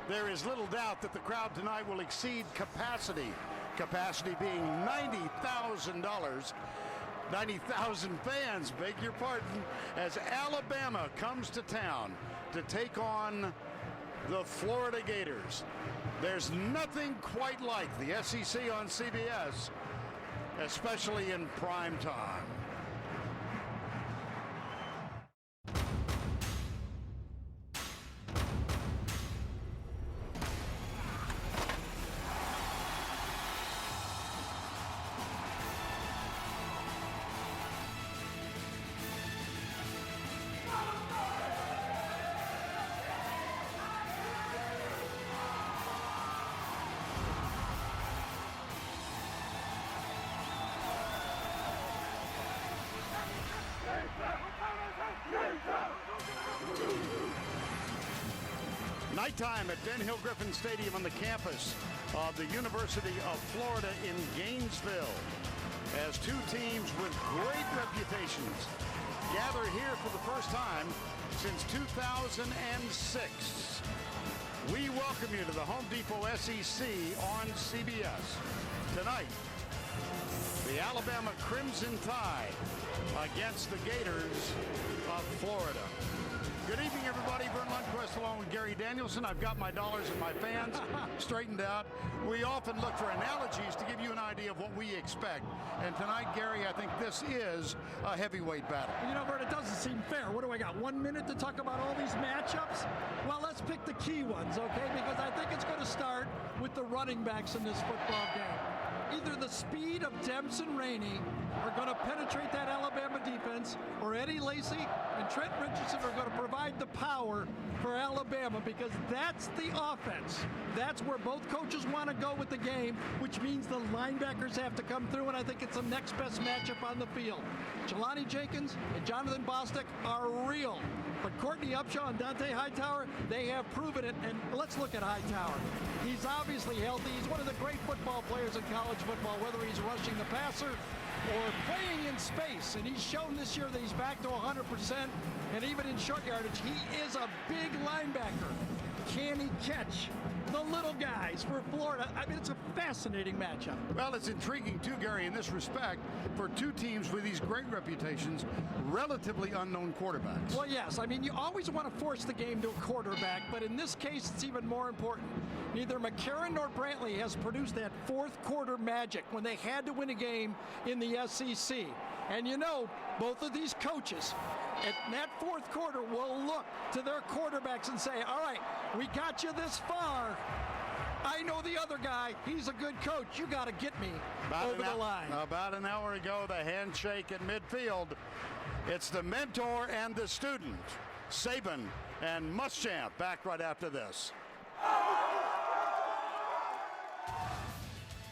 There is little doubt that the crowd tonight will exceed capacity. Capacity being $90,000. 90,000 fans, beg your pardon, as Alabama comes to town to take on the Florida Gators. There's nothing quite like the SEC on CBS, especially in prime time. Nighttime at Ben Hill Griffin Stadium on the campus of the University of Florida in Gainesville, as two teams with great reputations gather here for the first time since 2006. We welcome you to the Home Depot SEC on CBS. Tonight, the Alabama Crimson Tide against the Gators of Florida. Good evening, everybody. Vern Lundquist along with Gary Danielson. I've got my dollars and my fans straightened out. We often look for analogies to give you an idea of what we expect. And tonight, Gary, I think this is a heavyweight battle. You know, Vern, it doesn't seem fair. What do I got, 1 minute to talk about all these matchups? Well, let's pick the key ones, okay? Because I think it's going to start with the running backs in this football game. Either the speed of Demps and Rainey are going to penetrate that Alabama defense, or Eddie Lacy and Trent Richardson are going to provide the power for Alabama, because that's the offense. That's where both coaches want to go with the game, which means the linebackers have to come through, and I think it's the next best matchup on the field. Jelani Jenkins and Jonathan Bostic are real, but Courtney Upshaw and Dante Hightower, they have proven it. And let's look at Hightower. He's obviously healthy. He's one of the great football players in college football, whether he's rushing the passer or playing in space. And he's shown this year that he's back to 100%. And even in short yardage, he is a big linebacker. Can he catch the little guys for Florida? I mean, it's a fascinating matchup. Well, it's intriguing too, Gary, in this respect, for two teams with these great reputations, relatively unknown quarterbacks. Well, yes. I mean, you always want to force the game to a quarterback, but in this case, it's even more important. Neither McCarron nor Brantley has produced that fourth quarter magic when they had to win a game in the SEC. And you know, both of these coaches at that fourth quarter will look to their quarterbacks and say, all right, we got you this far. I know the other guy. He's a good coach. You got to get me over the line. About an hour ago, the handshake at midfield. It's the mentor and the student, Saban and Muschamp, back right after this.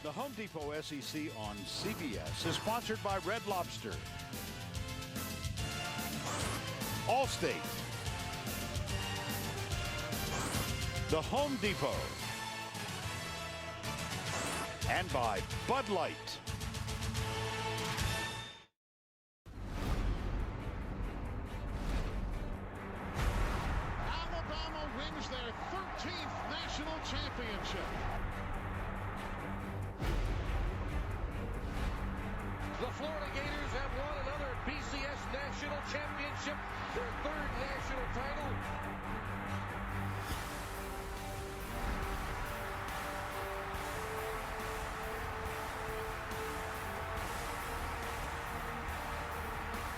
The Home Depot SEC on CBS is sponsored by Red Lobster, Allstate, the Home Depot, and by Bud Light. Alabama wins their 13th national championship. The Florida Gators have won another BCS national championship, their third national title.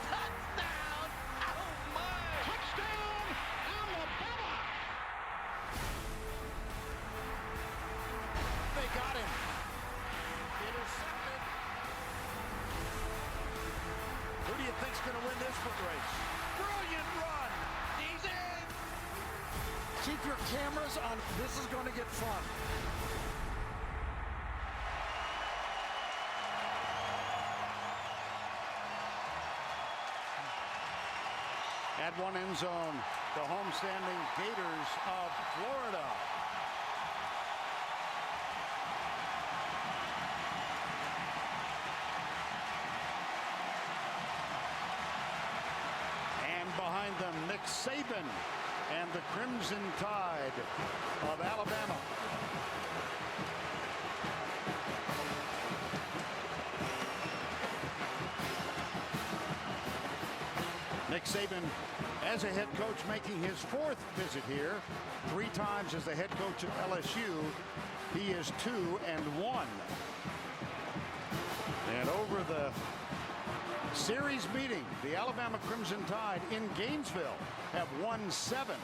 Touchdown! Oh my! Touchdown! Alabama! They got him. Intercepted. Who do you think's going to win this foot race? Brilliant run. He's in. Keep your cameras on. This is going to get fun. At one end zone, the homestanding Gators of Florida. And behind them, Nick Saban and the Crimson Tide. Tide of Alabama. Nick Saban, as a head coach, making his 4th visit here. 3 times as the head coach at LSU. He is 2-1. And over the series meeting, the Alabama Crimson Tide in Gainesville have won 7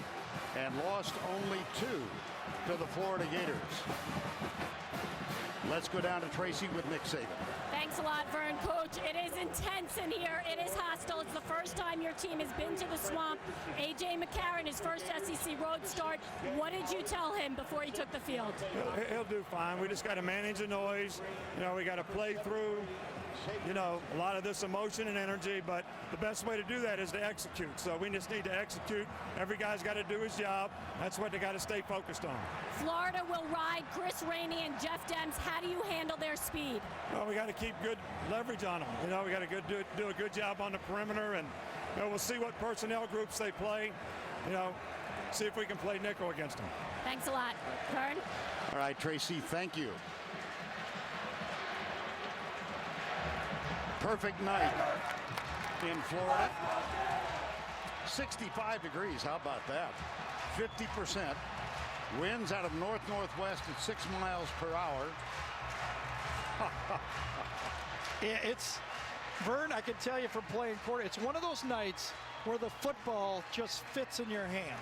and lost only 2 to the Florida Gators. Let's go down to Tracy with Nick Saban. Thanks a lot, Vern. Coach, it is intense in here. It is hostile. It's the first time your team has been to the Swamp. A.J. McCarron, his first SEC road start. What did you tell him before he took the field? He'll do fine. We just got to manage the noise. We got to play through, a lot of this emotion and energy, but the best way to do that is to execute. So we just need to execute. Every guy's got to do his job. That's what they got to stay focused on. Florida will ride Chris Rainey and Jeff Demps. How do you handle their speed? Well, we got to keep good leverage on them. We got to do a good job on the perimeter, and we'll see what personnel groups they play. See if we can play nickel against them. Thanks a lot, Vern. All right, Tracy, thank you. Perfect night in Florida. 65 degrees, how about that? 50%. Winds out of north-northwest at 6 miles per hour. It's, Vern, I can tell you from playing quarter, it's one of those nights where the football just fits in your hand.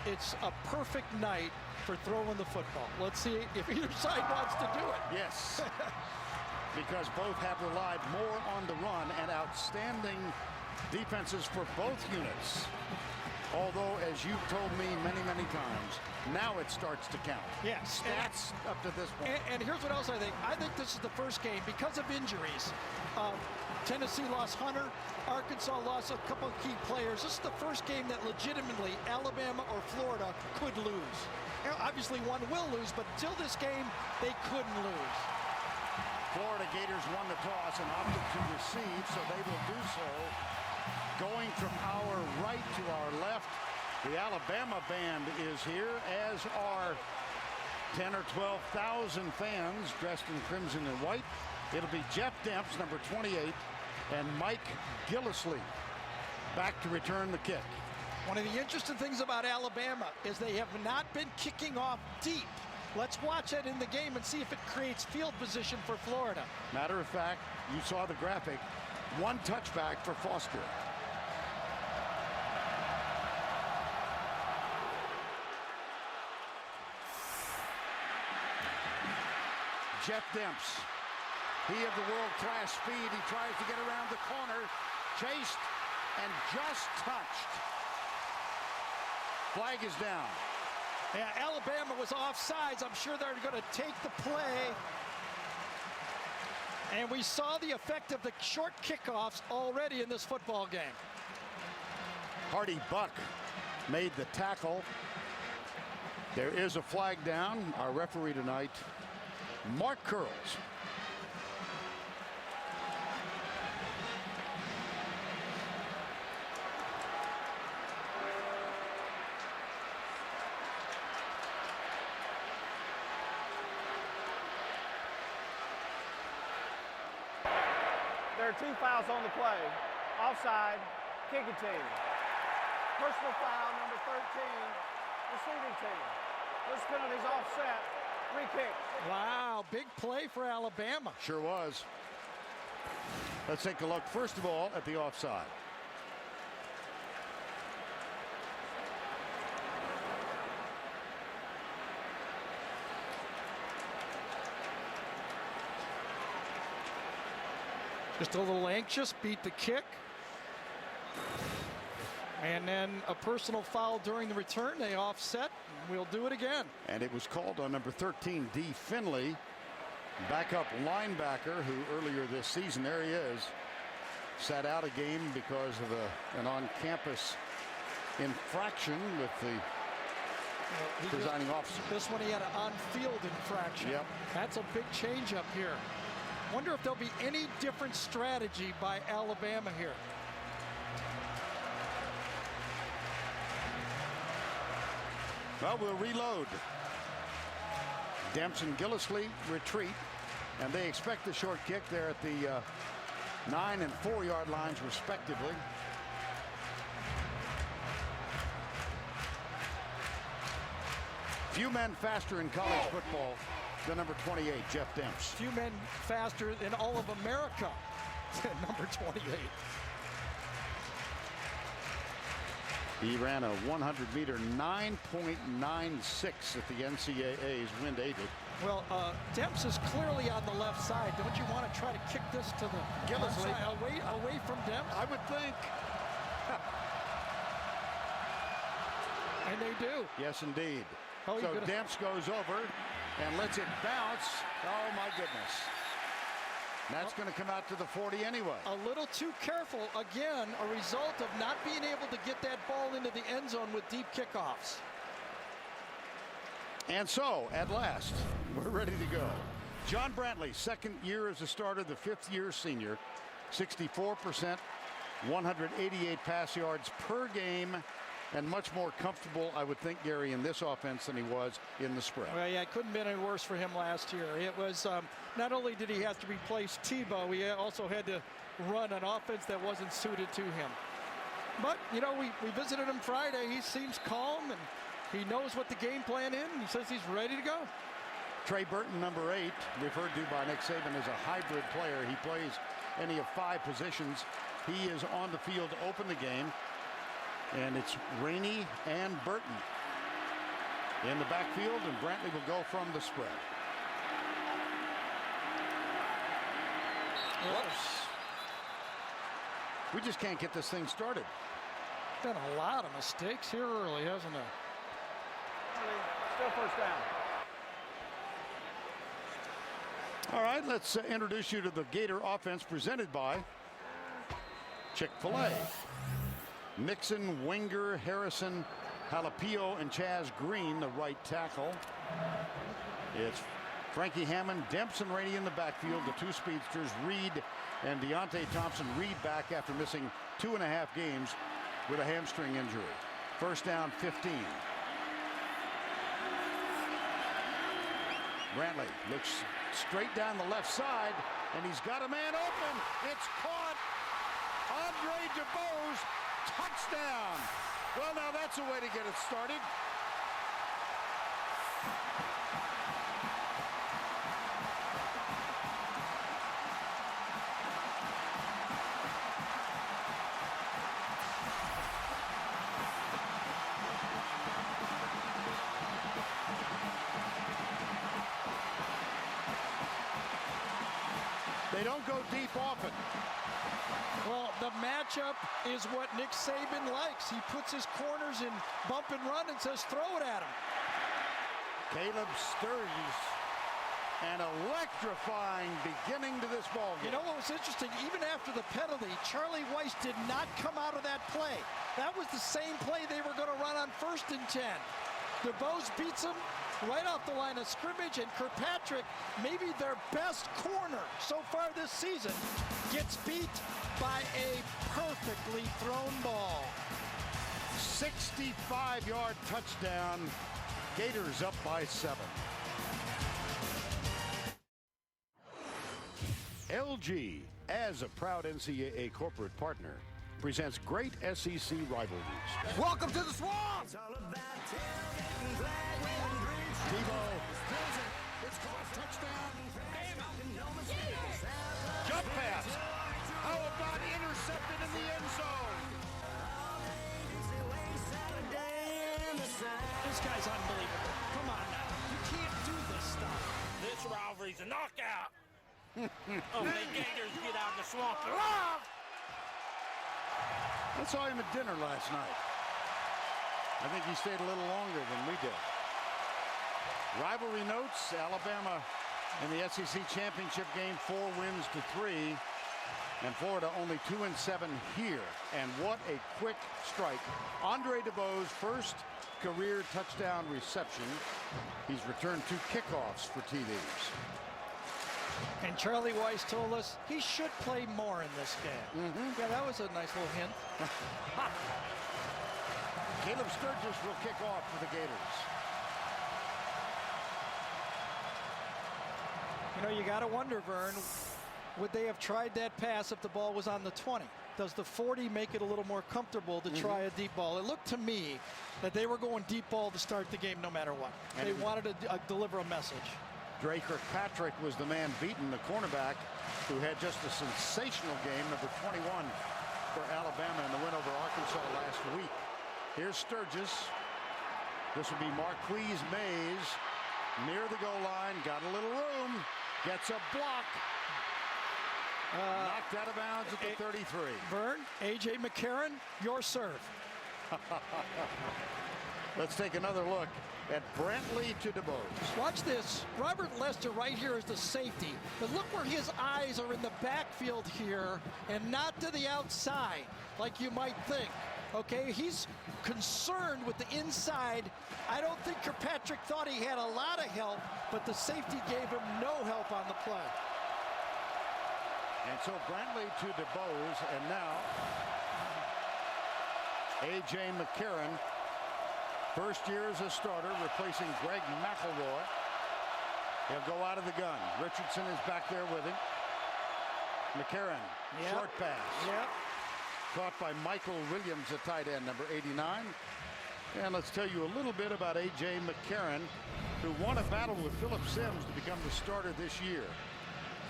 It's a perfect night for throwing the football. Let's see if either side wants to do it. Yes. Because both have relied more on the run and outstanding defenses for both units. Although, as you've told me many, many times, now it starts to count. Yes. Stats up to this point. And here's what else I think. I think this is the first game, because of injuries. Tennessee lost Hunter. Arkansas lost a couple of key players. This is the first game that legitimately Alabama or Florida could lose. Obviously, one will lose, but until this game, they couldn't lose. Florida Gators won the toss and opted to receive, so they will do so. Going from our right to our left, the Alabama band is here, as are 10 or 12,000 fans dressed in crimson and white. It'll be Jeff Demps, number 28, and Mike Gillislee back to return the kick. One of the interesting things about Alabama is they have not been kicking off deep. Let's watch it in the game and see if it creates field position for Florida. Matter of fact, you saw the graphic. 1 touchback for Foster. Jeff Demps, he of the world-class speed. He tries to get around the corner, chased and just touched. Flag is down. Yeah, Alabama was offsides. I'm sure they're going to take the play. And we saw the effect of the short kickoffs already in this football game. Hardy Buck made the tackle. There is a flag down. Our referee tonight, Mark Curls. There are 2 fouls on the play. Offside, kicking team. Personal foul, number 13, receiving team. Those penalties offset, free kick. Wow, big play for Alabama. Sure was. Let's take a look, first of all, at the offside. Just a little anxious, beat the kick. And then a personal foul during the return. They offset. We'll do it again. And it was called on number 13, D. Finley, backup linebacker, who earlier this season, there he is, sat out a game because of an on-campus infraction with the presiding officer. This one he had an on-field infraction. Yep. That's a big change up here. Wonder if there'll be any different strategy by Alabama here. Well, we'll reload. Demps and Gillislee retreat, and they expect the short kick there at the 9 and 4 yard lines respectively. Few men faster in college football than number 28, Jeff Demps. Few men faster in all of America than number 28. He ran a 100-meter 9.96 at the NCAA's Wind Aided. Well, Demps is clearly on the left side. Don't you want to try to kick this to the Gillislee away from Demps? I would think. And they do. Yes, indeed. Oh, so Demps goes over and lets it bounce. Oh, my goodness. That's going to come out to the 40 anyway. A little too careful. Again, a result of not being able to get that ball into the end zone with deep kickoffs. And so, at last, we're ready to go. John Brantley, second year as a starter, the fifth-year senior, 64%, 188 pass yards per game, and much more comfortable, I would think, Gary, in this offense than he was in the spread. Well, yeah, it couldn't have been any worse for him last year. It was not only did he have to replace Tebow, he also had to run an offense that wasn't suited to him. But, you know, we visited him Friday. He seems calm, and he knows what the game plan is, and he says he's ready to go. Trey Burton, number 8, referred to by Nick Saban as a hybrid player. He plays any of 5 positions. He is on the field to open the game. And it's Rainey and Burton in the backfield, and Brantley will go from the spread. Whoops. We just can't get this thing started. Been a lot of mistakes here early, hasn't it? Still first down. All right, let's introduce you to the Gator offense presented by Chick-fil-A. Mixon, Wenger, Harrison, Jalapeno, and Chaz Green, the right tackle. It's Frankie Hammond, Demps, and Rainey in the backfield. The 2 speedsters, Reed and Deontay Thompson. Reed back after missing 2.5 games with a hamstring injury. First down, 15. Brantley looks straight down the left side, and he's got a man open. It's caught. Andre DeBose. Touchdown. Well, now that's a way to get it started. They don't go deep often. Well, the matchup is what Nick Saban likes. He puts his corners in bump and run and says, throw it at him. Caleb Sturgis, an electrifying beginning to this ball game. You know what was interesting? Even after the penalty, Charlie Weiss did not come out of that play. That was the same play they were going to run on 1st and 10. DeBose beats him right off the line of scrimmage, and Kirkpatrick, maybe their best corner so far this season, gets beat by a perfectly thrown ball. 65-yard touchdown. Gators up by 7. LG, as a proud NCAA corporate partner, presents great SEC rivalries. Welcome to the Swamp! Tebow. It's caught. Touchdown. Jump pass. How about intercepted in the end zone? This guy's unbelievable. Come on now. You can't do this stuff. This rivalry's a knockout. Oh, the Gators get out of the swamp alive. I saw him at dinner last night. I think he stayed a little longer than we did. Rivalry notes, Alabama in the SEC championship game, 4 wins to 3. And Florida only 2-7 here. And what a quick strike. Andre DeBose, first career touchdown reception. He's returned 2 kickoffs for TDs. And Charlie Weiss told us he should play more in this game. Yeah, that was a nice little hint. Caleb Sturgis will kick off for the Gators. You know, you got to wonder, Vern, would they have tried that pass if the ball was on the 20? Does the 40 make it a little more comfortable to try a deep ball? It looked to me that they were going deep ball to start the game no matter what. And they wanted to deliver a message. Dre Kirkpatrick was the man beaten, the cornerback, who had just a sensational game, number 21 for Alabama in the win over Arkansas last week. Here's Sturgis. This will be Marquise Mays near the goal line. Got a little room. Gets a block. Knocked out of bounds at the 33. Vern, A.J. McCarron, your serve. Let's take another look at Brantley to DeBose. Watch this. Robert Lester right here is the safety. But look where his eyes are in the backfield here and not to the outside like you might think. Okay, he's concerned with the inside. I don't think Kirkpatrick thought he had a lot of help, but the safety gave him no help on the play. And so Brantley to DeBose, and now A.J. McCarron, first year as a starter, replacing Greg McElroy. He'll go out of the gun. Richardson is back there with him. McCarron, short pass. Yep. Caught by Michael Williams, a tight end, number 89. And let's tell you a little bit about A.J. McCarron, who won a battle with Philip Sims to become the starter this year.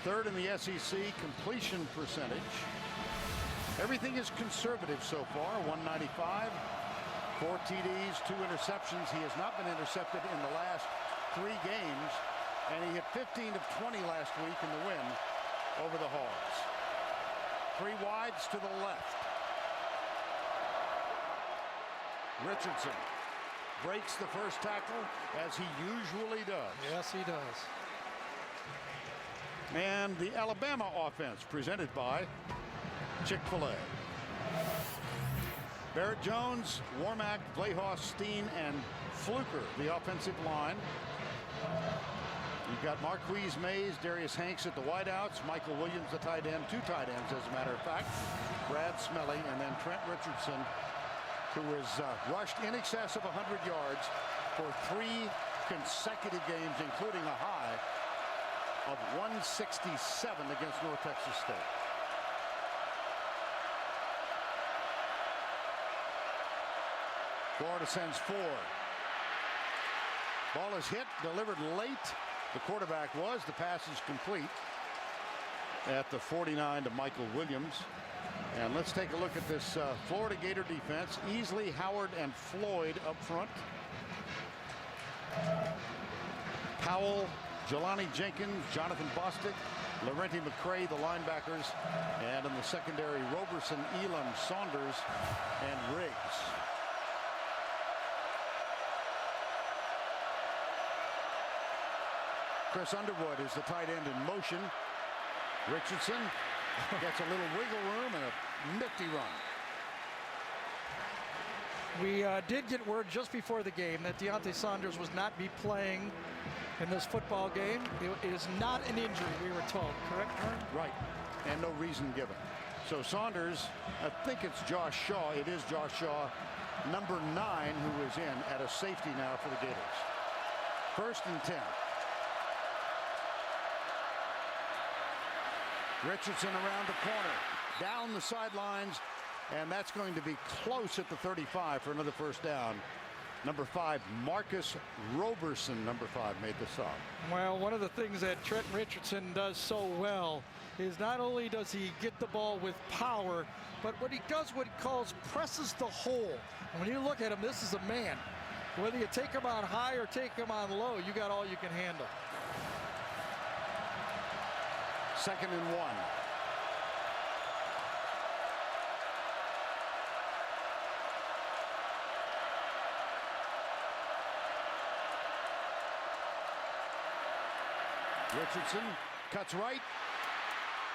Third in the SEC completion percentage. Everything is conservative so far. 195, 4 TDs, 2 interceptions. He has not been intercepted in the last 3 games, and he hit 15 of 20 last week in the win over the Hogs. 3 wides to the left. Richardson breaks the first tackle, as he usually does. Yes, he does. And the Alabama offense presented by Chick-fil-A. Barrett Jones, Warmack, Vlahos, Steen, and Fluker, the offensive line. You've got Marquise Mays, Darius Hanks at the wideouts, Michael Williams, the tight end, 2 tight ends, as a matter of fact, Brad Smelly, and then Trent Richardson, who has rushed in excess of 100 yards for 3 consecutive games, including a high of 167 against North Texas State. Florida sends 4. Ball is hit, delivered late. The quarterback was. The pass is complete at the 49 to Michael Williams. And let's take a look at this Florida Gator defense. Easley, Howard, and Floyd up front. Powell, Jelani Jenkins, Jonathan Bostic, Laurenti McCray, the linebackers, and in the secondary, Roberson, Elam, Saunders, and Riggs. Chris Underwood is the tight end in motion. Richardson gets a little wiggle room and a nifty run. We did get word just before the game that Deontay Saunders was not be playing in this football game. It is not an injury, we were told, correct, Vern? Right, and no reason given. So Saunders, I think it's Josh Shaw. It is Josh Shaw, number 9, who is in at a safety now for the Gators. 1st and 10. Richardson around the corner, down the sidelines, and that's going to be close at the 35 for another first down. Number 5, Marcus Roberson, number 5, made the stop. Well, one of the things that Trent Richardson does so well is not only does he get the ball with power, but what he does, what he calls presses the hole. And when you look at him, this is a man. Whether you take him on high or take him on low, you got all you can handle. 2nd and 1. Richardson cuts right,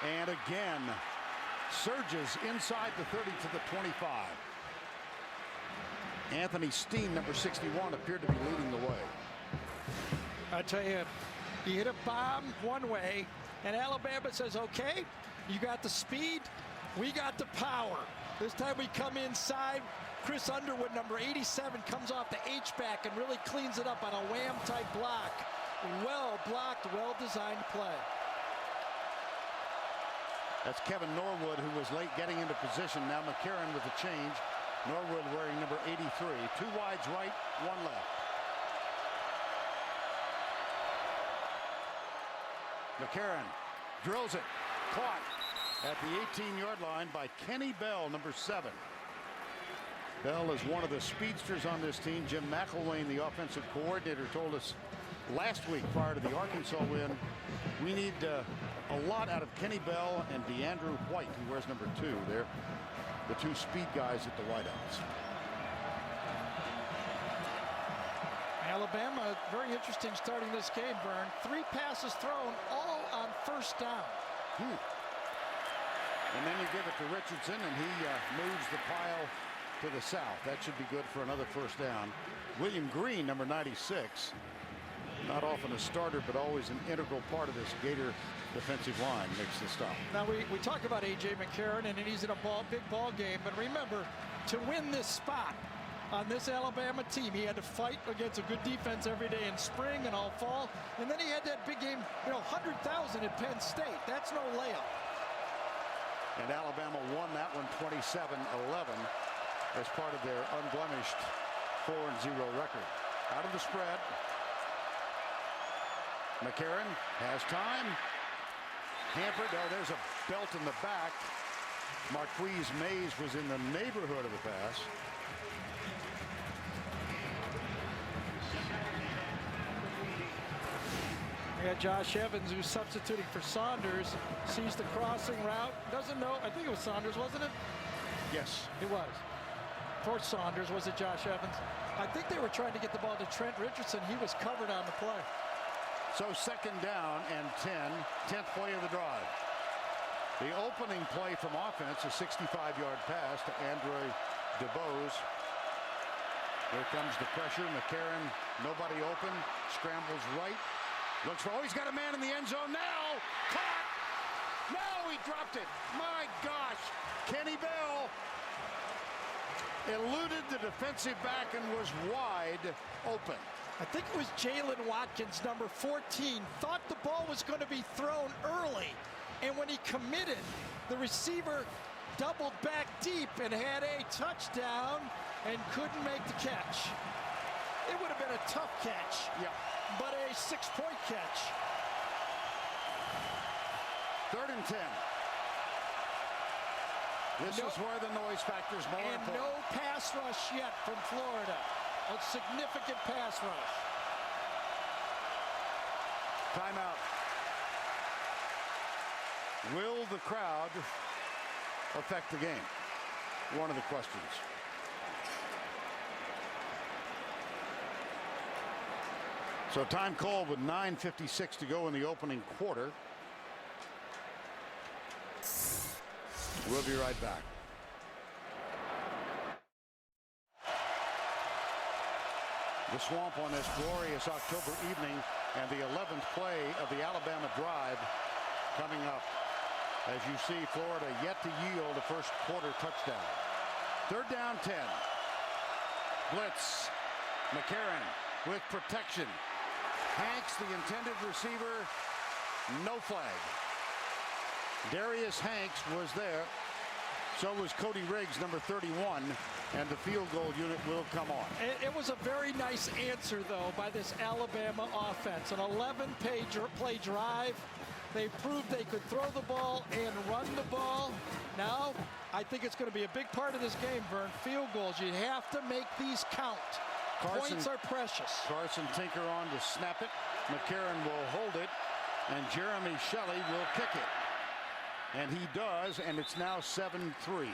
and again surges inside the 30 to the 25. Anthony Steen, number 61, appeared to be leading the way. I tell you, he hit a bomb one way, and Alabama says, okay, you got the speed, we got the power. This time we come inside, Chris Underwood, number 87, comes off the H-back and really cleans it up on a wham-type block. Well blocked, well-designed play. That's Kevin Norwood, who was late getting into position. Now McCarron with the change. Norwood wearing number 83. 2 wides right, 1 left. McCarron drills it. Caught at the 18-yard line by Kenny Bell, number 7. Bell is one of the speedsters on this team. Jim McElwain, the offensive coordinator, told us last week prior to the Arkansas win, we need a lot out of Kenny Bell and DeAndrew White, who wears number 2. They're the 2 speed guys at the wideouts. Alabama, very interesting starting this game, Vern. 3 passes thrown, all on first down. And then you give it to Richardson, and he moves the pile to the south. That should be good for another first down. William Green, number 96. Not often a starter, but always an integral part of this Gator defensive line, makes the stop. Now we talk about A.J. McCarron, and he's in a big ball game, but remember, to win this spot on this Alabama team, he had to fight against a good defense every day in spring and all fall, and then he had that big game, 100,000 at Penn State. That's no layup. And Alabama won that one 27-11 as part of their unblemished 4-0 record. Out of the spread. McCarron has time. Hampered. Oh, there's a belt in the back. Marquise Mays was in the neighborhood of the pass. We got Josh Evans, who's substituting for Saunders, sees the crossing route, doesn't know. I think it was Saunders, wasn't it? Yes. It was. For Saunders, was it Josh Evans? I think they were trying to get the ball to Trent Richardson. He was covered on the play. So 2nd down and 10, 10th play of the drive. The opening play from offense, a 65-yard pass to Andre DeBose. Here comes the pressure. McCarron, nobody open, scrambles right. Looks for, he's got a man in the end zone now. Caught. No, he dropped it. My gosh. Kenny Bell eluded the defensive back and was wide open. I think it was Jalen Watkins, number 14, thought the ball was going to be thrown early. And when he committed, the receiver doubled back deep and had a touchdown and couldn't make the catch. It would have been a tough catch, but a 6-point catch. 3rd and 10. This is where the noise factor is more and important. No pass rush yet from Florida. A significant pass rush. Timeout. Will the crowd affect the game? One of the questions. So time called with 9:56 to go in the opening quarter. We'll be right back. The Swamp on this glorious October evening, and the 11th play of the Alabama drive coming up. As you see, Florida yet to yield a first quarter touchdown. 3rd down 10. Blitz. McCarron with protection. Hanks, the intended receiver. No flag. Darius Hanks was there. So was Cody Riggs, number 31, and the field goal unit will come on. It was a very nice answer, though, by this Alabama offense. An 11-play drive. They proved they could throw the ball and run the ball. Now, I think it's going to be a big part of this game, Vern. Field goals. You have to make these count. Points are precious. Carson Tinker on to snap it. McCarron will hold it, and Jeremy Shelley will kick it. And he does, and it's now 7-3.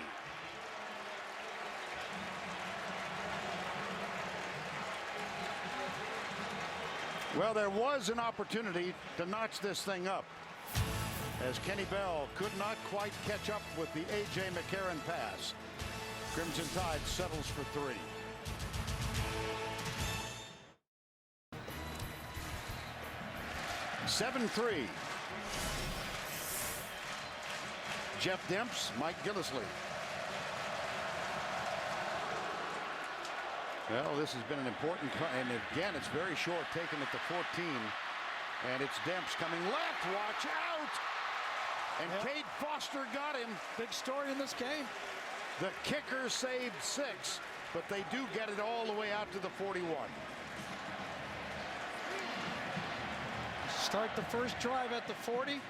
Well, there was an opportunity to notch this thing up, as Kenny Bell could not quite catch up with the A.J. McCarron pass. Crimson Tide settles for 3. (7-3). Jeff Demps, Mike Gillislee. Well, this has been an important, and again, it's very short, taken at the 14. And it's Demps coming left. Watch out! And Cade Foster got him. Big story in this game. The kicker saved 6, but they do get it all the way out to the 41. Start the first drive at the 40,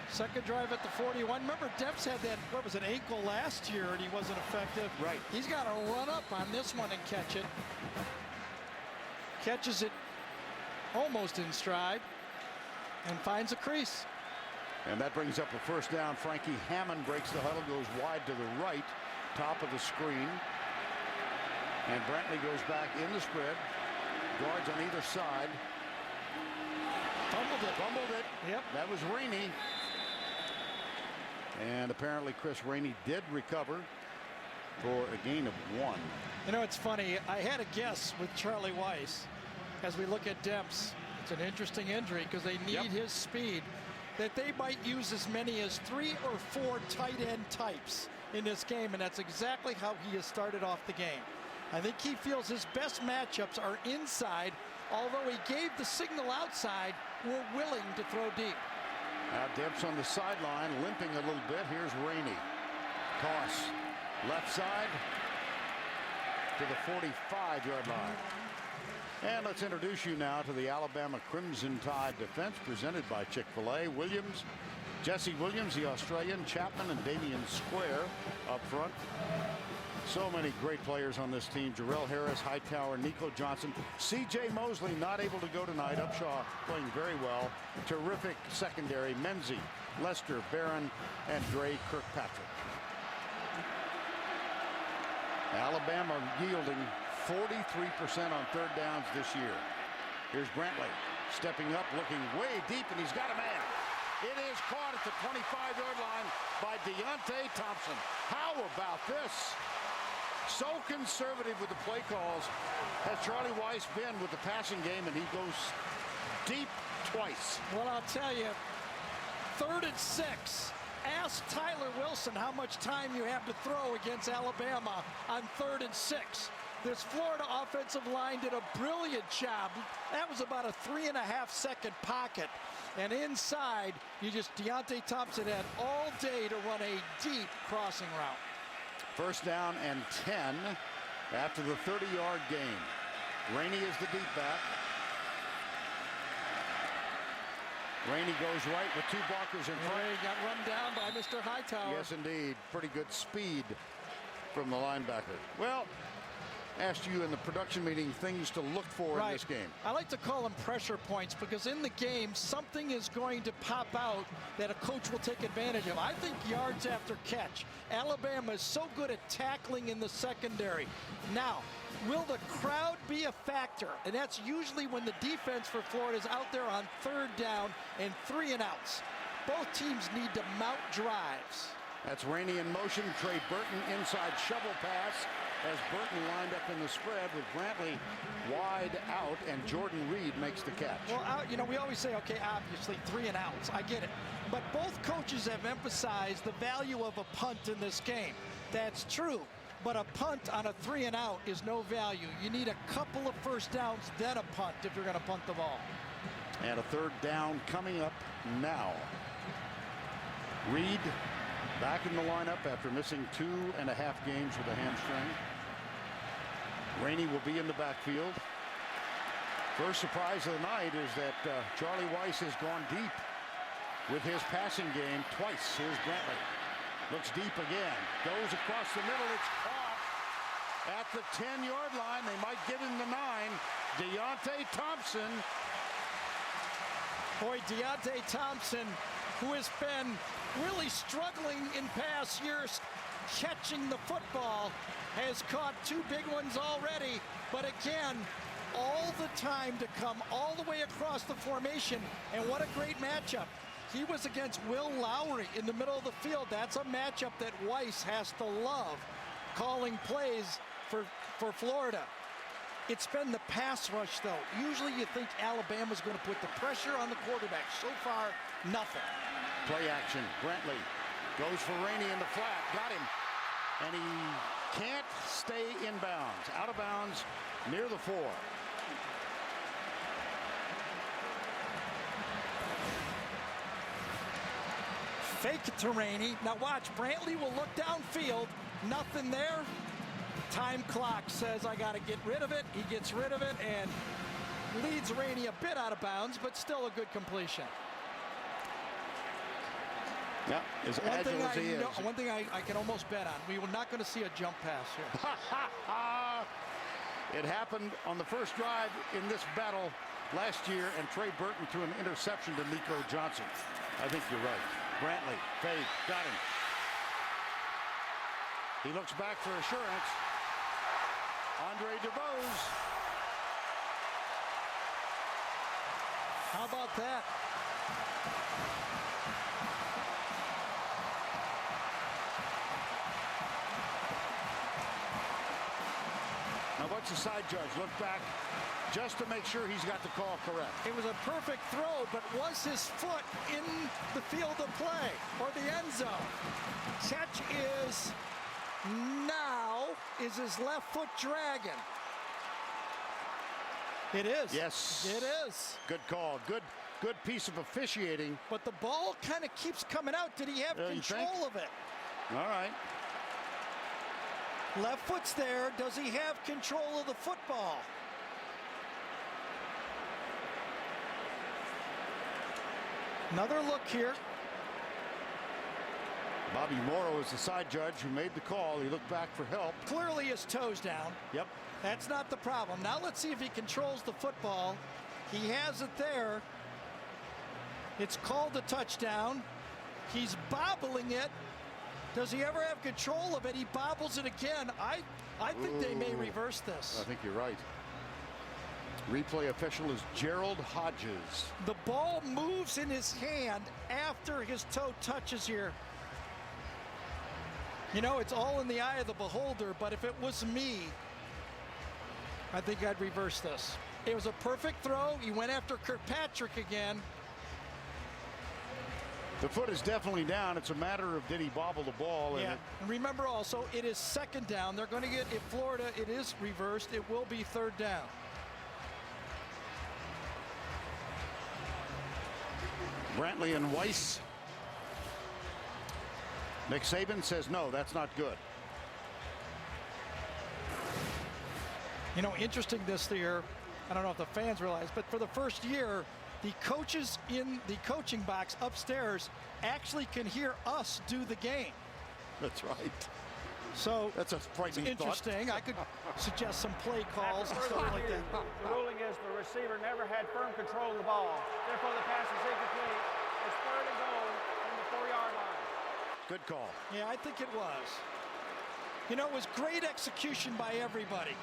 second drive at the 41. Remember, Demps had that, what was it, ankle last year, and he wasn't effective. Right. He's got to run up on this one and catch it. Catches it almost in stride and finds a crease. And that brings up a first down. Frankie Hammond breaks the huddle, goes wide to the right, top of the screen. And Brantley goes back in the spread. Guards on either side. Fumbled it. Yep. That was Rainey. And apparently Chris Rainey did recover for a gain of 1. You know, it's funny. I had a guess with Charlie Weis as we look at Demps. It's an interesting injury because they need his speed, that they might use as many as 3 or 4 tight end types in this game, and that's exactly how he has started off the game. I think he feels his best matchups are inside, although he gave the signal outside, we're willing to throw deep. Now Demps on the sideline, limping a little bit. Here's Rainey. Toss. Left side to the 45-yard line. And let's introduce you now to the Alabama Crimson Tide defense presented by Chick-fil-A. Williams, Jesse Williams, the Australian, Chapman and Damian Square up front. So many great players on this team. Jarrell Harris, Hightower, Nico Johnson. C.J. Mosley not able to go tonight. Upshaw playing very well. Terrific secondary. Menzie, Lester, Barron, and Dre Kirkpatrick. Alabama yielding 43% on third downs this year. Here's Brantley stepping up, looking way deep, and he's got a man. It is caught at the 25-yard line by Deontay Thompson. How about this? So conservative with the play calls has Charlie Weis been with the passing game, and he goes deep twice. Well, I'll tell you, 3rd and 6. Ask Tyler Wilson how much time you have to throw against Alabama on 3rd and 6. This Florida offensive line did a brilliant job. That was about a 3.5-second pocket. And inside, Deontay Thompson had all day to run a deep crossing route. First down and 10 after the 30-yard gain. Rainey is the deep back. Rainey goes right with 2 blockers in front. He got run down by Mr. Hightower. Yes, indeed. Pretty good speed from the linebacker. Well, asked you in the production meeting things to look for in this game. I like to call them pressure points because in the game, something is going to pop out that a coach will take advantage of. I think yards after catch. Alabama is so good at tackling in the secondary. Now, will the crowd be a factor? And that's usually when the defense for Florida is out there on 3rd down and 3 and outs. Both teams need to mount drives. That's Rainey in motion. Trey Burton inside shovel pass as Burton lined up in the spread with Brantley wide out, and Jordan Reed makes the catch. Well, we always say, okay, obviously 3 and outs. I get it. But both coaches have emphasized the value of a punt in this game. That's true. But a punt on a 3 and out is no value. You need a couple of first downs, then a punt if you're going to punt the ball. And a 3rd down coming up now. Reed back in the lineup after missing 2.5 games with a hamstring. Rainey will be in the backfield. First surprise of the night is that Charlie Weis has gone deep with his passing game twice. Here's Brantley. Looks deep again. Goes across the middle. It's caught at the 10-yard line. They might give him the 9. Deontay Thompson. Boy, Deontay Thompson, who has been really struggling in past years catching the football, has caught 2 big ones already. But again, all the time to come all the way across the formation. And what a great matchup. He was against Will Lowry in the middle of the field. That's a matchup that Weis has to love, calling plays for Florida. It's been the pass rush, though. Usually you think Alabama's going to put the pressure on the quarterback. So far, nothing. Play action. Brantley goes for Rainey in the flat. Got him. and he can't stay in bounds. Out of bounds near the 4. Fake it to Rainey. Now watch, Brantley will look downfield. Nothing there. Time clock says I got to get rid of it. He gets rid of it and leads Rainey a bit out of bounds, but still a good completion. Yeah, as agile as he is. One thing I can almost bet on, we were not going to see a jump pass here. It happened on the first drive in this battle last year, and Trey Burton threw an interception to Nico Johnson. I think you're right. Brantley, fade, got him. He looks back for assurance. Andre DeBose. How about that? Now watch the side judge look back just to make sure he's got the call correct. It was a perfect throw, but was his foot in the field of play or the end zone? Catch is now, is his left foot dragging? It is. Yes. It is. Good call. Good piece of officiating. But the ball kind of keeps coming out. Did he have control of it? All right. Left foot's there. Does he have control of the football? Another look here. Bobby Morrow is the side judge who made the call. He looked back for help. Clearly his toes down. Yep. That's not the problem. Now let's see if he controls the football. He has it there. It's called a touchdown. He's bobbling it. Does he ever have control of it? He bobbles it again. I think they may reverse this. I think you're right. Replay official is Gerald Hodges. The ball moves in his hand after his toe touches here. You know, it's all in the eye of the beholder, but if it was me, I think I'd reverse this. It was a perfect throw. He went after Kirkpatrick again. The foot is definitely down. It's a matter of did he bobble the ball. Yeah. And remember also, it is second down. They're going to get, if Florida, it is reversed. It will be third down. Brantley and Weiss. Nick Saban says no, that's not good. You know, interesting this year, I don't know if the fans realize, but for the first year, the coaches in the coaching box upstairs actually can hear us do the game. That's right. So that's a frightening interesting. thought. I could suggest some play calls and stuff like that. The ruling is the receiver never had firm control of the ball. Therefore, the pass is incomplete. It's third and goal from the 4-yard line. Good call. Yeah, I think it was. You know, it was great execution by everybody,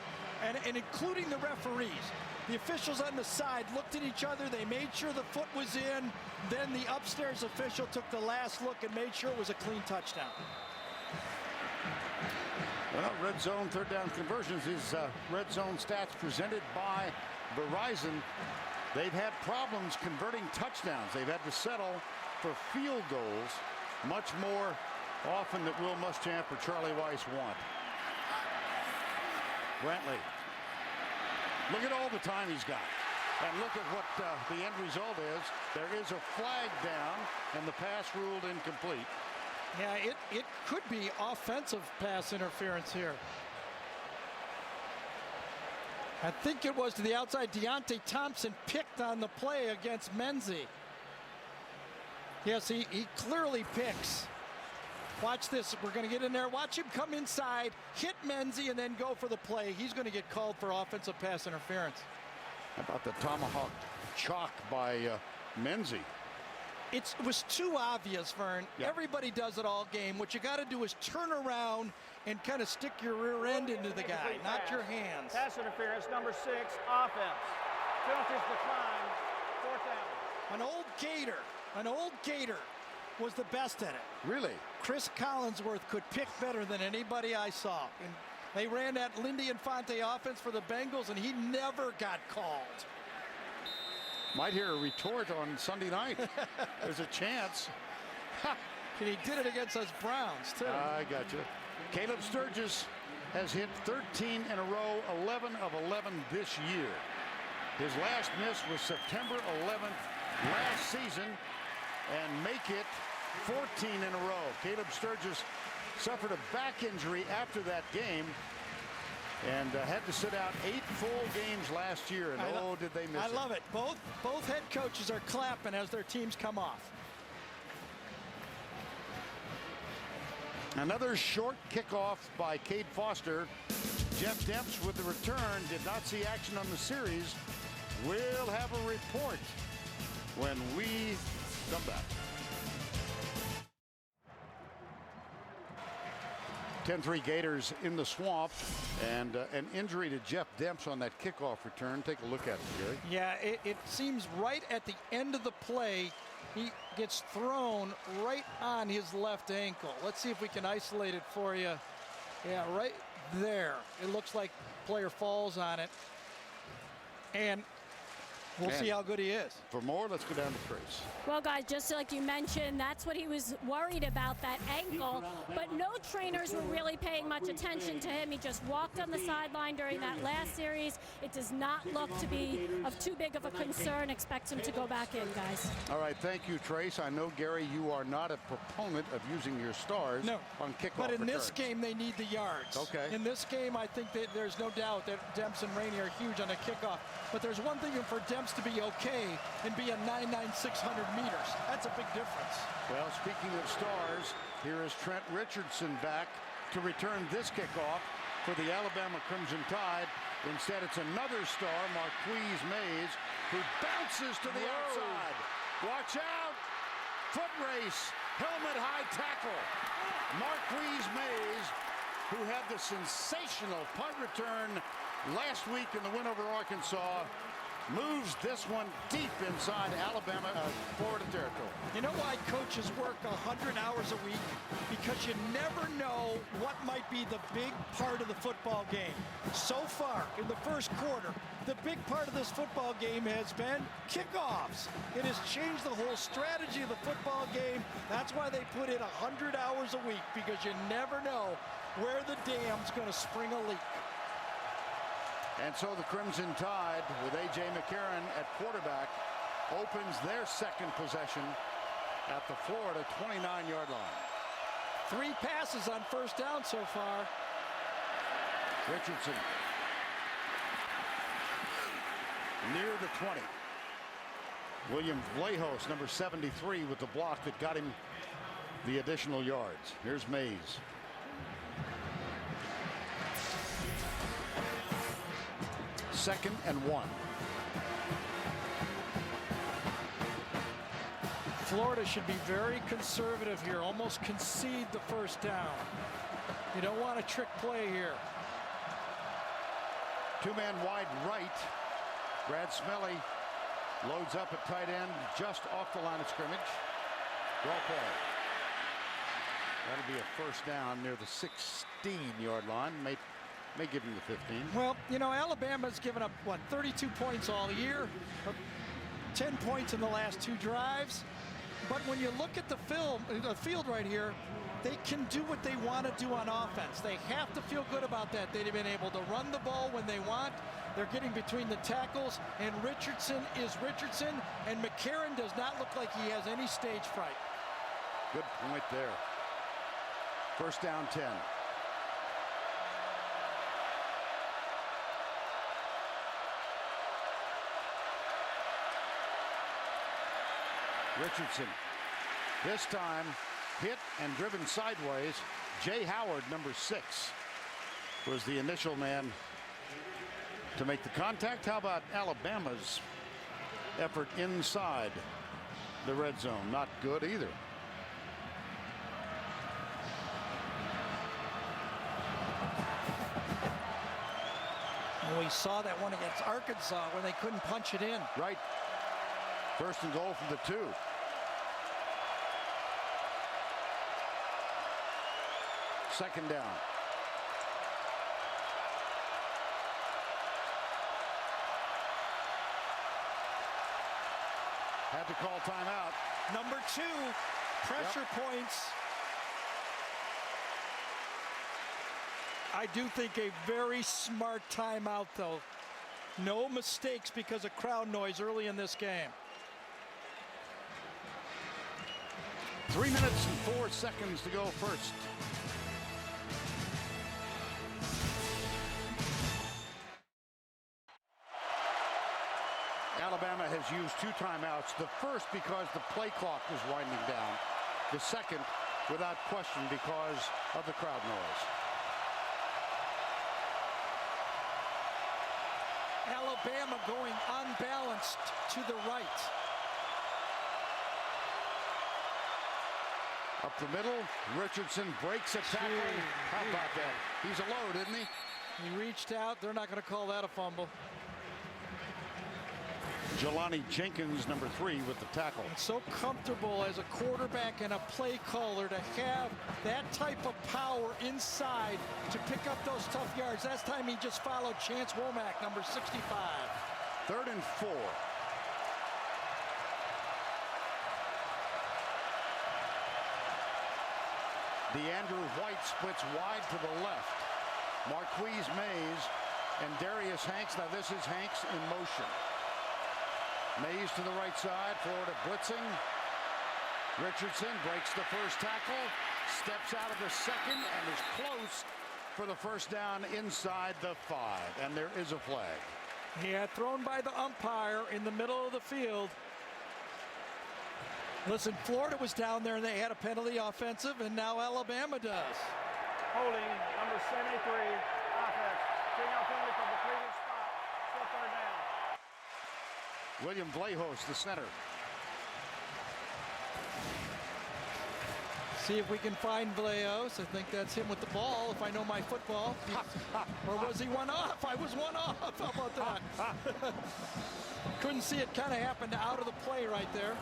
and including the referees. The officials on the side looked at each other. They made sure the foot was in. Then the upstairs official took the last look and made sure it was a clean touchdown. Well, red zone third down conversions is red zone stats presented by Verizon. They've had problems converting touchdowns. They've had to settle for field goals much more often than Will Muschamp or Charlie Weiss want. Brantley. Look at all the time he's got. And look at what the end result is. There is a flag down, and the pass ruled incomplete. Yeah, it could be offensive pass interference here. I think it was to the outside. Deontay Thompson picked on the play against Menzie. Yes, he clearly picks. Watch this. We're going to get in there. Watch him come inside, hit Menzie, and then go for the play. He's going to get called for offensive pass interference. How about the tomahawk chalk by Menzie? It was too obvious, Vern. Yep. Everybody does it all game. What you got to do is turn around and kind of stick your rear end into the guy, not your hands. Pass interference, number 6, offense. Penalties decline, fourth down. An old Gator was the best at it. Really? Chris Collinsworth could pick better than anybody I saw. And they ran that Lindy Infante offense for the Bengals, and he never got called. Might hear a retort on Sunday night. There's a chance. And he did it against us Browns, too. I got you. Caleb Sturgis has hit 13 in a row, 11 of 11 this year. His last miss was September 11th last season, and make it 14 in a row. Caleb Sturgis suffered a back injury after that game and had to sit out 8 full games last year, and did they miss it. I love it. Both head coaches are clapping as their teams come off. Another short kickoff by Cade Foster. Jeff Demps with the return. Did not see action on the series. We'll have a report when we come back. 10-3 Gators in the swamp, and an injury to Jeff Demps on that kickoff return. Take a look at it, Gary. Yeah, it seems right at the end of the play, he gets thrown right on his left ankle. Let's see if we can isolate it for you. Yeah, right there. It looks like player falls on it. And we'll see how good he is. For more, let's go down to Trace. Well, guys, just like you mentioned, that's what he was worried about, that ankle. But no trainers were really paying much attention to him. He just walked on the sideline during that last series. It does not look to be of too big of a concern. Expect him to go back in, guys. All right, thank you, Trace. I know, Gary, you are not a proponent of using your stars on kickoff but in returns. this game, they need the yards. Okay. In this game, I think that there's no doubt that Demps and Rainey are huge on a kickoff. But there's one thing for Demps to be okay and be a 9.9 600 meters. That's a big difference. Well, speaking of stars, here is Trent Richardson back to return this kickoff for the Alabama Crimson Tide. Instead, it's another star, Marquise Mays, who bounces to the outside. Watch out! Foot race, helmet high tackle. Marquise Mays, who had the sensational punt return last week in the win over Arkansas, moves this one deep inside Florida territory. You know why coaches work 100 hours a week? Because you never know what might be the big part of the football game. So far, in the first quarter, the big part of this football game has been kickoffs. It has changed the whole strategy of the football game. That's why they put in 100 hours a week, because you never know where the dam's going to spring a leak. And so the Crimson Tide, with A.J. McCarron at quarterback, opens their second possession at the Florida 29-yard line. 3 passes on first down so far. Richardson near the 20. William Vlahos, number 73, with the block that got him the additional yards. Here's Mays. Second and 1. Florida should be very conservative here, almost concede the first down. You don't want a trick play here. 2-man wide right. Brad Smelly loads up at tight end just off the line of scrimmage. Draw play. That'll be a first down near the 16-yard line. May give him the 15. Well, you know, Alabama's given up, 32 points all year, 10 points in the last 2 drives. But when you look at the field right here, they can do what they want to do on offense. They have to feel good about that. They've been able to run the ball when they want. They're getting between the tackles, and Richardson is Richardson, and McCarron does not look like he has any stage fright. Good point there. First down 10. Richardson, this time hit and driven sideways. Jay Howard, number 6, was the initial man to make the contact. How about Alabama's effort inside the red zone? Not good either. And we saw that one against Arkansas when they couldn't punch it in. Right. First and goal from the 2. Second down. Had to call timeout. Number 2, pressure points. I do think a very smart timeout, though. No mistakes because of crowd noise early in this game. 3 minutes and 4 seconds to go first. Alabama has used 2 timeouts. The first because the play clock was winding down. The second, without question, because of the crowd noise. Alabama going unbalanced to the right. Up the middle, Richardson breaks a tackle. How about that? He's a load, isn't he? He reached out. They're not going to call that a fumble. Jelani Jenkins, number 3, with the tackle. It's so comfortable as a quarterback and a play caller to have that type of power inside to pick up those tough yards. Last time he just followed Chance Womack, number 65. 3rd and 4. DeAndrew White splits wide to the left. Marquise Mays and Darius Hanks. Now this is Hanks in motion. Mays to the right side, Florida blitzing. Richardson breaks the first tackle, steps out of the second, and is close for the first down inside the 5. And there is a flag. He had thrown by the umpire in the middle of the field. Listen, Florida was down there and they had a penalty offensive, and now Alabama does. Holding number 73, offense. Taking out penalty from the previous spot. Still 3rd down. William Vlahos, the center. See if we can find Vlahos. I think that's him with the ball, if I know my football. Or was he one off? I was one off. How about that? Couldn't see it. Kind of happened out of the play right there.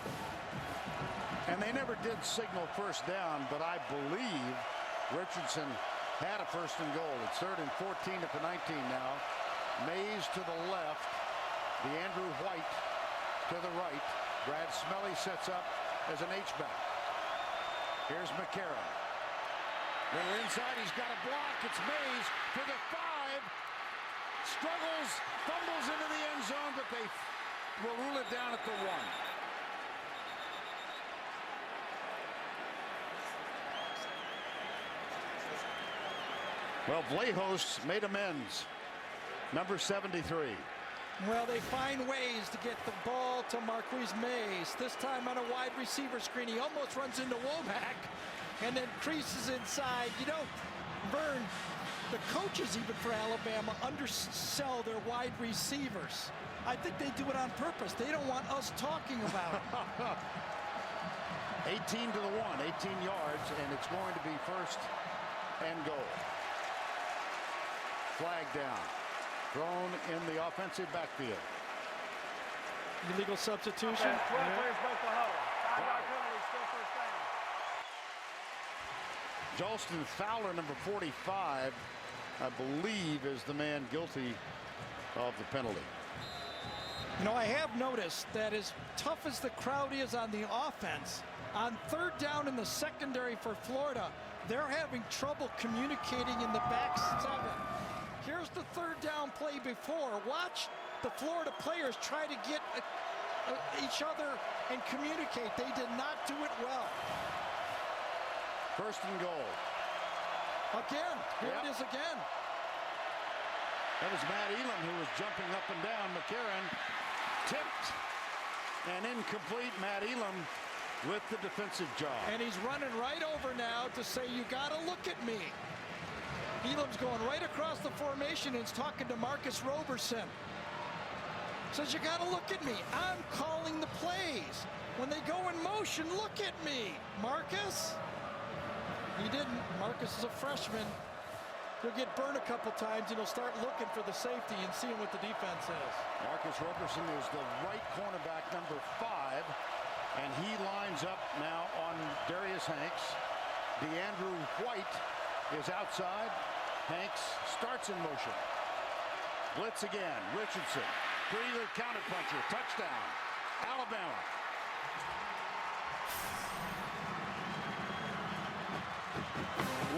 And they never did signal first down, but I believe Richardson had a 1st and goal. It's 3rd and 14 at the 19 now. Mays to the left. DeAndrew White to the right. Brad Smelly sets up as an H-back. Here's McCarron. They're inside. He's got a block. It's Mays to the 5. Struggles, fumbles into the end zone, but they will rule it down at the 1. Well, Vlahos made amends. Number 73. Well, they find ways to get the ball to Marquise Mays. This time on a wide receiver screen. He almost runs into Womack and then creases inside. You know, Vern, the coaches even for Alabama undersell their wide receivers. I think they do it on purpose. They don't want us talking about it. 18 to the 1, 18 yards, and it's going to be 1st and goal. Flag down. Thrown in the offensive backfield. Illegal substitution. 12 players broke the huddle. 5-yard penalty, still 1st down. Jalston Fowler, number 45, I believe, is the man guilty of the penalty. You know, I have noticed that as tough as the crowd is on the offense, on 3rd down in the secondary for Florida, they're having trouble communicating in the back 7. Here's the 3rd down play before. Watch the Florida players try to get each other and communicate. They did not do it well. 1st and goal. Again, here it is again. That was Matt Elam who was jumping up and down. McCarron tipped and incomplete. Matt Elam with the defensive job. And he's running right over now to say, you got to look at me. Elam's going right across the formation and he's talking to Marcus Roberson. Says, you got to look at me. I'm calling the plays. When they go in motion, look at me, Marcus. He didn't. Marcus is a freshman. He'll get burned a couple times and he'll start looking for the safety and seeing what the defense is. Marcus Roberson is the right cornerback, number 5, and he lines up now on Darius Hanks. DeAndrew White is outside. Hanks starts in motion. Blitz again. Richardson. Breather counterpuncher. Touchdown. Alabama.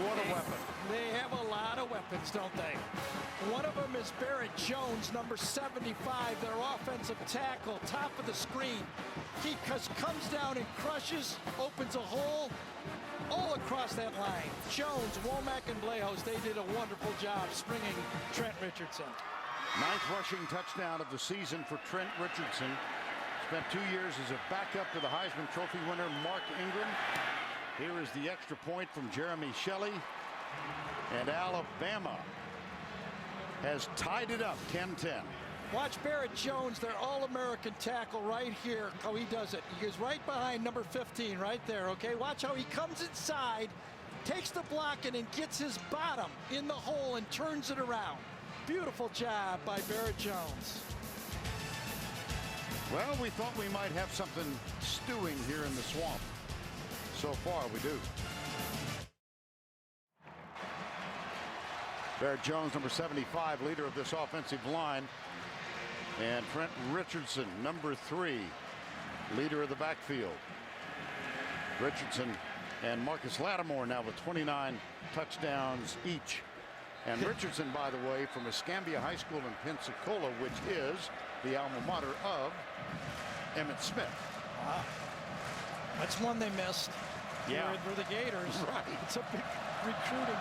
What a weapon. They have a lot of weapons, don't they? One of them is Barrett Jones, number 75, their offensive tackle, top of the screen. He comes down and crushes, opens a hole all across that line. Jones, Womack, and Blahos, they did a wonderful job springing Trent Richardson. 9th rushing touchdown of the season for Trent Richardson. Spent 2 years as a backup to the Heisman Trophy winner Mark Ingram. Here is the extra point from Jeremy Shelley. And Alabama has tied it up 10-10. Watch Barrett Jones, their All-American tackle right here, how he does it. He goes right behind number 15 right there, okay? Watch how he comes inside, takes the blocking, and gets his bottom in the hole and turns it around. Beautiful job by Barrett Jones. Well, we thought we might have something stewing here in the swamp. So far, we do. Barrett Jones, number 75, leader of this offensive line. And Trent Richardson, number 3, leader of the backfield. Richardson and Marcus Lattimore now with 29 touchdowns each. And Richardson, by the way, from Escambia High School in Pensacola, which is the alma mater of Emmitt Smith. Wow. That's one they missed. Yeah. For the Gators. Right. It's a big recruiting.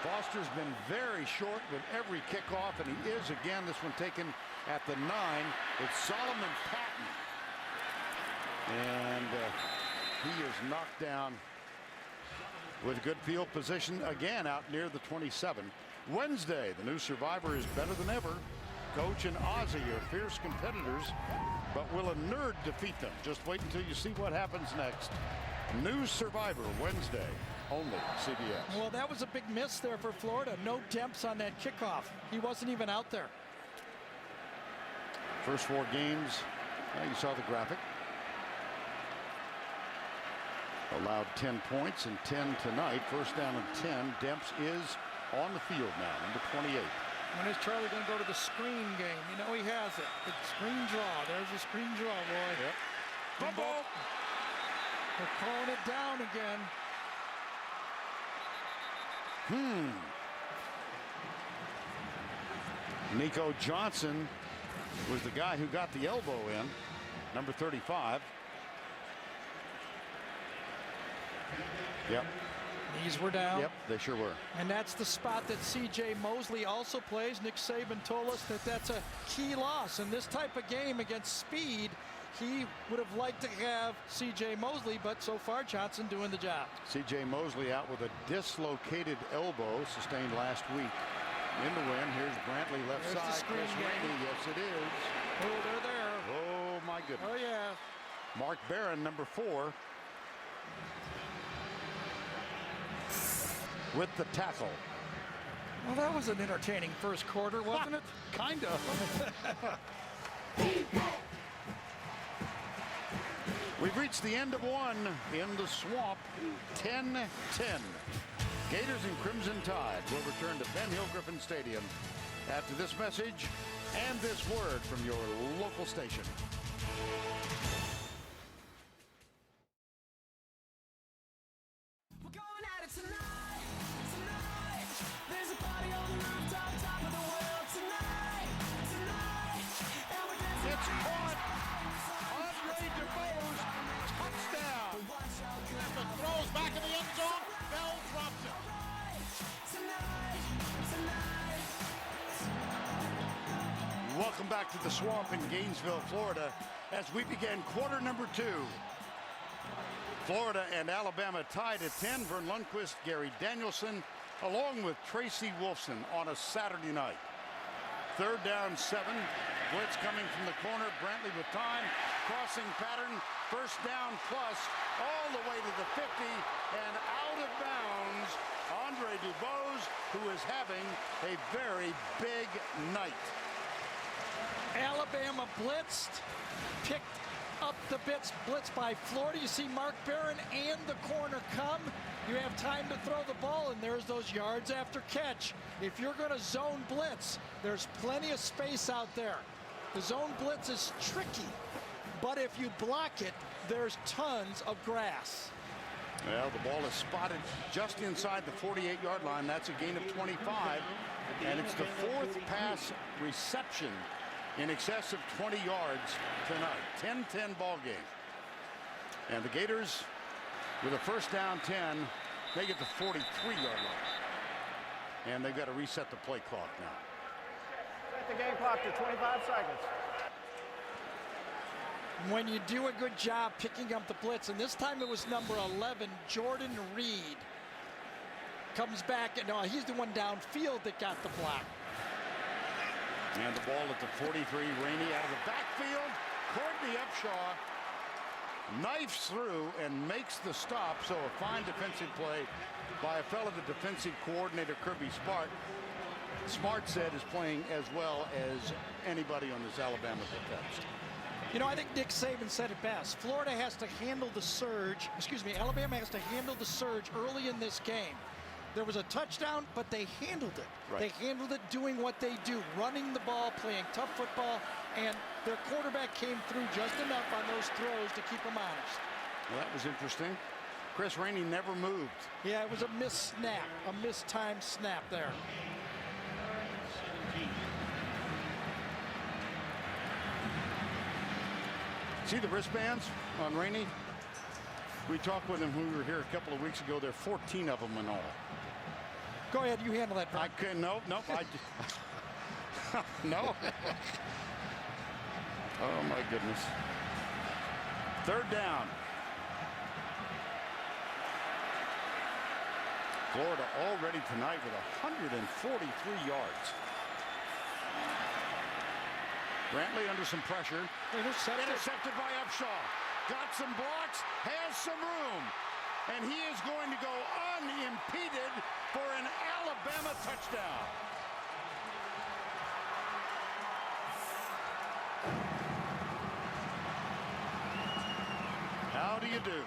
Foster's been very short with every kickoff, and he is again, this one taken at the 9. It's Solomon Patton. And he is knocked down with good field position again out near the 27. Wednesday, the new Survivor is better than ever. Coach and Ozzie are fierce competitors, but will a nerd defeat them? Just wait until you see what happens next. New Survivor Wednesday, only CBS. Well, that was a big miss there for Florida. No Demps on that kickoff. He wasn't even out there. First 4 games, you saw the graphic. Allowed 10 points and 10 tonight. First down and 10. Demps is on the field now, number 28. When is Charlie going to go to the screen game? You know he has it. The screen draw. There's a screen draw, boy. Yep. Fumble. They're calling it down again. Nico Johnson was the guy who got the elbow in, number 35. Yep. Knees were down. Yep, they sure were. And that's the spot that C.J. Mosley also plays. Nick Saban told us that that's a key loss. In this type of game against speed, he would have liked to have C.J. Mosley, but so far Johnson doing the job. C.J. Mosley out with a dislocated elbow sustained last week. In the win, here's Brantley left There's the side. screen Chris game. Rainey, yes it is. Oh, they're there. Oh my goodness. Oh, yeah. Mark Barron, number 4. With the tackle. Well, that was an entertaining first quarter, wasn't it? Kind of. We've reached the end of one in the swamp. 10-10. Gators and Crimson Tide will return to Ben Hill Griffin Stadium after this message and this word from your local station. It's caught. Andre DeBose, touchdown. Smith throws back in the end zone. Bell drops it. Welcome back to the swamp in Gainesville, Florida, as we begin quarter number 2. Florida and Alabama tied at 10. Vern Lundquist, Gary Danielson, along with Tracy Wolfson on a Saturday night. 3rd down 7. Blitz coming from the corner. Brantley with time. Crossing pattern. First down plus. All the way to the 50. And out of bounds, Andre DuBose, who is having a very big night. Alabama blitzed, picked up the blitz by Florida. You see Mark Barron and the corner come. You have time to throw the ball, and there's those yards after catch. If you're going to zone blitz, there's plenty of space out there. The zone blitz is tricky, but if you block it, there's tons of grass. Well, the ball is spotted just inside the 48-yard line. That's a gain of 25, and it's the 4th pass reception in excess of 20 yards tonight. 10-10 ball game. And the Gators, with a first down 10, they get the 43-yard line. And they've got to reset the play clock now. Set the game clock to 25 seconds. When you do a good job picking up the blitz, and this time it was number 11, Jordan Reed, comes back, and he's the one downfield that got the block. And the ball at the 43, Rainey out of the backfield. Courtney Upshaw knifes through and makes the stop. So a fine defensive play by a fellow, the defensive coordinator, Kirby Smart. Smart said is playing as well as anybody on this Alabama defense. You know, I think Nick Saban said it best. Florida has to handle the surge. Alabama has to handle the surge early in this game. There was a touchdown, but they handled it. Right. They handled it doing what they do, running the ball, playing tough football, and their quarterback came through just enough on those throws to keep them honest. Well, that was interesting. Chris Rainey never moved. Yeah, it was a missed snap, a mistimed snap there. See the wristbands on Rainey? We talked with him when we were here a couple of weeks ago. There are 14 of them in all. Go ahead, you handle that, Frank. I couldn't. Nope. No. Oh my goodness. 3rd down. Florida already tonight with 143 yards. Brantley under some pressure. Intercepted by Upshaw. Got some blocks, has some room. And he is going to go unimpeded for an Alabama touchdown. How do you do?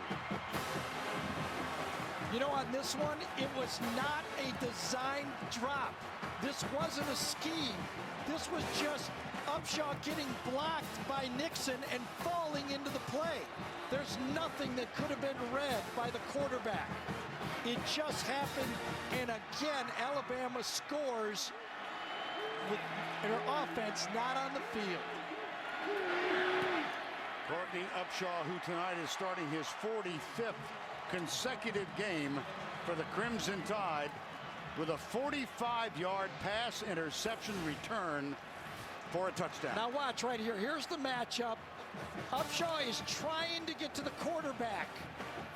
You know, on this one, it was not a design drop. This wasn't a scheme. This was just Upshaw getting blocked by Nixon and falling into the play. There's nothing that could have been read by the quarterback. It just happened, and again, Alabama scores with their offense not on the field. Courtney Upshaw, who tonight is starting his 45th consecutive game for the Crimson Tide, with a 45-yard pass interception return for a touchdown. Now watch right here. Here's the matchup. Upshaw is trying to get to the quarterback.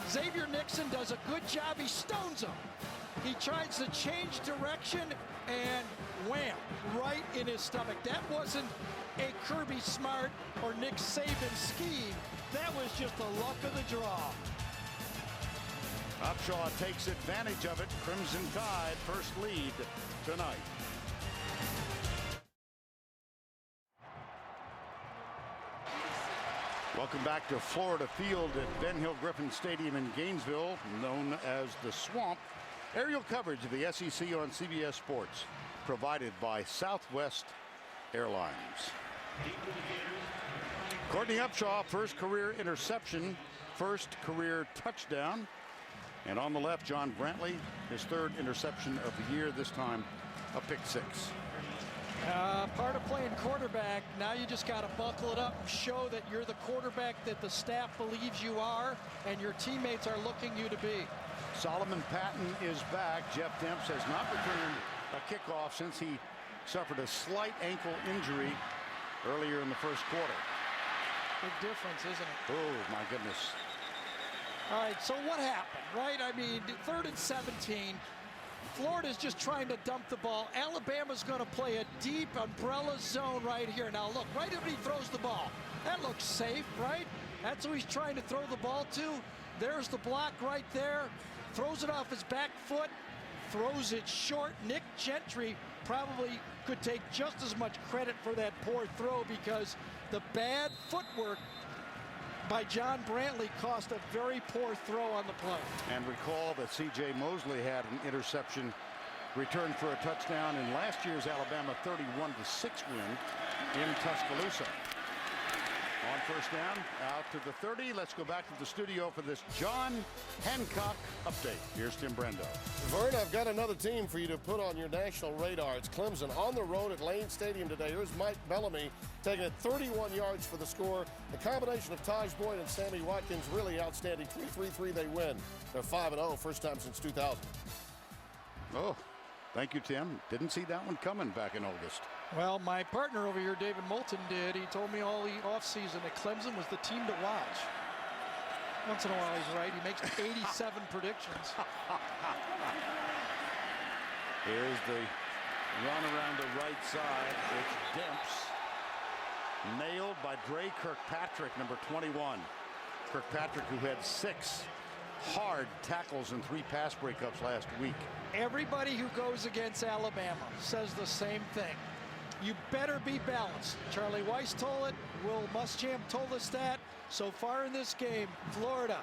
Xavier Nixon does a good job. He stones him. He tries to change direction and wham, right in his stomach. That wasn't a Kirby Smart or Nick Saban scheme. That was just the luck of the draw. Upshaw takes advantage of it. Crimson Tide first lead tonight. Welcome back to Florida Field at Ben Hill Griffin Stadium in Gainesville, known as the Swamp. Aerial coverage of the SEC on CBS Sports, provided by Southwest Airlines. Courtney Upshaw, first career interception, first career touchdown. And on the left, John Brantley, his 3rd interception of the year, this time a pick 6. Part of playing quarterback, now you just got to buckle it up and show that you're the quarterback that the staff believes you are and your teammates are looking you to be. Solomon Patton is back. Jeff Demps has not returned a kickoff since he suffered a slight ankle injury earlier in the first quarter. Big difference, isn't it? Oh, my goodness. All right, so what happened, right? I mean, 3rd and 17. Florida's just trying to dump the ball. Alabama's going to play a deep umbrella zone right here. Now, look, right when he throws the ball, that looks safe, right? That's who he's trying to throw the ball to. There's the block right there. Throws it off his back foot. Throws it short. Nick Gentry probably could take just as much credit for that poor throw because the bad footwork by John Brantley cost a very poor throw on the play. And recall that C.J. Mosley had an interception returned for a touchdown in last year's Alabama 31-6 win in Tuscaloosa. On first down, out to the 30. Let's go back to the studio for this John Hancock update. Here's Tim Brendo. Vern, I've got another team for you to put on your national radar. It's Clemson on the road at Lane Stadium today. Here's Mike Bellamy taking it 31 yards for the score. The combination of Taj Boyd and Sammy Watkins really outstanding. 3-3-3, they win. They're 5-0, first time since 2000. Oh, thank you, Tim. Didn't see that one coming back in August. Well, my partner over here, David Moulton, did. He told me all the offseason that Clemson was the team to watch. Once in a while, he's right. He makes 87 predictions. Here's the run around the right side. It's Demps. Nailed by Dre Kirkpatrick, number 21. Kirkpatrick, who had 6 hard tackles and 3 pass breakups last week. Everybody who goes against Alabama says the same thing. You better be balanced. Charlie Weiss told it. Will Muschamp told us that. So far in this game, Florida,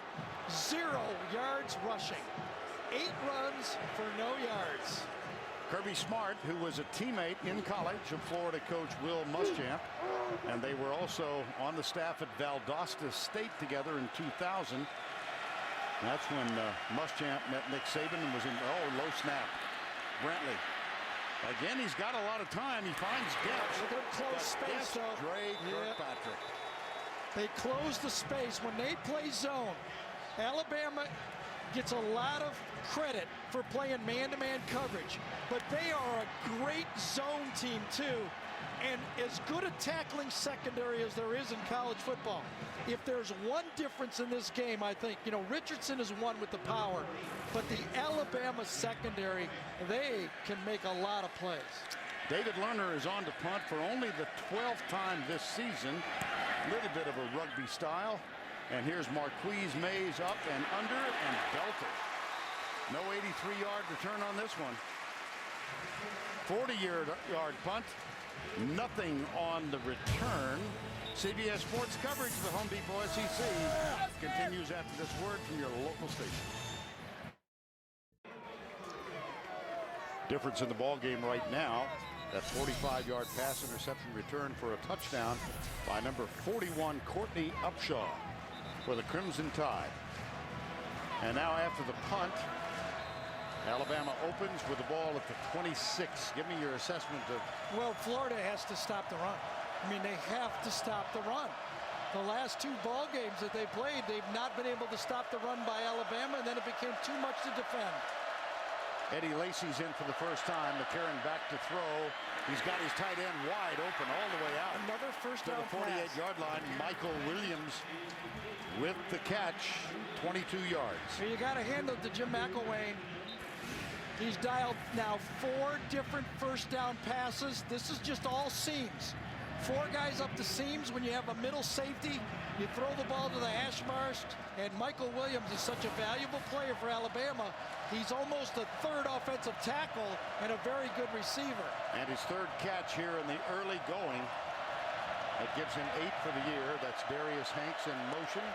0 yards rushing. 8 runs for no yards. Kirby Smart, who was a teammate in college of Florida coach Will Muschamp, and they were also on the staff at Valdosta State together in 2000. That's when Muschamp met Nick Saban and was in, low snap. Brantley. Again, he's got a lot of time. He finds Demps. Look at him close space, though. Dre Kirkpatrick. They close the space. When they play zone, Alabama gets a lot of credit for playing man-to-man coverage, but they are a great zone team, too, and as good a tackling secondary as there is in college football. If there's one difference in this game, I think, Richardson is one with the power, but the Alabama secondary, they can make a lot of plays. David Lerner is on to punt for only the 12th time this season. A little bit of a rugby style. And here's Marquise Mays up and under and belted. No 83-yard return on this one. 40-yard punt. Nothing on the return. CBS Sports coverage of the Home Depot SEC continues after this word from your local station. Difference in the ball game right now. That 45-yard pass interception return for a touchdown by number 41 Courtney Upshaw for the Crimson Tide. And now after the punt, Alabama opens with the ball at the 26. Give me your assessment of... Well, Florida has to stop the run. I mean, they have to stop the run. The last 2 ball games that they played, they've not been able to stop the run by Alabama, and then it became too much to defend. Eddie Lacy's in for the first time. McCarron back to throw. He's got his tight end wide open all the way out. Another first down to the 48-yard line. Michael Williams with the catch, 22 yards. So you got to hand it to Jim McElwain. He's dialed now 4 different first down passes. This is just all seams. 4 guys up the seams. When you have a middle safety, you throw the ball to the hash marks, and Michael Williams is such a valuable player for Alabama. He's almost a 3rd offensive tackle and a very good receiver. And his 3rd catch here in the early going. That gives him 8 for the year. That's Darius Hanks in motion.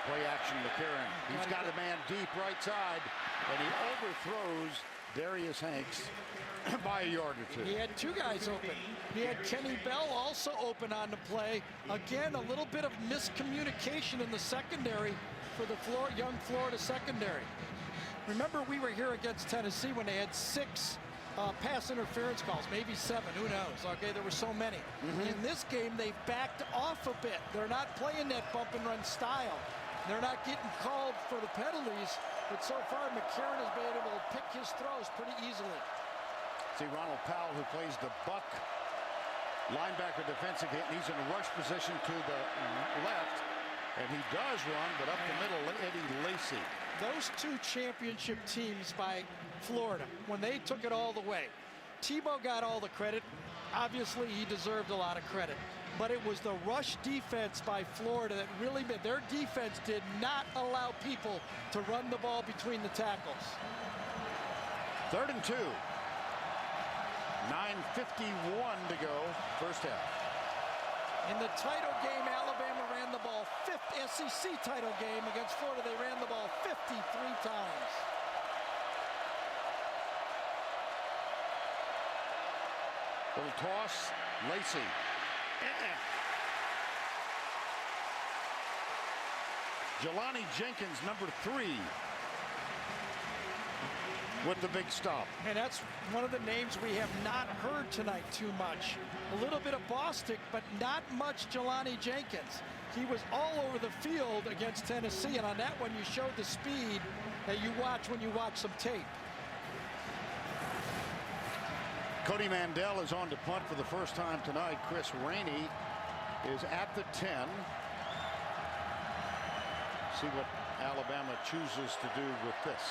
Play action, McCarron. He's got a man deep right side, and he overthrows Darius Hanks by a yard or 2. He had 2 guys open. He had Kenny Bell also open on the play. Again, a little bit of miscommunication in the secondary for the young Florida secondary. Remember, we were here against Tennessee when they had 6 pass interference calls, maybe 7, who knows? Okay, there were so many. In this game, they backed off a bit. They're not playing that bump and run style. They're not getting called for the penalties, but so far McCarron has been able to pick his throws pretty easily. See Ronald Powell, who plays the buck linebacker defensive end. He's in a rush position to the left, and he does run, but up the middle, Eddie Lacy. Those 2 championship teams by Florida, when they took it all the way, Tebow got all the credit. Obviously, he deserved a lot of credit. But it was the rush defense by Florida that really made their defense did not allow people to run the ball between the tackles. 3rd and 2. 9:51 to go, first half. In the title game, Alabama ran the ball 5th SEC title game against Florida. They ran the ball 53 times. Little toss, Lacy. Jelani Jenkins, number 3, with the big stop. And that's one of the names we have not heard tonight too much. A little bit of Bostic, but not much Jelani Jenkins. He was all over the field against Tennessee, and on that one you showed the speed that you watch when you watch some tape. Cody Mandel is on to punt for the first time tonight. Chris Rainey is at the 10. See what Alabama chooses to do with this.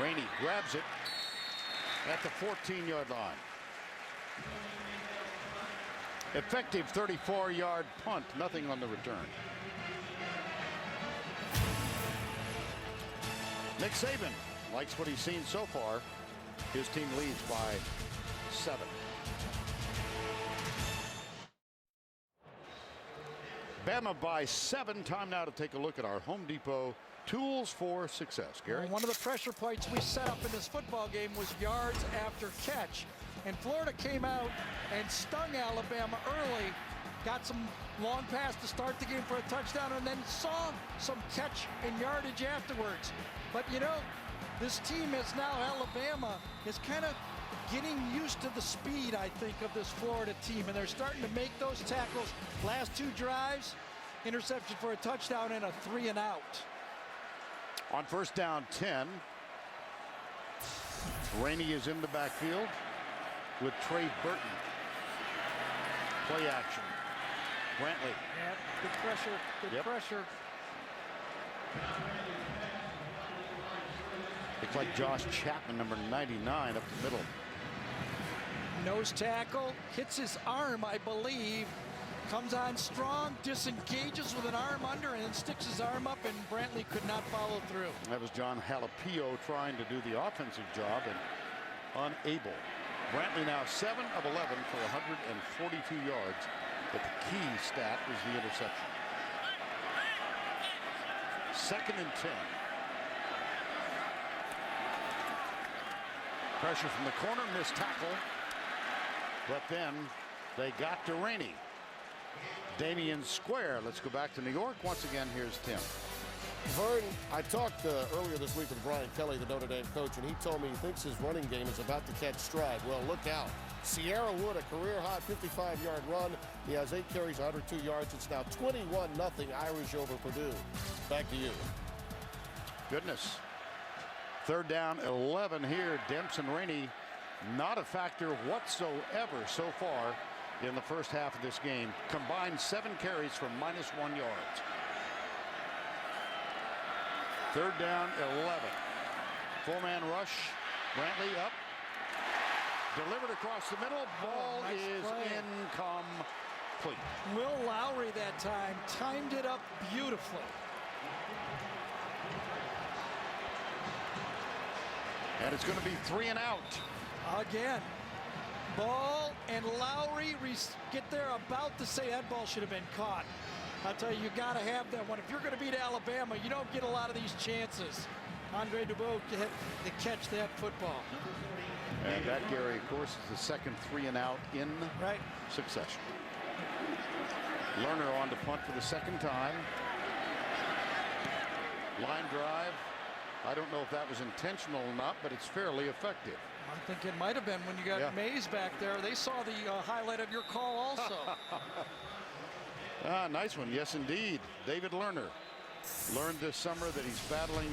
Rainey grabs it at the 14-yard line. Effective 34-yard punt, nothing on the return. Nick Saban likes what he's seen so far. His team leads by 7. Bama by 7. Time now to take a look at our Home Depot tools for success. Gary? One of the pressure points we set up in this football game was yards after catch. And Florida came out and stung Alabama early, got some long pass to start the game for a touchdown, and then saw some catch and yardage afterwards. But you know, this team is now, Alabama is kind of getting used to the speed, I think, of this Florida team, and they're starting to make those tackles. Last 2 drives, interception for a touchdown and a 3 and out. On first down 10, Rainey is in the backfield with Trey Burton. Play action. Brantley. Yeah, good pressure, good pressure. Looks like Josh Chapman, number 99, up the middle. Nose tackle, hits his arm, I believe. Comes on strong, disengages with an arm under, and then sticks his arm up, and Brantley could not follow through. That was John Halapio trying to do the offensive job and unable. Brantley now 7 of 11 for 142 yards, but the key stat was the interception. 2nd and 10. Pressure from the corner, missed tackle, but then they got to Rainey. Damian Square. Let's go back to New York. Once again, here's Tim. Vern, I talked earlier this week with Brian Kelly, the Notre Dame coach, and he told me he thinks his running game is about to catch stride. Well, look out. Sierra Wood, a career-high 55-yard run. He has 8 carries, 102 yards. It's now 21-0 Irish over Purdue. Back to you. Goodness. 3rd down, 11 here. Dempson Rainey, not a factor whatsoever so far in the first half of this game. Combined 7 carries for -1 yard. 3rd down, 11. 4-man rush. Brantley up. Delivered across the middle. Ball nice is play. incomplete. Will Lowry that time timed it up beautifully. And it's going to be 3 and out. Again. Ball and Lowry get there about to say that ball should have been caught. I'll tell you, you got to have that one. If you're going to beat Alabama, you don't get a lot of these chances. Andre Dubois to catch that football. And that, Gary, of course, is the second 3 and out in succession. Lerner on to punt for the 2nd time. Line drive. I don't know if that was intentional or not, but it's fairly effective. I'm thinking it might have been when you got Mays back there. They saw the highlight of your call also. Nice one. Yes, indeed. David Lerner learned this summer that he's battling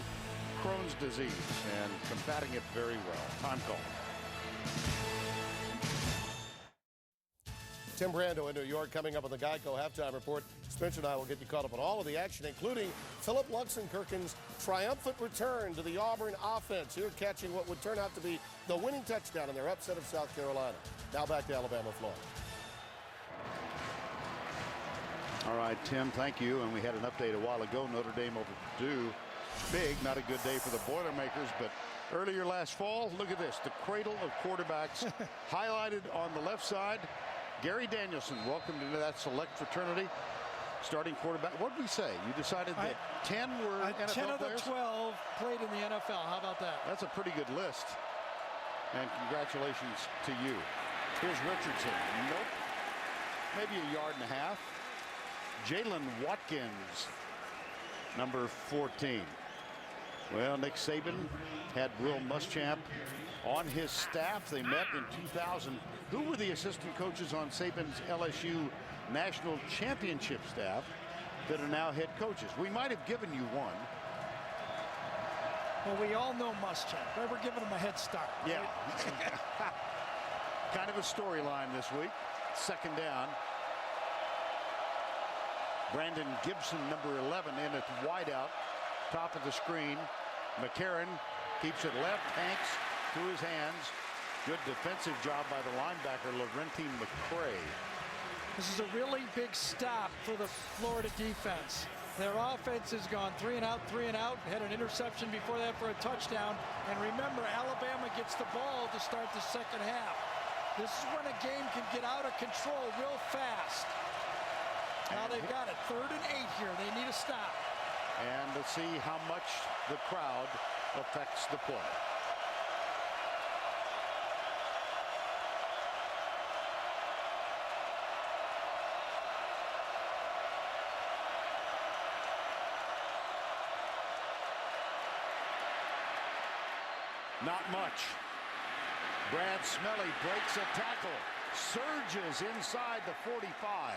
Crohn's disease and combating it very well. Time call. Tim Brando in New York coming up on the Geico Halftime Report. Spencer and I will get you caught up on all of the action, including Philip Luxenkirchen's triumphant return to the Auburn offense. Here catching what would turn out to be the winning touchdown in their upset of South Carolina. Now back to Alabama, Florida. All right, Tim, thank you. And we had an update a while ago. Notre Dame over Purdue. Big, not a good day for the Boilermakers, but earlier last fall, look at this. The cradle of quarterbacks highlighted on the left side. Gary Danielson, welcome to that select fraternity. Starting quarterback. What did we say? You decided that 10 were NFL 10 of the players? 12 played in the NFL. How about that? That's a pretty good list. And congratulations to you. Here's Richardson. Nope. Maybe a yard and a half. Jalen Watkins, number 14. Well, Nick Saban had Will Muschamp on his staff. They met in 2000. Who were the assistant coaches on Saban's LSU National Championship staff that are now head coaches? We might have given you one. Well, we all know Muschamp. Right? We're giving him a head start. Yeah. Right? Kind of a storyline this week. Second down. Brandon Gibson, number 11, in at wideout. Top of the screen. McCarron keeps it left. Hanks through his hands. Good defensive job by the linebacker, Laurentine McCray. This is a really big stop for the Florida defense. Their offense has gone 3 and out, 3 and out. Had an interception before that for a touchdown. And remember, Alabama gets the ball to start the second half. This is when a game can get out of control real fast. Now they've got it. 3rd and 8 here. They need a stop. And let's see how much the crowd affects the play. Not much. Brad Smelly breaks a tackle, surges inside the 45,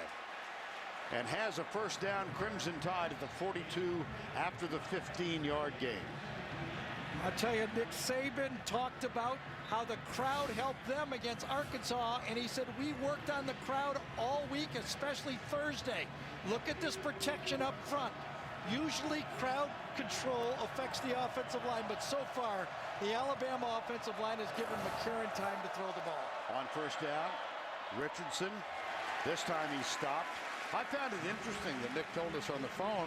and has a first down. Crimson Tide at the 42 after the 15-yard gain. I'll tell you, Nick Saban talked about how the crowd helped them against Arkansas, and he said, we worked on the crowd all week, especially Thursday. Look at this protection up front. Usually crowd control affects the offensive line, but so far the Alabama offensive line has given McCarron time to throw the ball. On first down, Richardson. This time he stopped. I found it interesting that Nick told us on the phone.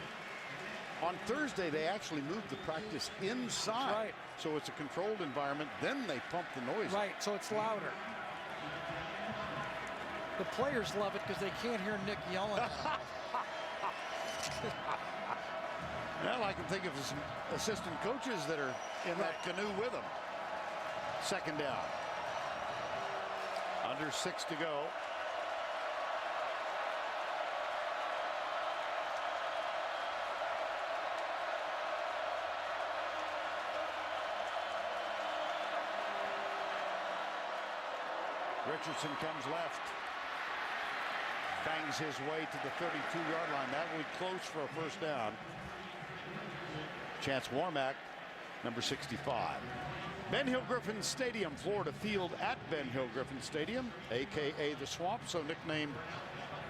On Thursday, they actually moved the practice inside. Right. So it's a controlled environment. Then they pump the noise. Right, so it's louder. The players love it because they can't hear Nick yelling. Well, I can think of some assistant coaches that are in that canoe with them. Second down. Under 6 to go. Richardson comes left. Bangs his way to the 32-yard line. That would close for a first down. Chance Warmack, number 65. Ben Hill Griffin Stadium, Florida Field at Ben Hill Griffin Stadium, a.k.a. the Swamp, so nicknamed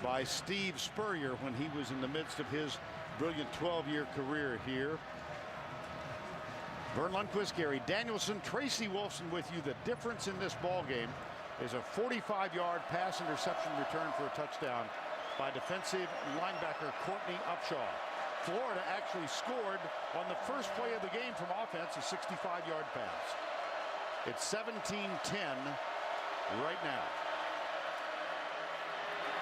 by Steve Spurrier when he was in the midst of his brilliant 12-year career here. Vern Lundquist, Gary Danielson, Tracy Wolfson with you. The difference in this ball game is a 45-yard pass interception return for a touchdown by defensive linebacker Courtney Upshaw. Florida actually scored on the first play of the game from offense, a 65-yard pass. It's 17-10 right now.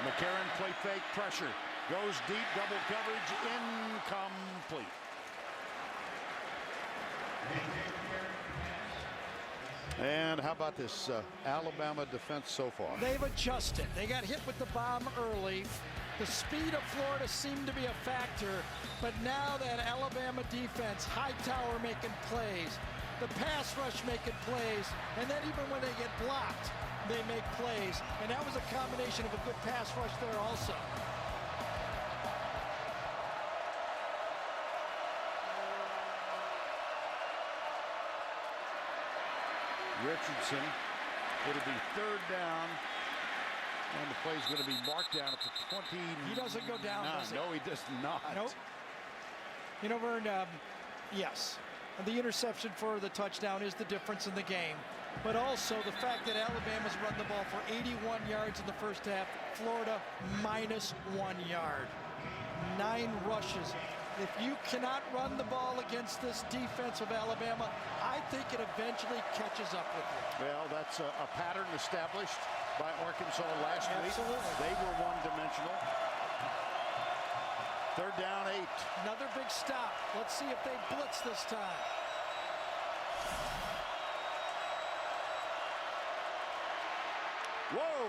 McCarron play fake, pressure, goes deep, double coverage, incomplete. And how about this Alabama defense so far? They've adjusted. They got hit with the bomb early. The speed of Florida seemed to be a factor, but now that Alabama defense, Hightower making plays, the pass rush making plays, and then even when they get blocked, they make plays. And that was a combination of a good pass rush there also. Richardson, it'll be third down, and the play's going to be marked down at the 20. He doesn't go down, does he? No, he does not. Nope. You know, Vern, yes, the interception for the touchdown is the difference in the game. But also the fact that Alabama's run the ball for 81 yards in the first half, Florida minus 1 yard. 9 rushes. If you cannot run the ball against this defense of Alabama, I think it eventually catches up with you. Well, that's a pattern established by Arkansas last week. They were one-dimensional. Third down, 8. Another big stop. Let's see if they blitz this time. Whoa!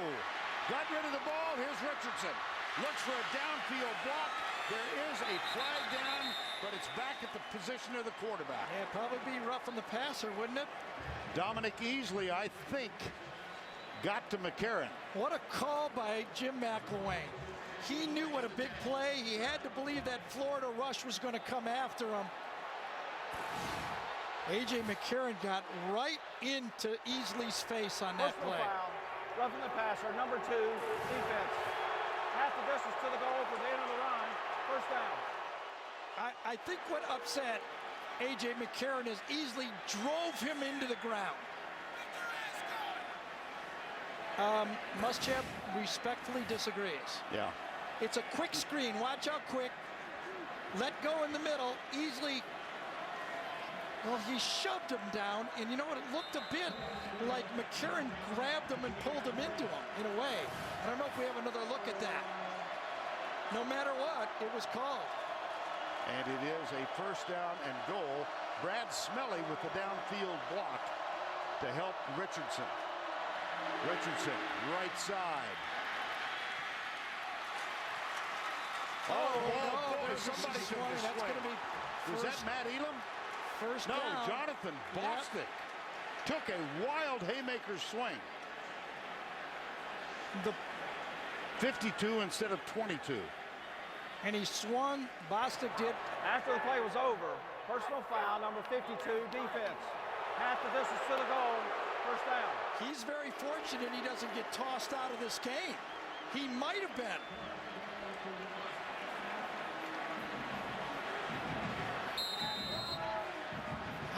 Got rid of the ball. Here's Richardson. Looks for a downfield block. There is a flag down, but it's back at the position of the quarterback. Yeah, probably be roughing the passer, wouldn't it? Dominic Easley, I think, got to McCarron. What a call by Jim McElwain. He knew what a big play. He had to believe that Florida rush was going to come after him. A.J. McCarron got right into Easley's face on that play. Foul, roughing the passer, number 2, defense. Half the distance to the goal for the end of the run. First down. I think what upset A.J. McCarron is Easley drove him into the ground. Muschamp respectfully disagrees. Yeah. It's a quick screen. Watch how quick. Let go in the middle. Easley, well, he shoved him down, and you know what? It looked a bit like McCarron grabbed him and pulled him into him, in a way. I don't know if we have another look at that. No matter what, it was called. And it is a first down and goal. Brad Smelly with the downfield block to help Richardson. Richardson, right side. Oh, boy, somebody took a That's going to be Was that Matt Elam? First No, down. Jonathan Bostic took a wild haymaker swing. The 52 instead of 22. And he swung. Bostic did. After the play was over, personal foul, number 52, defense. Half the distance to the goal, first down. He's very fortunate he doesn't get tossed out of this game. He might have been.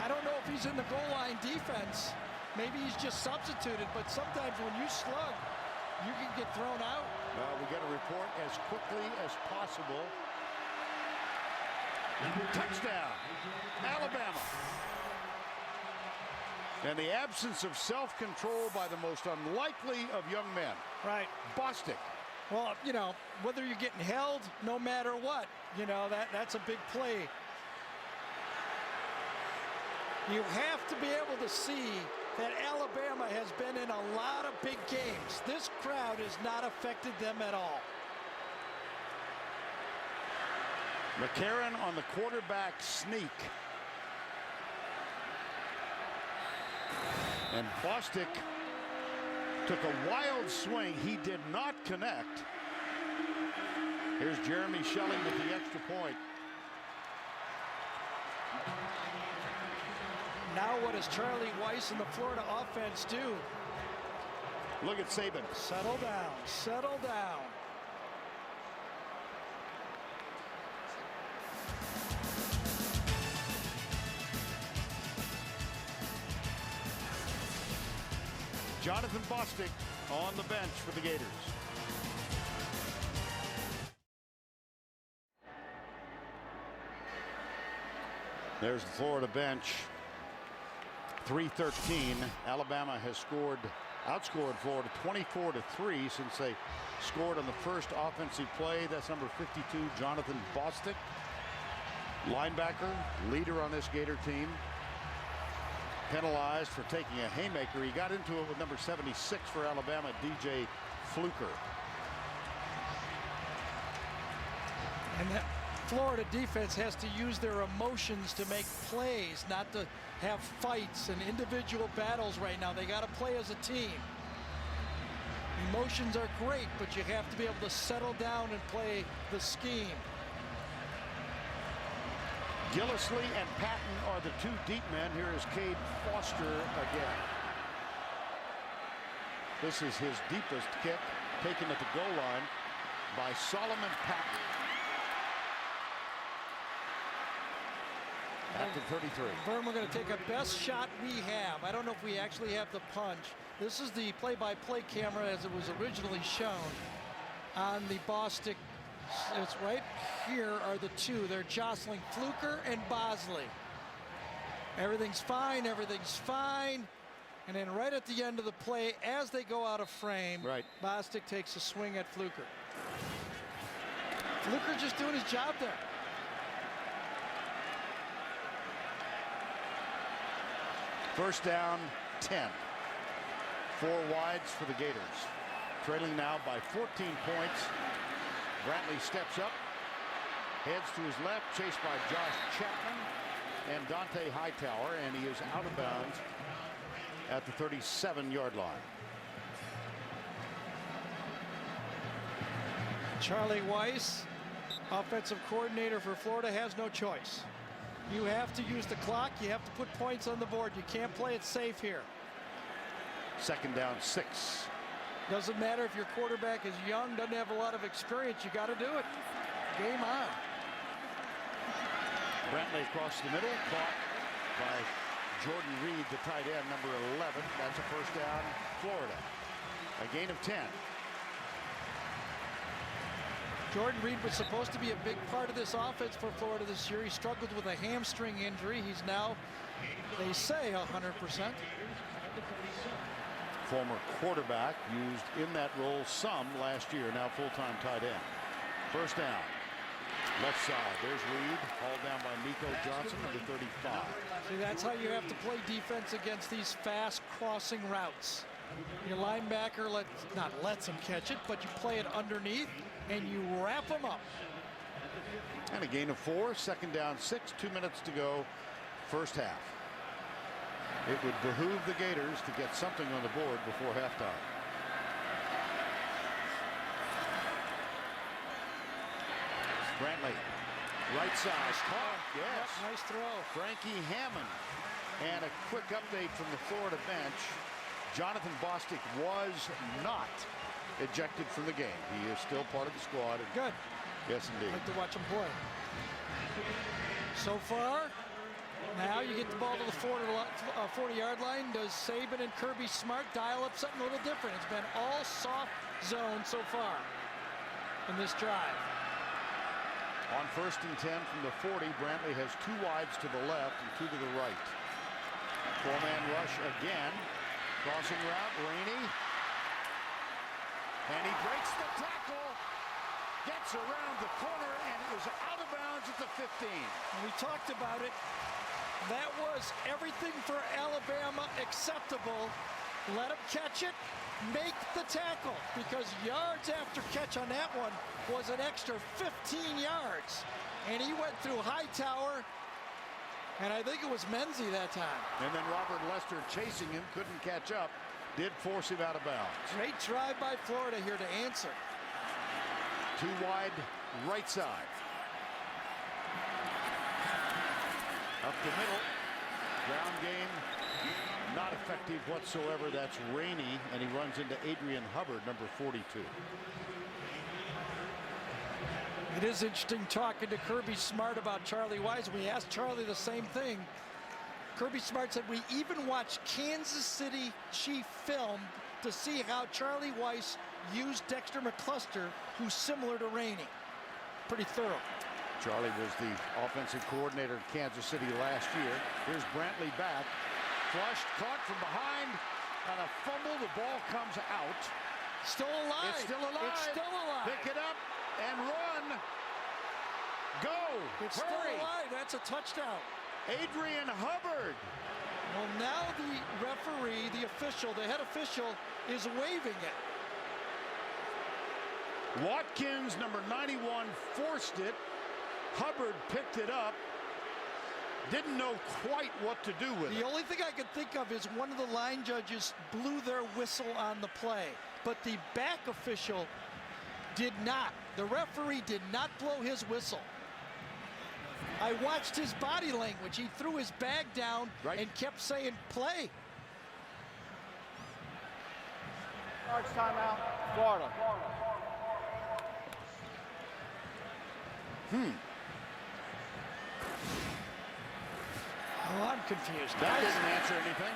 I don't know if he's in the goal line defense. Maybe he's just substituted, but sometimes when you slug, you can get thrown out. We get a report as quickly as possible. Touchdown, Alabama. And the absence of self-control by the most unlikely of young men. Right. Bostic. Well, you know, whether you're getting held, no matter what, you know, that's a big play. You have to be able to see that Alabama has been in a lot of big games. This crowd has not affected them at all. McCarron on the quarterback sneak. And Bostic took a wild swing. He did not connect. Here's Jeremy Shelley with the extra point. Now what does Charlie Weiss and the Florida offense do? Look at Saban. Settle down, settle down. Jonathan Bostic on the bench for the Gators. There's the Florida bench. 3-13. Alabama has outscored Florida 24-3 since they scored on the first offensive play. That's number 52, Jonathan Bostic. Linebacker, leader on this Gator team. Penalized for taking a haymaker. He got into it with number 76 for Alabama, DJ Fluker. And that Florida defense has to use their emotions to make plays, not to have fights and individual battles right now. They got to play as a team. Emotions are great, but you have to be able to settle down and play the scheme. Gillislee and Patton are the two deep men. Here is Cade Foster again. This is his deepest kick, taken at the goal line by Solomon Patton. After 33. Vern, we're going to take a best shot we have. I don't know if we actually have the punch. This is the play-by-play camera as it was originally shown on the Bostic. It's right here are the two. They're jostling, Fluker and Bosley. Everything's fine, everything's fine. And then right at the end of the play, as they go out of frame, right, Bostic takes a swing at Fluker. Fluker just doing his job there. First down, 10. 4 wides for the Gators. Trailing now by 14 points. Brantley steps up, heads to his left, chased by Josh Chapman and Dante Hightower, and he is out of bounds at the 37-yard line. Charlie Weis, offensive coordinator for Florida, has no choice. You have to use the clock. You have to put points on the board. You can't play it safe here. 2nd down 6. Doesn't matter if your quarterback is young, doesn't have a lot of experience. You got to do it. Game on. Brantley across the middle, caught by Jordan Reed, the tight end, number 11. That's a 1st down, Florida. A gain of 10. Jordan Reed was supposed to be a big part of this offense for Florida this year. He struggled with a hamstring injury. He's now, they say, 100%. Former quarterback, used in that role some last year, now full-time tight end. 1st down. Left side, there's Reed, hauled down by Nico Johnson, number 35. See, that's how you have to play defense against these fast crossing routes. Your linebacker lets him catch it, but you play it underneath and you wrap him up. And a gain of 4, 2nd down 6, 2 minutes to go, 1st half. It would behoove the Gators to get something on the board before halftime. Brantley, right side, caught, yes. Yep, nice throw. Frankie Hammond. And a quick update from the Florida bench. Jonathan Bostic was not ejected from the game. He is still part of the squad. Good. Yes, indeed. Like to watch him play. So far, now you get the ball to the 40-yard line. Does Saban and Kirby Smart dial up something a little different? It's been all soft zone so far in this drive. On 1st and 10 from the 40, Brantley has 2 wides to the left and 2 to the right. 4-man rush again. Crossing route, Rainey. And he breaks the tackle, gets around the corner, and is out of bounds at the 15. We talked about it. That was everything for Alabama acceptable. Let him catch it, make the tackle, because yards after catch on that one was an extra 15 yards. And he went through Hightower, and I think it was Menzie that time. And then Robert Lester chasing him, couldn't catch up, did force him out of bounds. Great drive by Florida here to answer. 2 wide, right side. Up the middle, ground game, not effective whatsoever. That's Rainey, and he runs into Adrian Hubbard, number 42. It is interesting talking to Kirby Smart about Charlie Weis. We asked Charlie the same thing. Kirby Smart said, we even watched Kansas City Chief film to see how Charlie Weis used Dexter McCluster, who's similar to Rainey. Pretty thorough. Charlie was the offensive coordinator in Kansas City last year. Here's Brantley back. Flushed, caught from behind, and a fumble. The ball comes out. Still alive. It's still alive. It's still alive. Pick it up and run. Go. It's Hurry. still alive. That's a touchdown. Adrian Hubbard. Well, now the referee, the official, the head official, is waving it. Watkins, number 91, forced it. Hubbard picked it up. Didn't know quite what to do with it. The only thing I could think of is one of the line judges blew their whistle on the play, but the back official did not. The referee did not blow his whistle. I watched his body language. He threw his bag down and kept saying, play. Yards timeout, Florida. Oh, I'm confused. That didn't answer anything.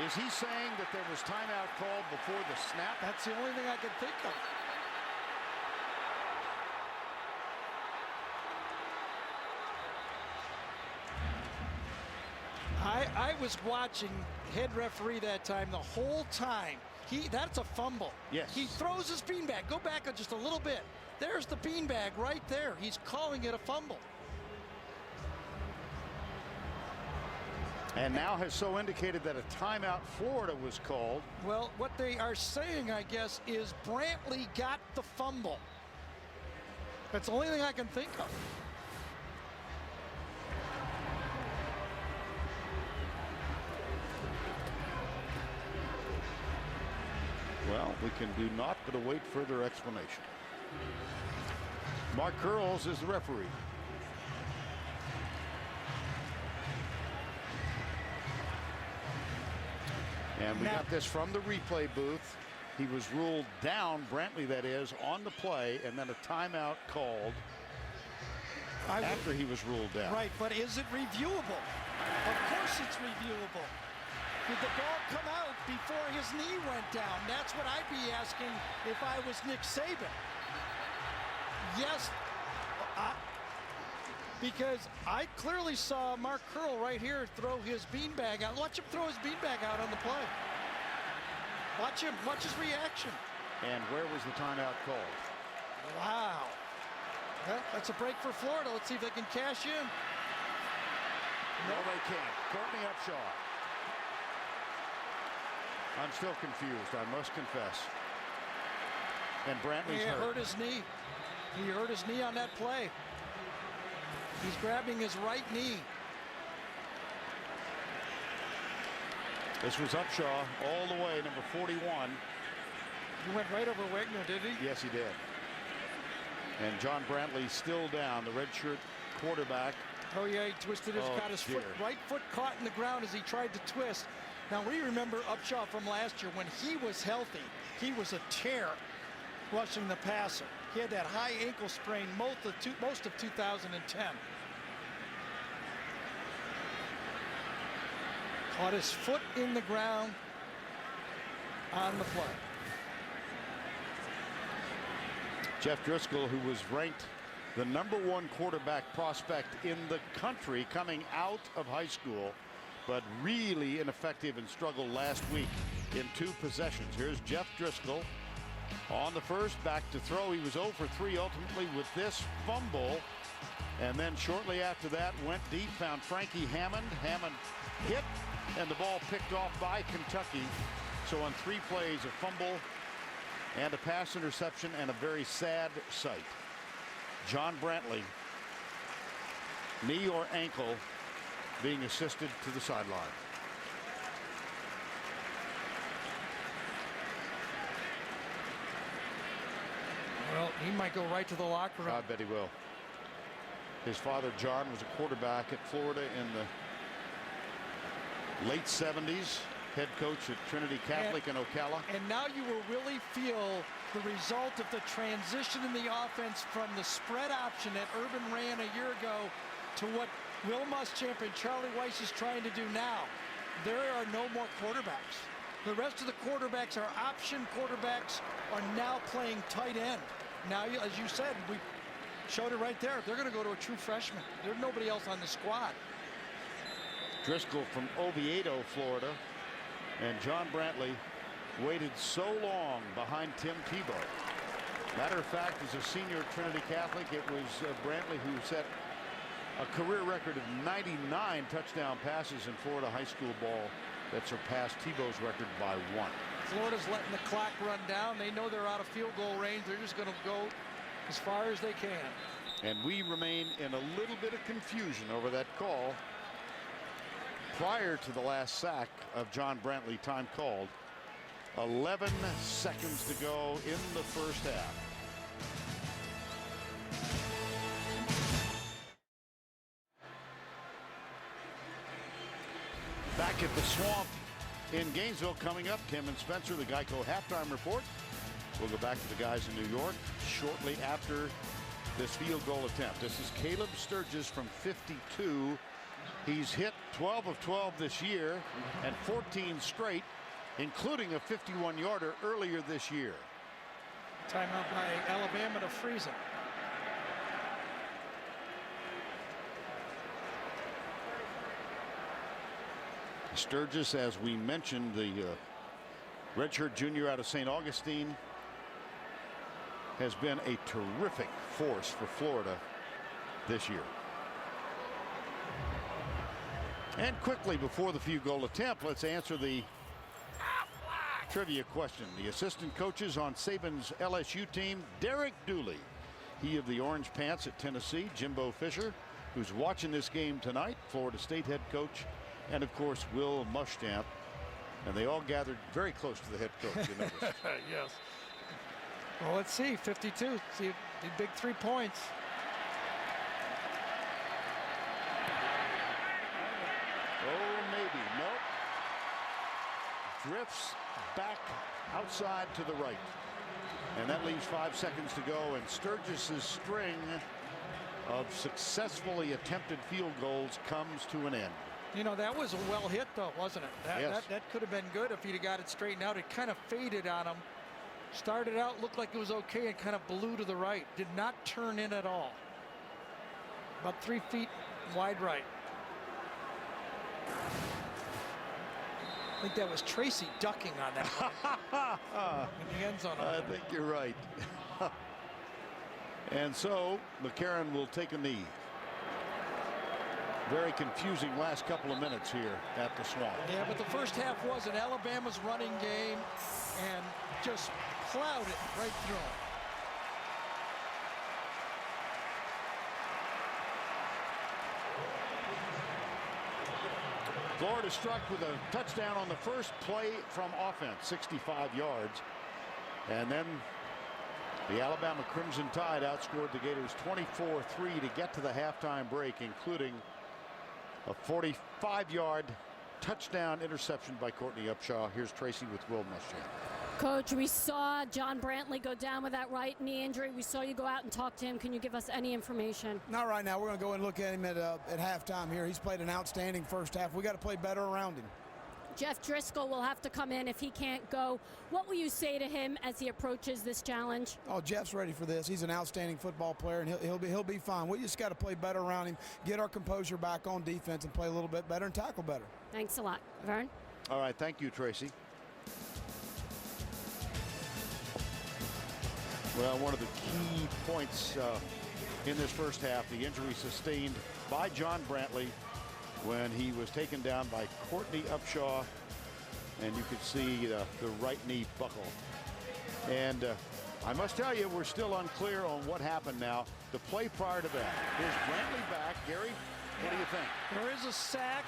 Is he saying that there was timeout called before the snap? That's the only thing I can think of. I was watching head referee that time the whole time. That's a fumble. Yes. He throws his beanbag. Go back just a little bit. There's the beanbag right there. He's calling it a fumble. And now has so indicated that a timeout Florida was called. Well, what they are saying, I guess, is Brantley got the fumble. That's the only thing I can think of. Well, we can do naught but await further explanation. Mark Curls is the referee. And we got this from the replay booth. He was ruled down, Brantley that is, on the play, and then a timeout called after he was ruled down. Right, but is it reviewable? Of course it's reviewable. Did the ball come out before his knee went down? That's what I'd be asking if I was Nick Saban. Yes, because I clearly saw Mark Curl right here throw his beanbag out. Watch him throw his beanbag out on the play. Watch him, watch his reaction. And where was the timeout called? Wow. Well, that's a break for Florida. Let's see if they can cash in. No, they can't. Courtney Upshaw. I'm still confused, I must confess. And Brantley's hurt his knee. He hurt his knee on that play. He's grabbing his right knee. This was Upshaw all the way, number 41. He went right over Wagner, did he? Yes, he did. And John Brantley still down, the redshirt quarterback. Oh yeah, he twisted his, got his right foot caught in the ground as he tried to twist. Now we remember Upshaw from last year when he was healthy. He was a tear rushing the passer. He had that high ankle sprain most of 2010. Caught his foot in the ground on the play. Jeff Driscoll, who was ranked the #1 quarterback prospect in the country coming out of high school, but really ineffective and struggled last week in 2 possessions. Here's Jeff Driscoll on the first, back to throw. He was 0 for 3 ultimately with this fumble. And then shortly after that went deep, found Frankie Hammond. Hammond hit, and the ball picked off by Kentucky. So on 3 plays, a fumble and a pass interception and a very sad sight. John Brantley, knee or ankle, being assisted to the sideline. Well, he might go right to the locker room. I bet he will. His father, John, was a quarterback at Florida in the late 70s, head coach at Trinity Catholic in Ocala. And now you will really feel the result of the transition in the offense from the spread option that Urban ran a year ago to what Will Muschamp and Charlie Weis is trying to do now. There are no more quarterbacks. The rest of the quarterbacks are option quarterbacks, are now playing tight end. Now, as you said, we showed it right there. They're going to go to a true freshman. There's nobody else on the squad. Driscoll from Oviedo, Florida, and John Brantley waited so long behind Tim Tebow. Matter of fact, as a senior at Trinity Catholic, it was Brantley who set a career record of 99 touchdown passes in Florida high school ball that surpassed Tebow's record by 1. Florida's letting the clock run down. They know they're out of field goal range. They're just going to go as far as they can. And we remain in a little bit of confusion over that call. Prior to the last sack of John Brantley, time called. 11 seconds to go in the first half. Back at the Swamp in Gainesville coming up, Tim and Spencer, the Geico halftime report. We'll go back to the guys in New York shortly after this field goal attempt. This is Caleb Sturgis from 52. He's hit 12 of 12 this year and 14 straight, including a 51-yarder earlier this year. Timeout by Alabama to freeze it. Sturgis, as we mentioned, the redshirt junior out of St. Augustine, has been a terrific force for Florida this year. And quickly before the field goal attempt, let's answer the trivia question. The assistant coaches on Saban's LSU team, Derek Dooley, he of the Orange Pants at Tennessee, Jimbo Fisher, who's watching this game tonight, Florida State head coach, and of course Will Muschamp. And they all gathered very close to the head coach, you noticed. Yes. Well, let's see, 52. See, the big 3 points. Oh, maybe. Nope. Drifts back outside to the right. And that leaves 5 seconds to go. And Sturgis's string of successfully attempted field goals comes to an end. You know, that was a well hit, though, wasn't it? Yes. That could have been good if he'd have got it straightened out. It kind of faded on him. Started out, looked like it was okay, and kind of blew to the right. Did not turn in at all. About 3 feet wide right. I think that was Tracy ducking on that one in the end zone. I think you're right. And so McCarron will take a knee. Very confusing last couple of minutes here at the Swamp. Yeah, but the first half wasn't. Alabama's running game and just plowed it right through him. Florida struck with a touchdown on the first play from offense, 65 yards. And then the Alabama Crimson Tide outscored the Gators 24-3 to get to the halftime break, including a 45-yard touchdown interception by Courtney Upshaw. Here's Tracy with Will Muschamp. Coach, we saw John Brantley go down with that right knee injury. We saw you go out and talk to him. Can you give us any information? Not right now. We're going to go and look at him at halftime here. He's played an outstanding first half. We got to play better around him. Jeff Driscoll will have to come in if he can't go. What will you say to him as he approaches this challenge? Oh, Jeff's ready for this. He's an outstanding football player, and he'll be fine. We just got to play better around him, get our composure back on defense, and play a little bit better and tackle better. Thanks a lot. Vern? All right, thank you, Tracy. Well, one of the key points in this first half, the injury sustained by John Brantley when he was taken down by Courtney Upshaw, and you could see the right knee buckle. And I must tell you, we're still unclear on what happened now. The play prior to that. Here's Brantley back. Gary, what do you think? There is a sack.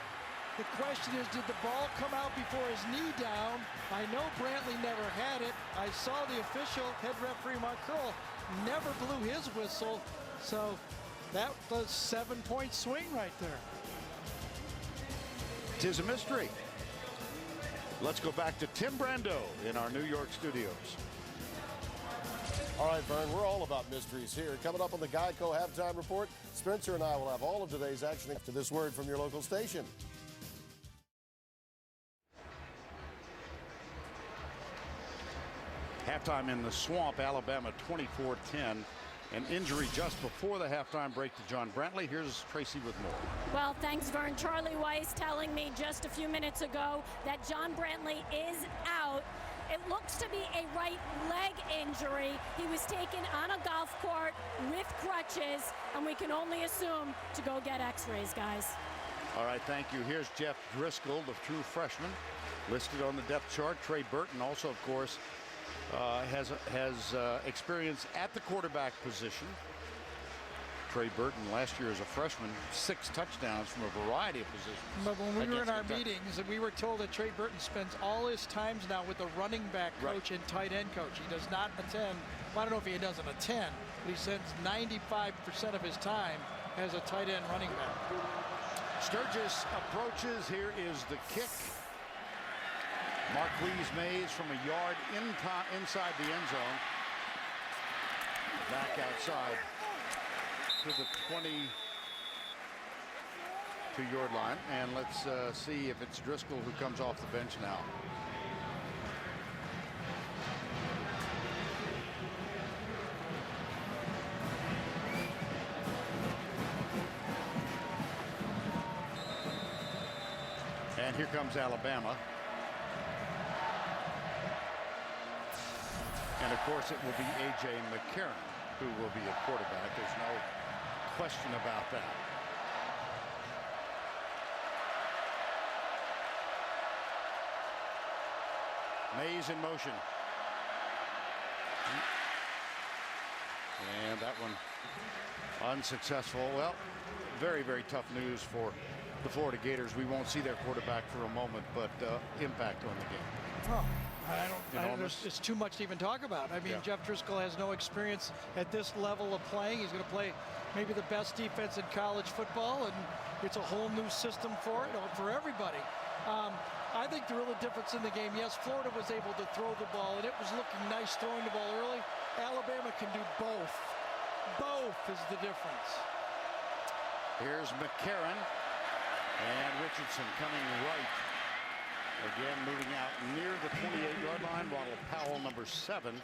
The question is, did the ball come out before his knee down? I know Brantley never had it. I saw the official, head referee Mark Curl, never blew his whistle. So that was 7-point swing right there. 'Tis a mystery. Let's go back to Tim Brando in our New York studios. All right, Vern, we're all about mysteries here. Coming up on the Geico Halftime Report, Spencer and I will have all of today's action after this word from your local station. Halftime in the Swamp, Alabama 24-10. An injury just before the halftime break to John Brantley. Here's Tracy with more. Well, thanks, Vern. Charlie Weiss telling me just a few minutes ago that John Brantley is out. It looks to be a right leg injury. He was taken on a golf court with crutches, and we can only assume to go get x-rays, guys. All right, thank you. Here's Jeff Driscoll, the true freshman, listed on the depth chart. Trey Burton also, of course, has experience at the quarterback position. Trey Burton last year as a freshman, 6 touchdowns from a variety of positions. But when we were in our meetings, we were told that Trey Burton spends all his times now with the running back coach and tight end coach. He does not attend. Well, I don't know if he doesn't attend, but he spends 95% of his time as a tight end running back. Sturgis approaches. Here is the kick. Marquise Mays from a yard inside the end zone. Back outside to the 22-yard line. And let's see if it's Driscoll who comes off the bench now. And here comes Alabama. And of course it will be A.J. McCarron who will be a quarterback. There's no question about that. Mays in motion. And that one unsuccessful. Well, very, very tough news for the Florida Gators. We won't see their quarterback for a moment, but impact on the game. Oh, I don't it's too much to even talk about. I mean, Jeff Driscoll has no experience at this level of playing. He's going to play maybe the best defense in college football, and it's a whole new system for everybody. I think the real difference in the game, yes, Florida was able to throw the ball, and it was looking nice throwing the ball early. Alabama can do both. Both is the difference. Here's McCarron, and Richardson coming right. Again, moving out near the 28-yard line, while Powell, number 7,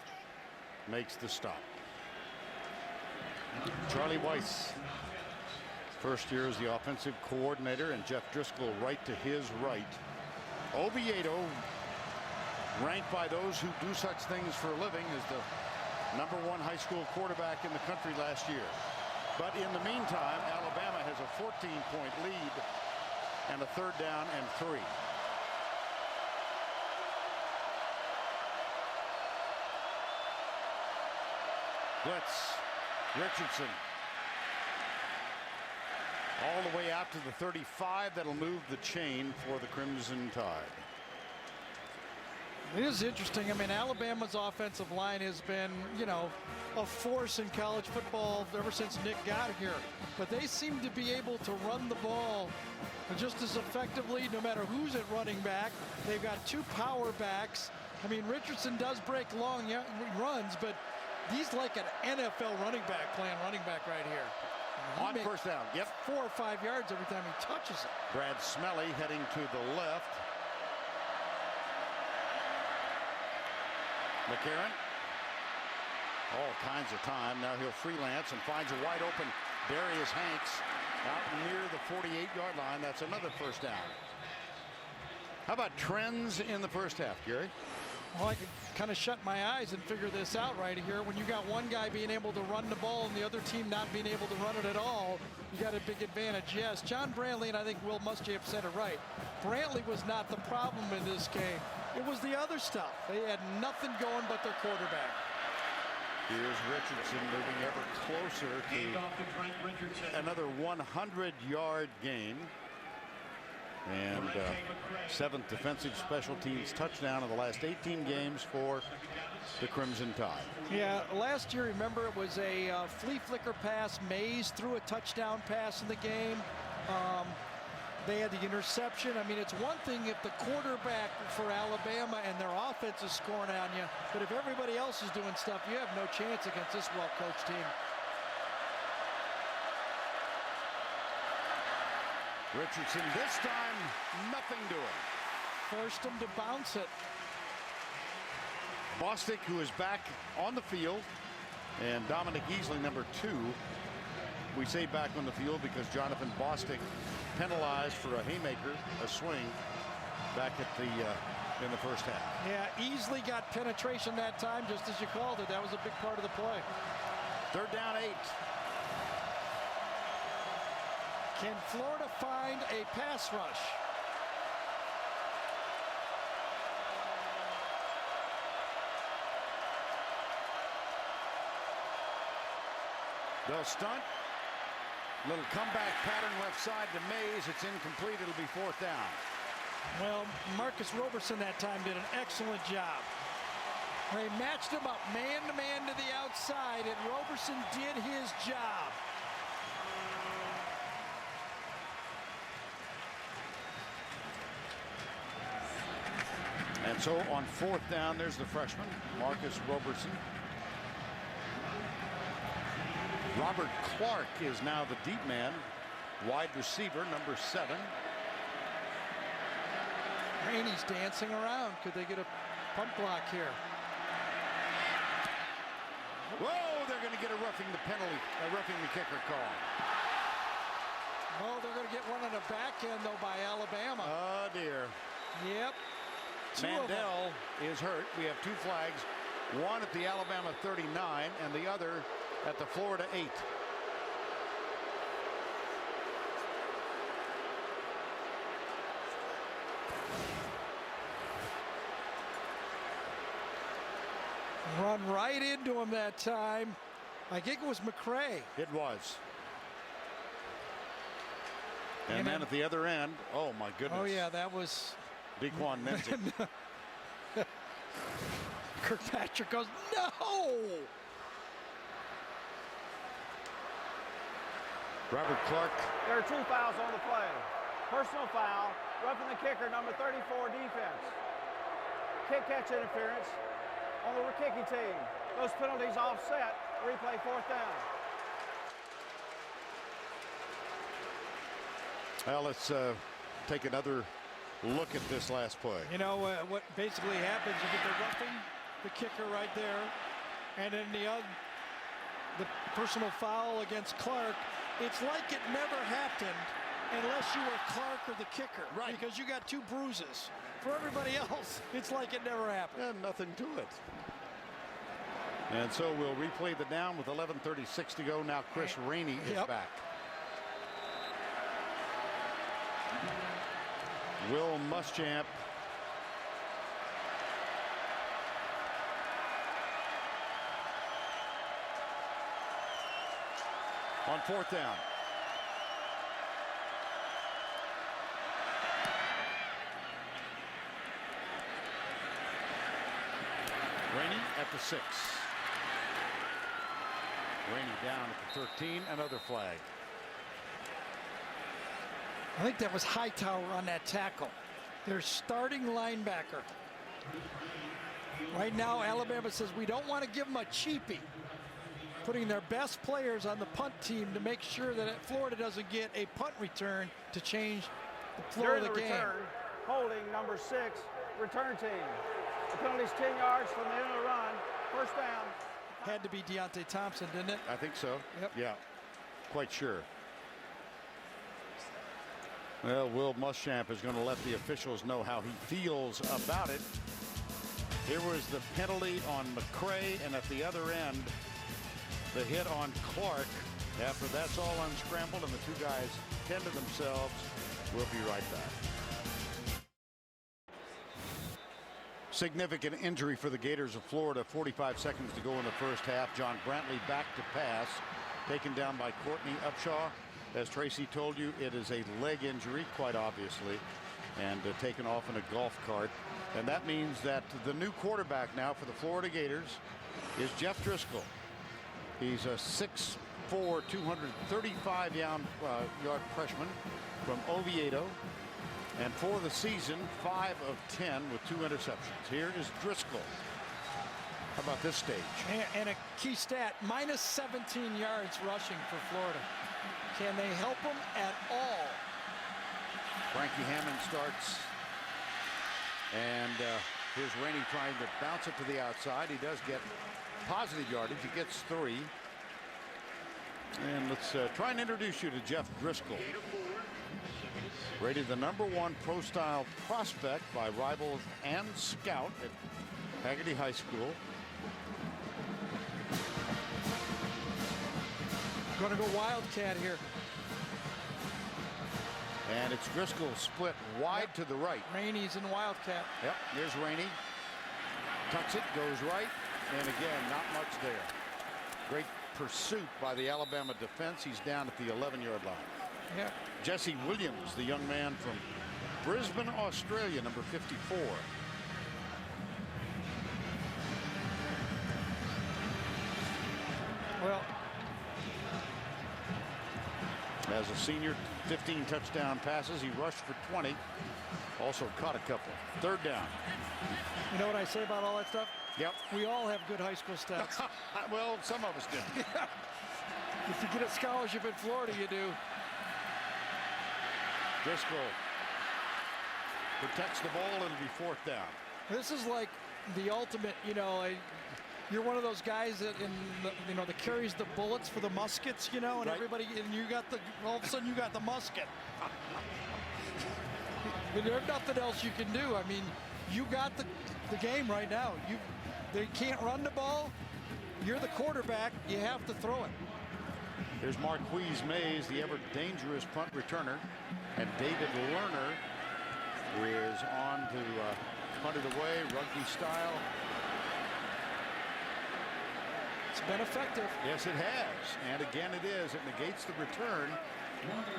makes the stop. Charlie Weiss, first year as the offensive coordinator, and Jeff Driscoll right to his right. Oviedo, ranked by those who do such things for a living, is the #1 high school quarterback in the country last year. But in the meantime, Alabama has a 14-point lead and a 3rd down and 3. Blitz. Richardson. All the way out to the 35. That'll move the chain for the Crimson Tide. It is interesting. I mean, Alabama's offensive line has been, a force in college football ever since Nick got here. But they seem to be able to run the ball just as effectively no matter who's at running back. They've got 2 power backs. I mean, Richardson does break long runs, but he's like an NFL running back playing running back right here. On first down, 4 or 5 yards every time he touches it. Brad Smelly heading to the left. McCarron. All kinds of time. Now he'll freelance and finds a wide open Darius Hanks out near the 48-yard line. That's another first down. How about trends in the first half, Gary? Well, I can kind of shut my eyes and figure this out right here. When you got one guy being able to run the ball and the other team not being able to run it at all, you got a big advantage. Yes, John Brantley, and I think Will Muschamp said it right. Brantley was not the problem in this game. It was the other stuff. They had nothing going but their quarterback. Here's Richardson moving ever closer to another 100-yard gain. And 7th defensive special teams touchdown in the last 18 games for the Crimson Tide. Yeah, last year, remember, it was a flea flicker pass. Mays threw a touchdown pass in the game. They had the interception. I mean, it's one thing if the quarterback for Alabama and their offense is scoring on you, but if everybody else is doing stuff, you have no chance against this well-coached team. Richardson this time, nothing doing. Forced him to bounce it. Bostic, who is back on the field, and Dominic Easley, number 2. We say back on the field because Jonathan Bostic penalized for a haymaker, a swing, back at the in the first half. Yeah, Easley got penetration that time, just as you called it. That was a big part of the play. 3rd down 8. Can Florida find a pass rush? They'll stunt. Little comeback pattern left side to Mays. It's incomplete. It'll be 4th down. Well, Marcus Roberson that time did an excellent job. They matched him up man-to-man to the outside, and Roberson did his job. And so on 4th down, there's the freshman, Marcus Roberson. Robert Clark is now the deep man, wide receiver, number 7. Rainey's dancing around. Could they get a punt block here? Whoa, they're going to get a roughing the kicker call. Oh, they're going to get one on the back end, though, by Alabama. Oh, dear. Yep. Mandel is hurt. We have 2 flags, one at the Alabama 39 and the other at the Florida 8. Run right into him that time. I think it was McCray. It was. And then at the other end, oh my goodness. Oh yeah, that was Dequan Menzies. Kirkpatrick goes, no! Robert Clark. There are 2 fouls on the play. Personal foul, roughing the kicker, number 34, defense. Kick catch interference on the kicking team. Those penalties offset. Replay 4th down. Well, let's take another look at this last play. You know what basically happens, you get the roughing the kicker right there, and then the personal foul against Clark. It's like it never happened unless you were Clark or the kicker, right? Because you got 2 bruises. For everybody else, it's like it never happened. And nothing to it. And so we'll replay the down with 11:36 to go. Now Chris Rainey is back. Will Muschamp on 4th down. Rainey at the 6. Rainey down at the 13. Another flag. I think that was Hightower on that tackle. Their starting linebacker. Right now, Alabama says we don't want to give them a cheapie. Putting their best players on the punt team to make sure that Florida doesn't get a punt return to change the flow of the game. Return, holding number 6, return team. The penalty's 10 yards from the end of the run. 1st down. Had to be Deontay Thompson, didn't it? I think so. Yep. Yeah, quite sure. Well, Will Muschamp is going to let the officials know how he feels about it. Here was the penalty on McCray, and at the other end, the hit on Clark. After that's all unscrambled and the 2 guys tend to themselves, we'll be right back. Significant injury for the Gators of Florida. 45 seconds to go in the first half. John Brantley back to pass, taken down by Courtney Upshaw. As Tracy told you, it is a leg injury, quite obviously, and taken off in a golf cart. And that means that the new quarterback now for the Florida Gators is Jeff Driscoll. He's a 6'4", 235-yard freshman from Oviedo. And for the season, 5 of 10 with 2 interceptions. Here is Driscoll. How about this stage? And a key stat, minus 17 yards rushing for Florida. Can they help them at all? Frankie Hammond starts. And here's Rainey trying to bounce it to the outside. He does get positive yardage. He gets 3. And let's try and introduce you to Jeff Driscoll. Rated the #1 pro-style prospect by Rivals and Scout at Haggerty High School. Going to go Wildcat here. And it's Driscoll split wide to the right. Rainey's in Wildcat. Yep, there's Rainey. Tucks it, goes right. And again, not much there. Great pursuit by the Alabama defense. He's down at the 11-yard line. Yeah. Jesse Williams, the young man from Brisbane, Australia, number 54. Well, as a senior, 15 touchdown passes. He rushed for 20. Also caught a couple. 3rd down. You know what I say about all that stuff? Yep. We all have good high school stats. Well, some of us do. If you get a scholarship in Florida, you do. Driscoll protects the ball. It'll be 4th down. This is like the ultimate, you know, you're one of those guys that that carries the bullets for the muskets, you know, and right. everybody, and you got all of a sudden you got the musket. There's nothing else you can do. I mean, you got the game right now. They can't run the ball. You're the quarterback. You have to throw it. Here's Marquise Mays, the ever dangerous punt returner, and David Lerner is on to punt it away, rugby style. It's been effective. Yes, it has. And again, it is. It negates the return,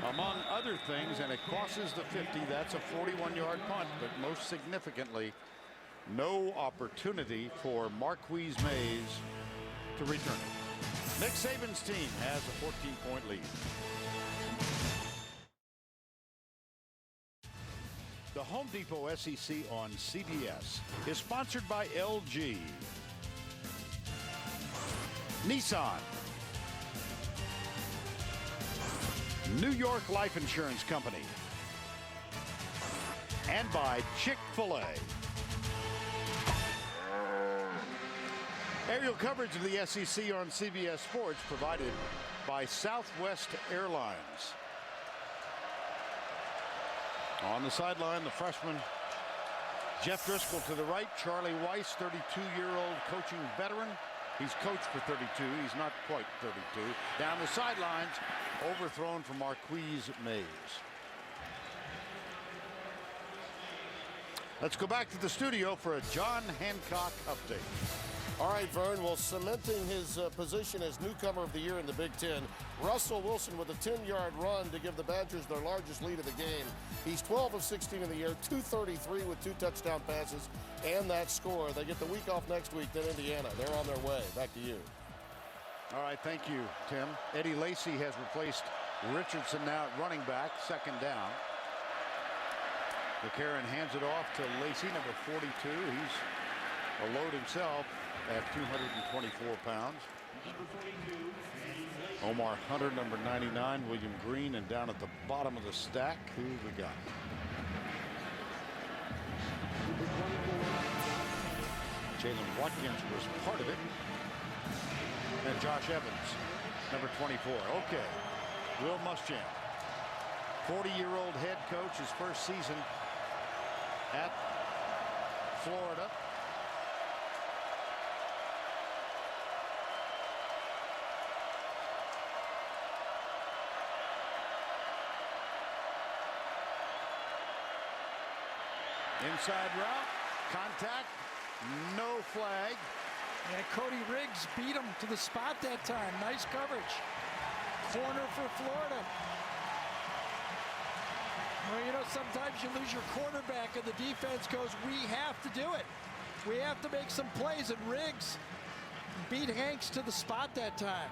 among other things, and it crosses the 50. That's a 41-yard punt, but most significantly, no opportunity for Marquise Mays to return it. Nick Saban's team has a 14-point lead. The Home Depot SEC on CBS is sponsored by LG, Nissan, New York Life Insurance Company, and by Chick-fil-A. Aerial coverage of the SEC on CBS Sports provided by Southwest Airlines. On the sideline, the freshman Jeff Driscoll to the right. Charlie Weiss, 32-year-old coaching veteran. He's coached for 32. He's not quite 32. Down the sidelines, overthrown for Marquise Mays. Let's go back to the studio for a John Hancock update. All right, Vern, well, cementing his position as newcomer of the year in the Big Ten, Russell Wilson with a 10-yard run to give the Badgers their largest lead of the game. He's 12 of 16 in the air, 233 with 2 touchdown passes, and that score. They get the week off next week, then Indiana. They're on their way. Back to you. All right, thank you, Tim. Eddie Lacy has replaced Richardson now at running back, second down. McCarron hands it off to Lacy, number 42. He's a load himself at 224 pounds. Omar Hunter, number 99. William Green, and down at the bottom of the stack, who we got? Jalen Watkins was part of it. And Josh Evans, number 24. Okay. Will Muschamp, 40-year-old head coach, his first season at Florida. Inside route, contact, no flag. Yeah, Cody Riggs beat him to the spot that time. Nice coverage. Corner for Florida. Well, you know, sometimes you lose your quarterback and the defense goes, we have to do it. We have to make some plays, and Riggs beat Hanks to the spot that time.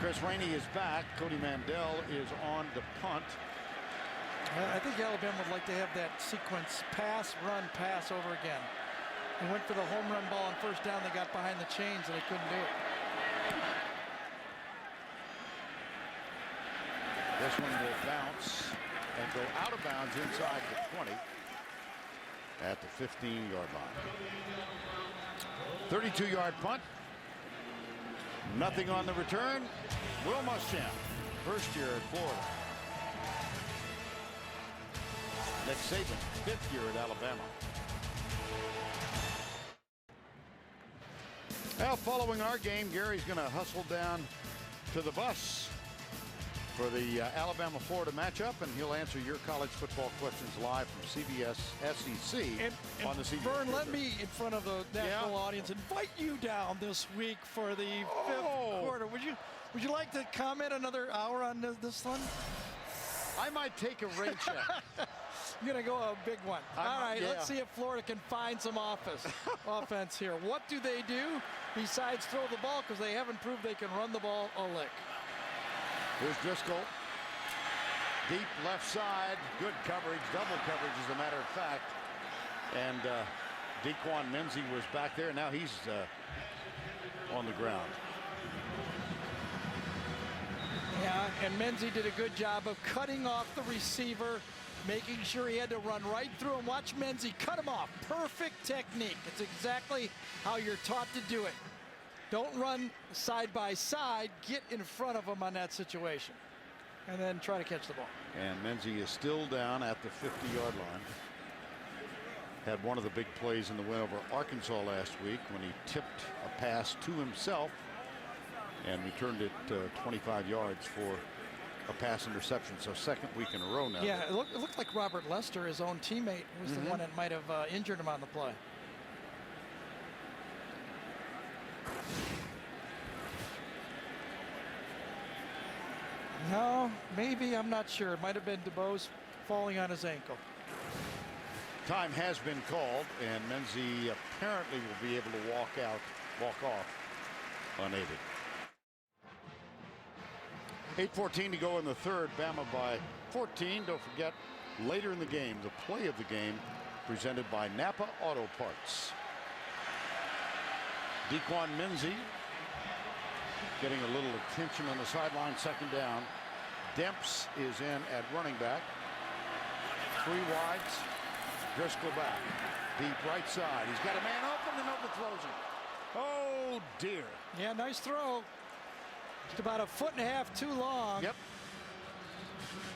Chris Rainey is back. Cody Mandel is on the punt. I think Alabama would like to have that sequence, pass, run, pass over again. They went for the home run ball on first down. They got behind the chains and they couldn't do it. This one will bounce and go out of bounds inside the 20 at the 15-yard line. 32-yard punt. Nothing on the return. Will Muschamp, first year at Florida. Nick Saban, fifth year at Alabama. Well, following our game, Gary's going to hustle down to the bus for the Alabama-Florida matchup, and he'll answer your college football questions live from CBS SEC on the CBS. Vern, let me, in front of the national audience, invite you down this week for the fifth quarter. Would you like to comment another hour on this one? I might take a rain check. You're going to go a big one. All right, let's see if Florida can find some offense here. What do they do besides throw the ball? Because they haven't proved they can run the ball a lick. Here's Driscoll. Deep left side. Good coverage. Double coverage, as a matter of fact. And Dequan Menzie was back there. Now he's on the ground. Yeah, and Menzie did a good job of cutting off the receiver, making sure he had to run right through him. Watch Menzie cut him off. Perfect technique. It's exactly how you're taught to do it. Don't run side by side. Get in front of him on that situation. And then try to catch the ball. And Menzie is still down at the 50-yard line. Had one of the big plays in the win over Arkansas last week when he tipped a pass to himself and returned it 25 yards for a pass interception. So second week in a row now. Yeah, it looked like Robert Lester, his own teammate, was the one that might have injured him on the play. No, maybe. I'm not sure. It might have been DeBose falling on his ankle. Time has been called, and Menzie apparently will be able to walk off unaided. 8:14 to go in the third. Bama by 14. Don't forget, later in the game, the play of the game presented by Napa Auto Parts. Dequan Menzie getting a little attention on the sideline. Second down. Demps is in at running back. 3 wides. Driscoll back. Deep right side. He's got a man open and overthrows him. Oh dear. Yeah, nice throw. Just about a foot and a half too long. Yep.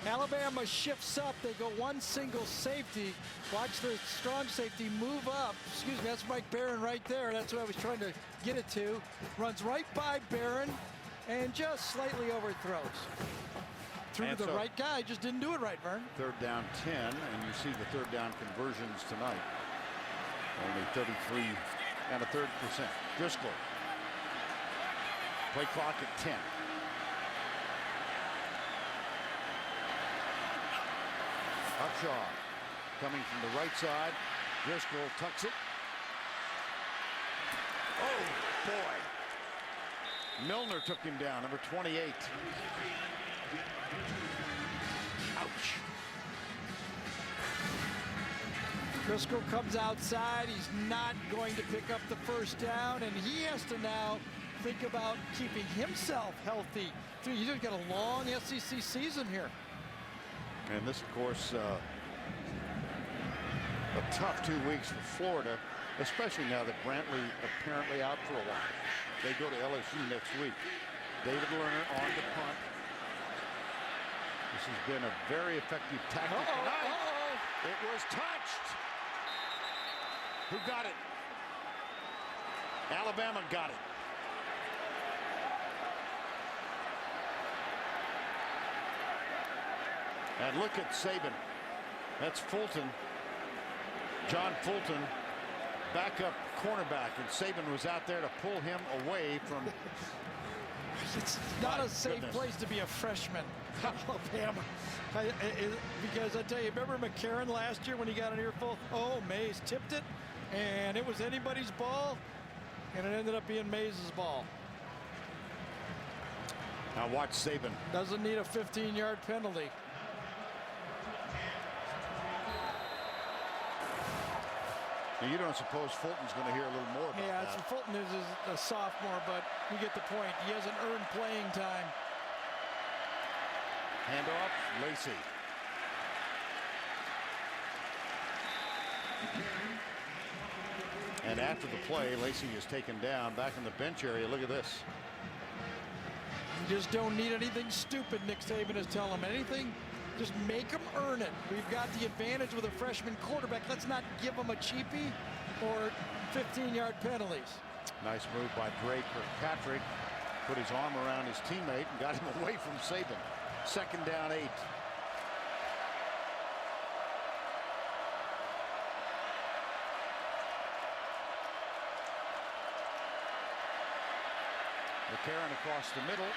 Alabama shifts up. They go one single safety. Watch the strong safety move up. Excuse me, that's Mike Barron right there. That's what I was trying to get it to. Runs right by Barron and just slightly overthrows. Threw to the right guy, just didn't do it right, Vern. Third down 10, and you see the third down conversions tonight. Only 33.33%. Driscoll. Play clock at 10. Upshaw coming from the right side. Driscoll tucks it. Oh, boy. Milner took him down, number 28. Ouch. Driscoll comes outside. He's not going to pick up the first down, and he has to now think about keeping himself healthy. He's got a long SEC season here. And this, of course, a tough 2 weeks for Florida, especially now that Brantley apparently out for a while. They go to LSU next week. David Lerner on the punt. This has been a very effective tactic tonight. It was touched. Who got it? Alabama got it. And look at Saban. That's Fulton. John Fulton, backup cornerback, and Saban was out there to pull him away from. It's not a safe place to be a freshman, Alabama. Because I tell you, remember McCarron last year when he got an earful? Oh, Mays tipped it, and it was anybody's ball, and it ended up being Mays' ball. Now watch Saban. Doesn't need a 15-yard penalty. Now, you don't suppose Fulton's going to hear a little more about that? Yeah, Fulton is a sophomore, but you get the point. He hasn't earned playing time. Handoff, Lacey. And after the play, Lacey is taken down back in the bench area. Look at this. You just don't need anything stupid, Nick Saban is telling him. Anything, just make them earn it. We've got the advantage with a freshman quarterback. Let's not give them a cheapie or 15-yard penalties. Nice move by Drake Kirkpatrick. Put his arm around his teammate and got him away from Saban. Second down 8. McCarron across the middle.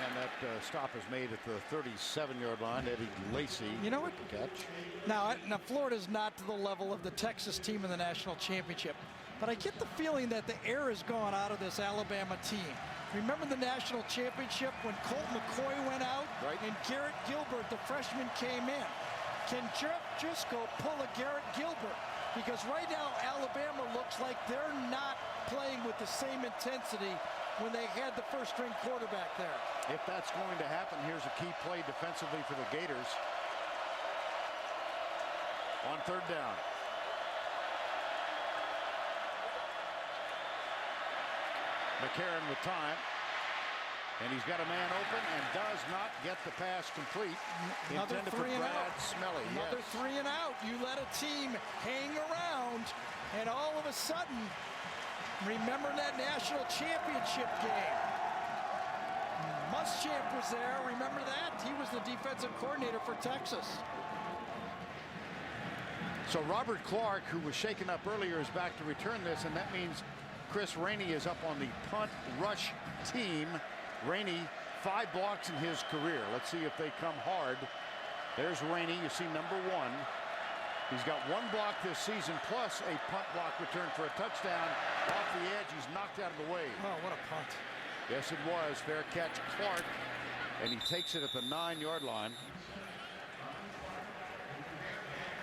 And that stop is made at the 37-yard line. Eddie Lacey. You know what? Catch. Now, Florida's not to the level of the Texas team in the national championship. But I get the feeling that the air has gone out of this Alabama team. Remember the national championship when Colt McCoy went out? Right. And Garrett Gilbert, the freshman, came in. Can Jeff Driscoll pull a Garrett Gilbert? Because right now, Alabama looks like they're not playing with the same intensity when they had the first-string quarterback there. If that's going to happen, here's a key play defensively for the Gators. On third down. McCarron with time. And he's got a man open and does not get the pass complete. Another Intended for Brad Smelly. Another 3 and out. You let a team hang around, and all of a sudden, remember that national championship game. Muschamp was there. Remember that? He was the defensive coordinator for Texas. So Robert Clark, who was shaken up earlier, is back to return this, and that means Chris Rainey is up on the punt rush team. Rainey 5 blocks in his career. Let's see if they come hard. There's Rainey. You see number 1. He's got 1 block this season, plus a punt block return for a touchdown. Off the edge, he's knocked out of the way. Oh, what a punt. Yes, it was. Fair catch, Clark. And he takes it at the 9-yard line.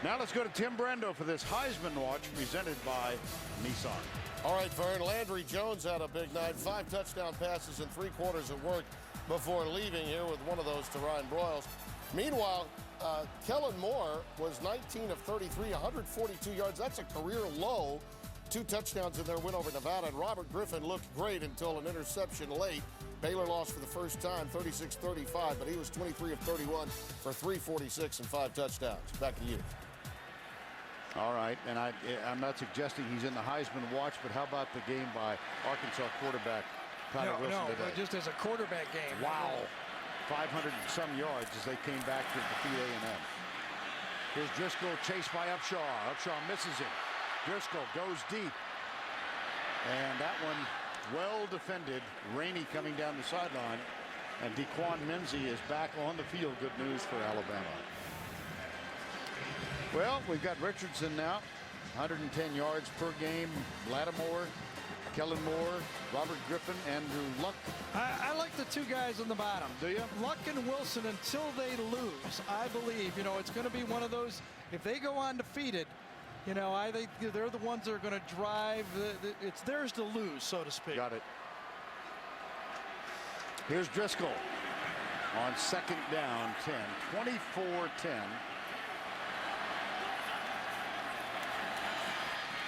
Now let's go to Tim Brando for this Heisman Watch presented by Nissan. All right, Vern, Landry Jones had a big night. 5 touchdown passes and 3 quarters at work before leaving here with one of those to Ryan Broyles. Meanwhile, Kellen Moore was 19 of 33, 142 yards. That's a career low. 2 touchdowns in their win over Nevada. And Robert Griffin looked great until an interception late. Baylor lost for the first time, 36-35, but he was 23 of 31 for 346 and 5 touchdowns. Back to you. All right, and I'm not suggesting he's in the Heisman Watch, but how about the game by Arkansas quarterback Tyler Wilson today? Just as a quarterback game. Wow, 500 and some yards as they came back to defeat A&M. Here's Driscoll chased by Upshaw. Upshaw misses him. Driscoll goes deep, and that one well defended. Rainey coming down the sideline, and DeQuan Menzie is back on the field. Good news for Alabama. Well, we've got Richardson now, 110 yards per game. Lattimore, Kellen Moore, Robert Griffin, Andrew Luck. I like the 2 guys on the bottom. Do you? Luck and Wilson, until they lose, I believe, it's going to be one of those, if they go undefeated, I think they're the ones that are going to drive. It's theirs to lose, so to speak. Got it. Here's Driscoll on 2nd down, 10, 24-10.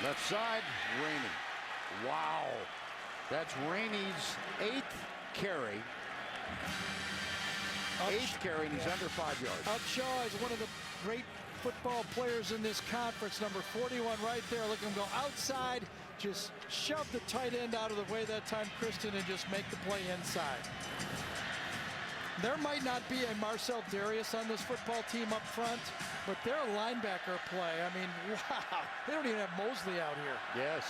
Left side, Rainey. Wow. That's Rainey's 8th carry. 8th carry, and he's under 5 yards. Upshaw is one of the great football players in this conference. Number 41 right there. Look at him go outside. Just shove the tight end out of the way that time, Kristen, and just make the play inside. There might not be a Marcel Darius on this football team up front, but their linebacker play, I mean, wow. They don't even have Mosley out here. Yes.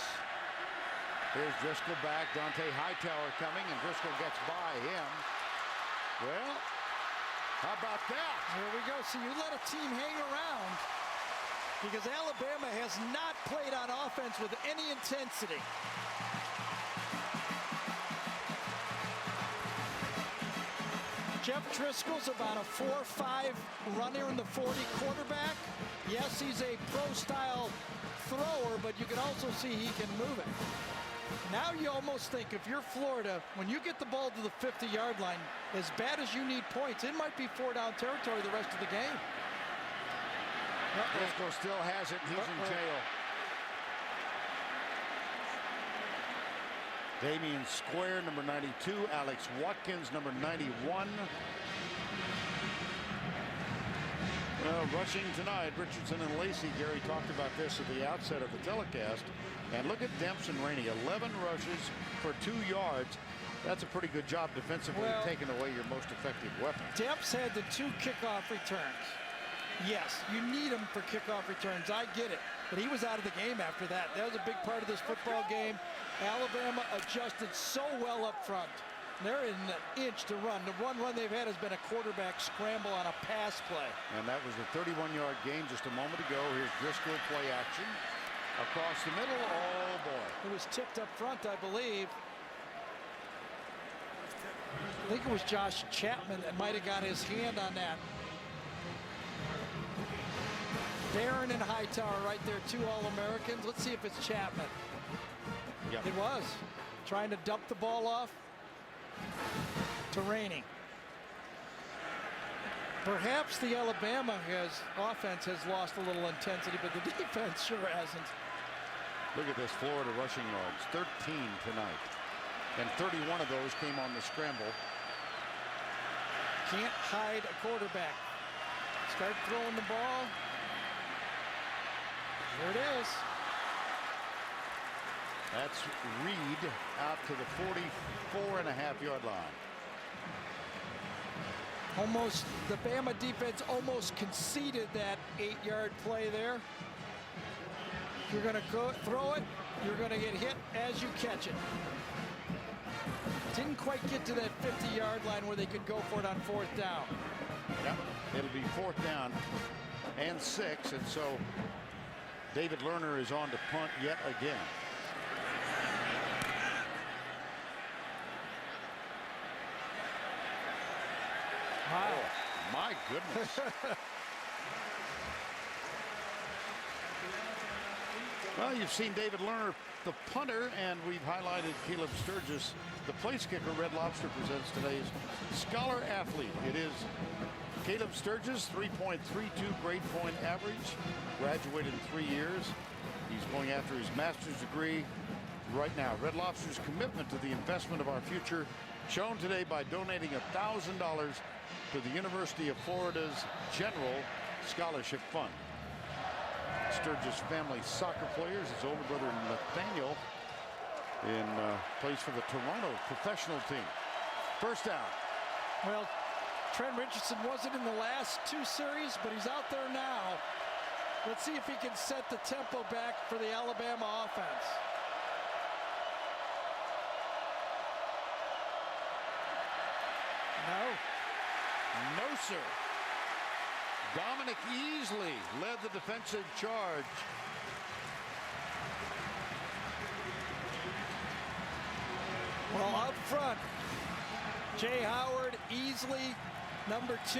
Here's Driscoll back. Dante Hightower coming, and Driscoll gets by him. Well, how about that? Here we go. So you let a team hang around because Alabama has not played on offense with any intensity. Jeff Driscoll's about a 4-5 runner in the 40 quarterback. Yes, he's a pro-style thrower, but you can also see he can move it. Now you almost think if you're Florida, when you get the ball to the 50-yard line, as bad as you need points, it might be 4-down territory the rest of the game. Driscoll still has it. He's in jail. Damian Square, number 92. Alex Watkins, number 91. Well, rushing tonight, Richardson and Lacey. Gary talked about this at the outset of the telecast. And look at Demps and Rainey, 11 rushes for 2 yards. That's a pretty good job defensively, taking away your most effective weapon. Demps had the 2 kickoff returns. Yes, you need him for kickoff returns. I get it. But he was out of the game after that. That was a big part of this football game. Alabama adjusted so well up front. They're in an inch to run. The one run they've had has been a quarterback scramble on a pass play. And that was a 31-yard gain just a moment ago. Here's Driscoll play action. Across the middle, oh boy. It was tipped up front, I believe. I think it was Josh Chapman that might have got his hand on that. Barron and Hightower right there, 2 All-Americans. Let's see if it's Chapman. Yep. It was. Trying to dump the ball off to Rainey. Perhaps the Alabama offense has lost a little intensity, but the defense sure hasn't. Look at this, Florida rushing yards, 13 tonight. And 31 of those came on the scramble. Can't hide a quarterback. Start throwing the ball. Here it is. That's Reed out to the 44.5-yard line. Almost, the Bama defense almost conceded that 8-yard play there. If you're going to throw it, you're going to get hit as you catch it. Didn't quite get to that 50-yard line where they could go for it on 4th down. Yep, it'll be 4th down and 6, and so David Lerner is on to punt yet again. Wow. Oh, my goodness. Well, you've seen David Lerner, the punter, and we've highlighted Caleb Sturgis, the place kicker. Red Lobster presents today's Scholar Athlete. It is Caleb Sturgis, 3.32 grade point average, graduated in 3 years. He's going after his master's degree right now. Red Lobster's commitment to the investment of our future, shown today by donating $1,000 to the University of Florida's General Scholarship Fund. Sturgis family soccer players. His older brother Nathaniel plays for the Toronto professional team. First down. Well, Trent Richardson wasn't in the last 2 series, but he's out there now. Let's see if he can set the tempo back for the Alabama offense. No, sir. Dominic Easley led the defensive charge. Well, up front, Jay Howard, Easley, number 2.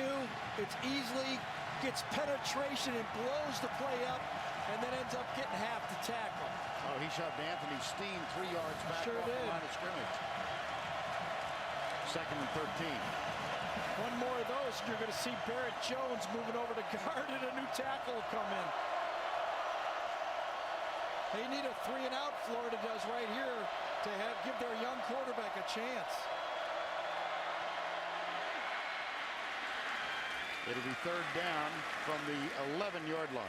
It's Easley, gets penetration and blows the play up, and then ends up getting half the tackle. Oh, he shoved Anthony Steen 3 yards back Sure off did. the line of scrimmage. 2nd and 13. One more of those, and you're going to see Barrett Jones moving over to guard, and a new tackle will come in. They need a 3-and-out, Florida does right here, to give their young quarterback a chance. It'll be 3rd down from the 11-yard line.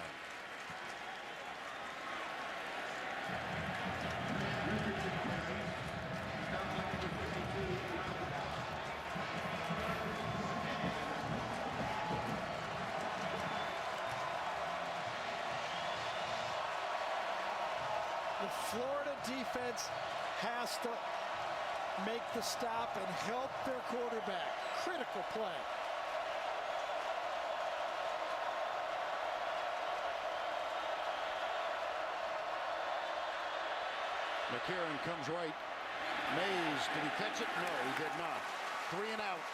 The Florida defense has to make the stop and help their quarterback. Critical play. McCarron comes right. Mays, did he catch it? No, he did not. 3-and-out.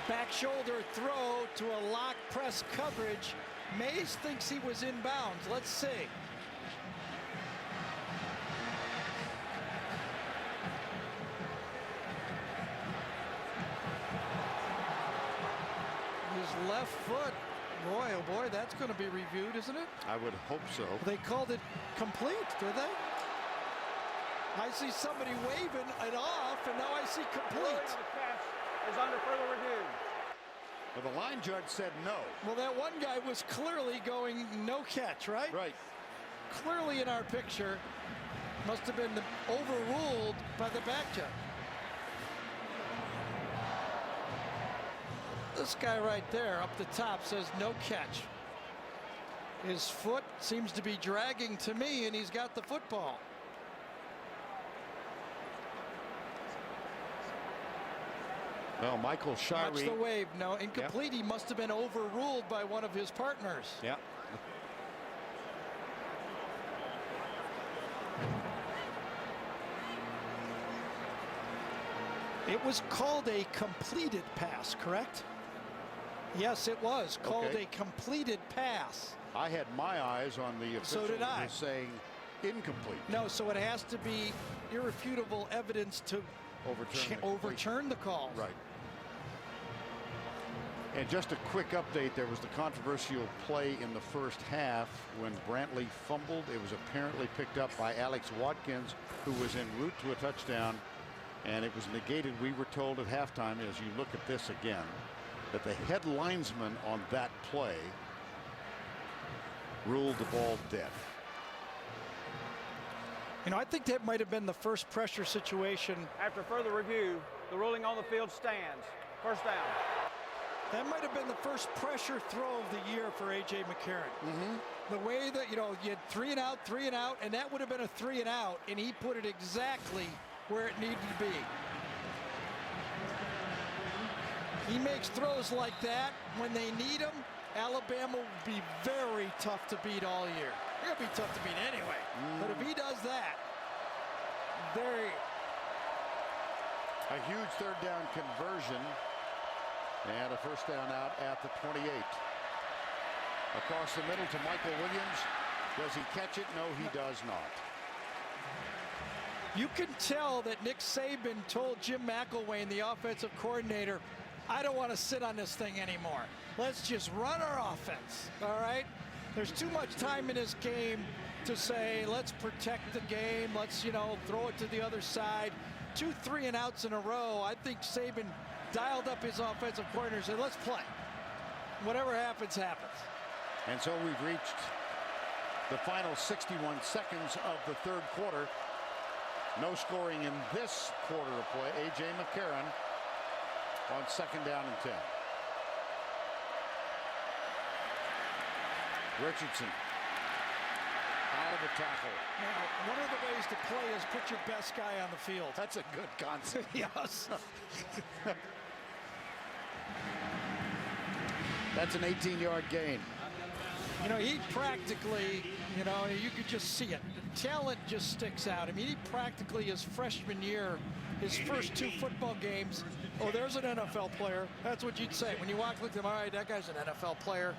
Back shoulder throw to a lock press coverage. Mays thinks he was inbounds. Let's see. His left foot. Boy, oh boy, that's going to be reviewed, isn't it? I would hope so. They called it complete, did they? I see somebody waving it off, and now I see complete. The catch is under further review. Well, the line judge said no. Well, that one guy was clearly going no catch, right? Right. Clearly in our picture, must have been overruled by the back judge. This guy right there up the top says no catch. His foot seems to be dragging to me, and he's got the football. Well, Michael Shirey. Watch the wave. No, incomplete. Yep. He must have been overruled by one of his partners. Yeah. It was called a completed pass, correct? Yes, it was called a completed pass. I had my eyes on the official so did I. saying incomplete. No, so it has to be irrefutable evidence to overturn the call. Right. And just a quick update, there was the controversial play in the first half when Brantley fumbled. It was apparently picked up by Alex Watkins, who was en route to a touchdown, and it was negated, we were told at halftime, as you look at this again, that the head linesman on that play ruled the ball dead. You know, I think that might have been the first pressure situation. After further review, the ruling on the field stands. First down. That might have been the first pressure throw of the year for A.J. McCarron. The way that, you had 3 and out, and that would have been a 3 and out, and he put it exactly where it needed to be. He makes throws like that when they need him. Alabama will be very tough to beat all year. They're going to be tough to beat anyway. But if he does that, a huge third down conversion and a first down out at the 28. Across the middle to Michael Williams. Does he catch it? No, he does not. You can tell that Nick Saban told Jim McElwain, the offensive coordinator, I don't want to sit on this thing anymore. Let's just run our offense, all right? There's too much time in this game to say, let's protect the game. Let's, throw it to the other side. 2 3 and outs in a row. I think Saban dialed up his offensive coordinator and said, let's play. Whatever happens, happens. And so we've reached the final 61 seconds of the third quarter. No scoring in this quarter of play. A.J. McCarron on second down and 10. Richardson out of the tackle. Now, one of the ways to play is put your best guy on the field. That's a good concept. Yes. That's an 18-yard gain. He practically, you could just see it. The talent just sticks out. I mean, he practically, his freshman year, his first 2 football games, oh, there's an NFL player. That's what you'd say. When you look at him, all right, that guy's an NFL player.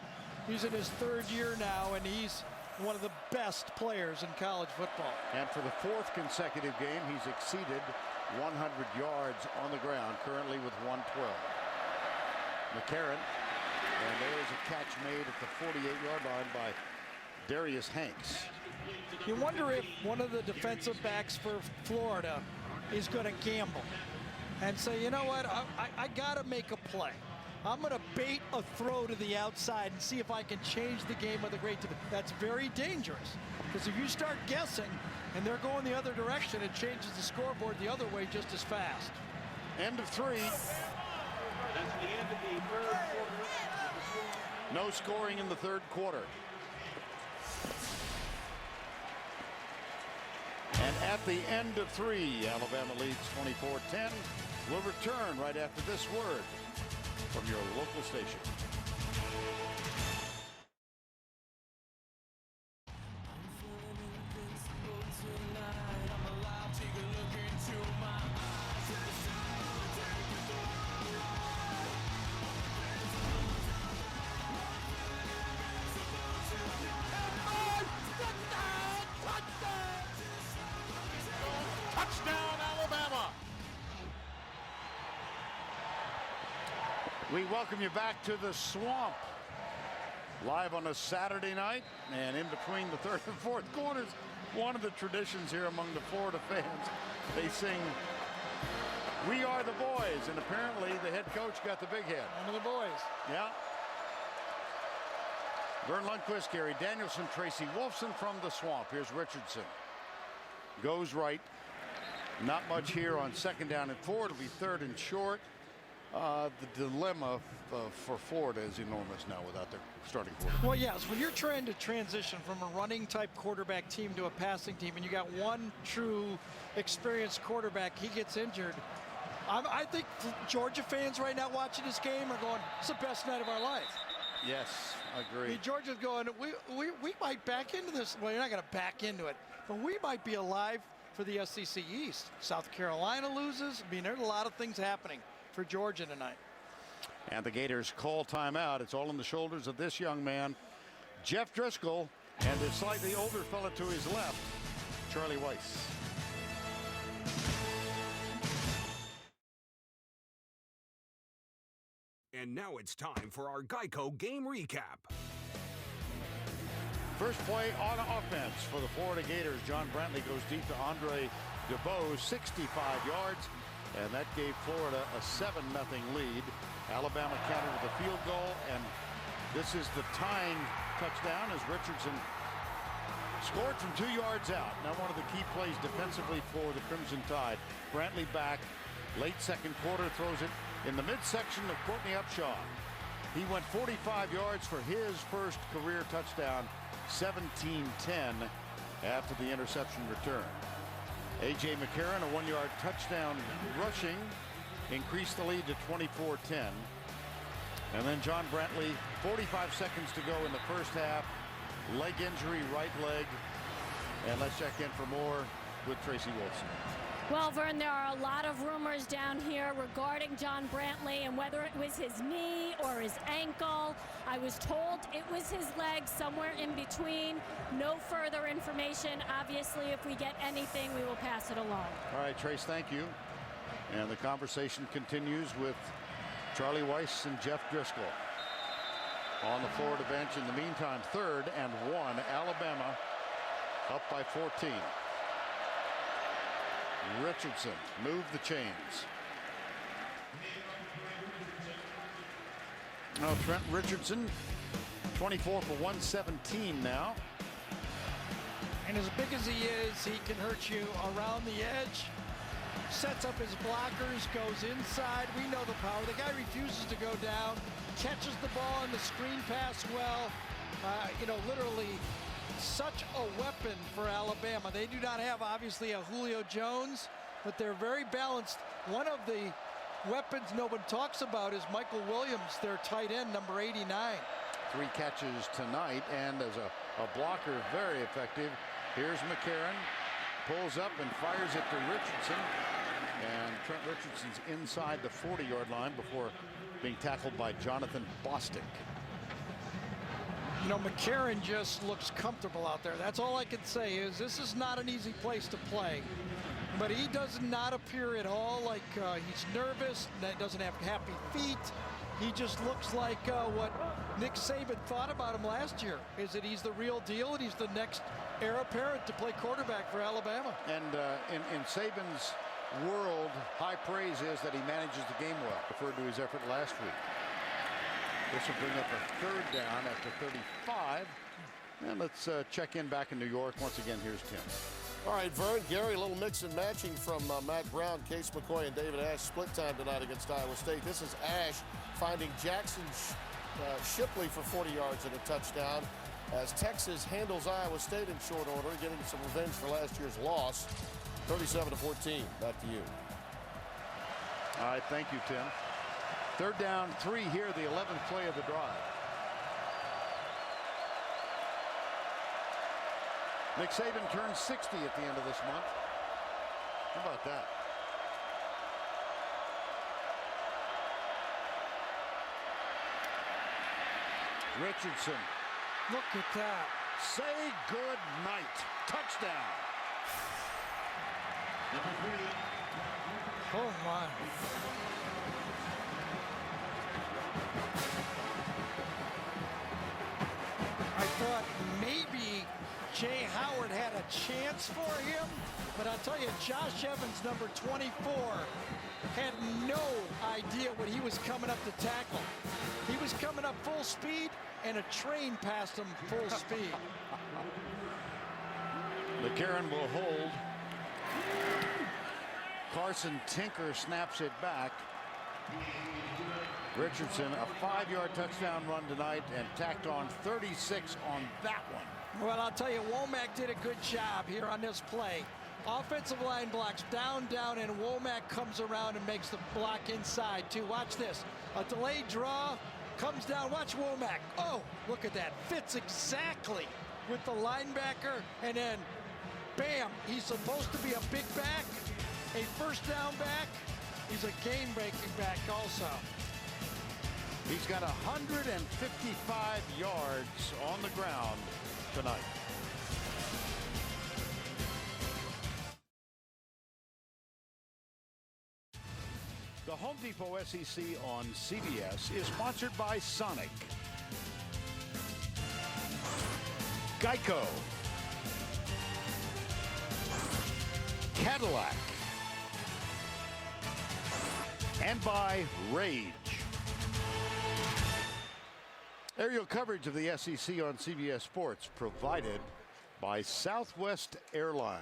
He's in his 3rd year now, and he's one of the best players in college football. And for the 4th consecutive game, he's exceeded 100 yards on the ground, currently with 112. McCarron, and there's a catch made at the 48-yard line by Darius Hanks. You wonder if one of the defensive backs for Florida is going to gamble and say, you know what, I got to make a play. I'm going to bait a throw to the outside and see if I can change the game with a great defense. That's very dangerous, because if you start guessing and they're going the other direction, it changes the scoreboard the other way just as fast. End of 3. That's the end of the third quarter. No scoring in the third quarter. And at the end of 3, Alabama leads 24-10. We'll return right after this word from your local station. Touchdown, Alabama. We welcome you back to the Swamp. Live on a Saturday night, and in between the third and fourth quarters, one of the traditions here among the Florida fans, they sing, "We Are the Boys," and apparently the head coach got the big head. One of the boys. Yeah. Vern Lundquist, Gary Danielson, Tracy Wolfson from the Swamp. Here's Richardson. Goes right. Not much here on second down and 4. It'll be third and short. The dilemma for Florida is enormous now without their starting quarterback. Well, yes, when you're trying to transition from a running type quarterback team to a passing team, and you got one true experienced quarterback, he gets injured. I think Georgia fans right now watching this game are going, it's the best night of our life. Yes, I agree. mean, Georgia's going, we might back into this. Well, you're not going to back into it, but we might be alive for the SEC East. South Carolina loses. I mean, there's a lot of things happening for Georgia tonight. And the Gators call timeout. It's all on the shoulders of this young man, Jeff Driscoll, and the slightly older fella to his left, Charlie Weiss. And now it's time for our Geico game recap. First play on offense for the Florida Gators. John Brantley goes deep to Andre DeBose, 65 yards, and that gave Florida a 7-0 lead. Alabama countered with a field goal, and this is the tying touchdown as Richardson scored from 2 yards out. Now one of the key plays defensively for the Crimson Tide. Brantley back, late second quarter, throws it in the midsection of Courtney Upshaw. He went 45 yards for his first career touchdown, 17-10 after the interception return. A.J. McCarron, a 1-yard touchdown rushing, increased the lead to 24-10. And then John Brantley, 45 seconds to go in the first half. Leg injury, right leg. And let's check in for more with Tracy Wilson. Well, Vern, there are a lot of rumors down here regarding John Brantley and whether it was his knee or his ankle. I was told it was his leg, somewhere in between. No further information. Obviously, if we get anything, we will pass it along. All right, Trace, thank you. And the conversation continues with Charlie Weiss and Jeff Driscoll on the Florida bench. In the meantime, 3rd and 1, Alabama up by 14. Richardson moved the chains. Now Trent Richardson, 24 for 117 now. And as big as he is, he can hurt you around the edge. Sets up his blockers, goes inside. We know the power. The guy refuses to go down, catches the ball on the screen pass well. Literally such a weapon for Alabama. They do not have, obviously, a Julio Jones, but they're very balanced. One of the weapons no one talks about is Michael Williams, their tight end, number 89. 3 catches tonight, and as a blocker, very effective. Here's McCarron, pulls up and fires it to Richardson. And Trent Richardson's inside the 40-yard line before being tackled by Jonathan Bostic. McCarron just looks comfortable out there. That's all I can say is this is not an easy place to play. But he does not appear at all like he's nervous, doesn't have happy feet. He just looks like what Nick Saban thought about him last year, is that he's the real deal and he's the next heir apparent to play quarterback for Alabama. And in Saban's world, high praise is that he manages the game well, referred to his effort last week. This will bring up a 3rd down after 35. And let's check in back in New York. Once again, here's Tim. All right, Vern, Gary, a little mix and matching from Matt Brown, Case McCoy, and David Ash. Split time tonight against Iowa State. This is Ash finding Jackson Shipley for 40 yards and a touchdown as Texas handles Iowa State in short order, getting some revenge for last year's loss. 37-14. Back to you. All right, thank you, Tim. 3rd down, 3 here, the 11th play of the drive. Nick Saban turns 60 at the end of this month. How about that? Richardson. Look at that. Say good night. Touchdown. Oh, my. I thought maybe Jay Howard had a chance for him, but I'll tell you, Josh Evans, number 24, had no idea when he was coming up to tackle. He was coming up full speed, and a train passed him full speed. McCarron will hold. Carson Tinker snaps it back. Richardson, a 5-yard touchdown run tonight and tacked on 36 on that one. Well, I'll tell you, Womack did a good job here on this play. Offensive line blocks down, and Womack comes around and makes the block inside, too. Watch this. A delayed draw, comes down. Watch Womack. Oh, look at that. Fits exactly with the linebacker, and then, bam, he's supposed to be a big back, a first down back. He's a game-breaking back also. He's got 155 yards on the ground tonight. The Home Depot SEC on CBS is sponsored by Sonic, Geico, Cadillac, and by Rage. Aerial coverage of the SEC on CBS Sports provided by Southwest Airlines.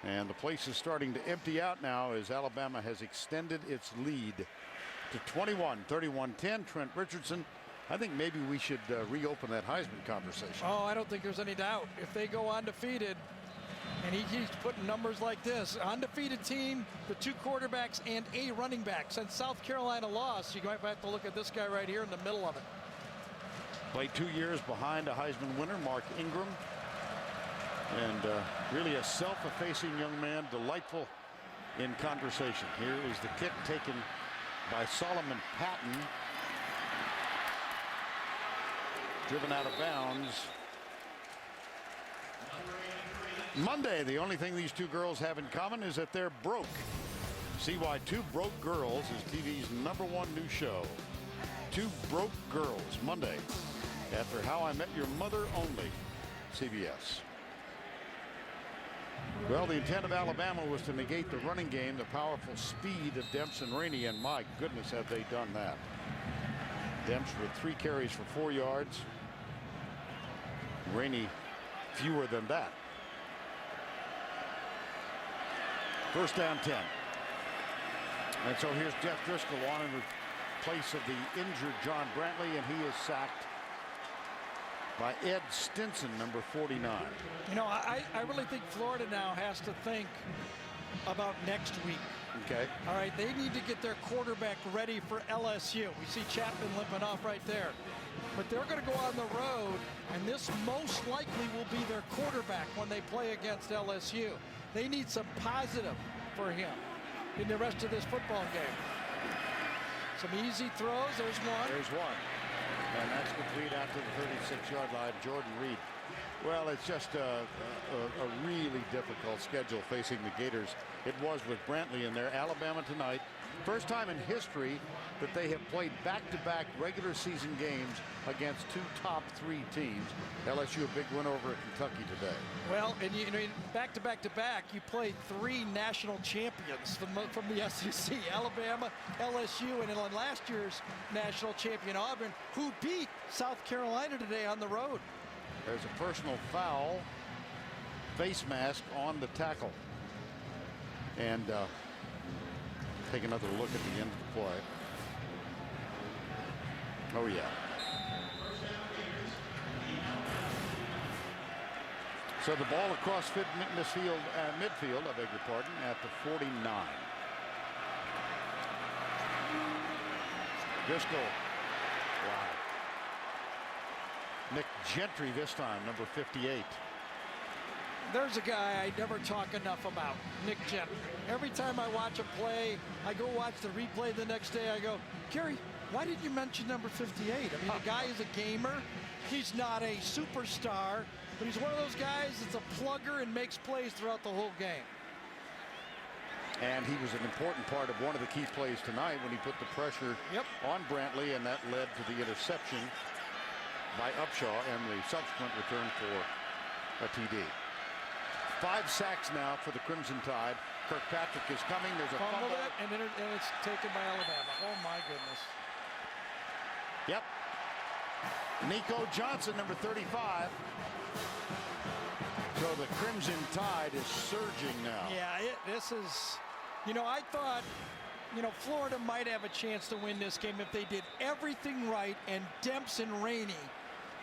And the place is starting to empty out now as Alabama has extended its lead to 21, 31-10. Trent Richardson. I think maybe we should reopen that Heisman conversation. Oh, I don't think there's any doubt. If they go undefeated, and he keeps putting numbers like this, undefeated team, the 2 quarterbacks and a running back. Since South Carolina lost, you might have to look at this guy right here in the middle of it. Played 2 years behind a Heisman winner, Mark Ingram. And really a self-effacing young man, delightful in conversation. Here is the kick taken by Solomon Patton. Driven out of bounds. Monday, the only thing these 2 girls have in common is that they're broke. See why 2 Broke Girls is TV's #1 new show. 2 Broke Girls, Monday, after How I Met Your Mother only, CBS. Well, the intent of Alabama was to negate the running game, the powerful speed of Demps and Rainey, and my goodness, have they done that. Demps with 3 carries for 4 yards. Rainey fewer than that. First down 10. And so here's Jeff Driscoll on in place of the injured John Brantley, and he is sacked by Ed Stinson, number 49. You know, I really think Florida now has to think about next week. Okay. All right, they need to get their quarterback ready for LSU. We see Chapman limping off right there. But they're going to go on the road, and this most likely will be their quarterback when they play against LSU. They need some positive for him in the rest of this football game. Some easy throws. There's one. There's one. And that's complete out to the 36-yard line. Jordan Reed. Well, it's just a really difficult schedule facing the Gators. It was with Brantley in there. Alabama tonight. First time in history that they have played back-to-back regular season games against 2 top 3 teams. LSU a big win over at Kentucky today. Well, and you know, back-to-back, you played 3 national champions from the SEC. Alabama, LSU, and then last year's national champion Auburn, who beat South Carolina today on the road. There's a personal foul. Face mask on the tackle. And take another look at the end of the play. Oh, yeah. So the ball across midfield, I beg your pardon, at the 49. Driscoll. Wow. Nick Gentry this time, number 58. There's a guy I never talk enough about, Nick Gentry. Every time I watch a play, I go watch the replay the next day, I go, Gary, why did you mention number 58? I mean, the guy is a gamer. He's not a superstar, but he's one of those guys that's a plugger and makes plays throughout the whole game. And he was an important part of one of the key plays tonight when he put the pressure on Brantley, and that led to the interception by Upshaw and the subsequent return for a TD. 5 sacks now for the Crimson Tide. Kirkpatrick is coming. There's a fumble. And it's taken by Alabama. Oh, my goodness. Yep. Nico Johnson, number 35. So the Crimson Tide is surging now. Yeah, this is, you know, I thought, you know, Florida might have a chance to win this game if they did everything right and Demps and Rainey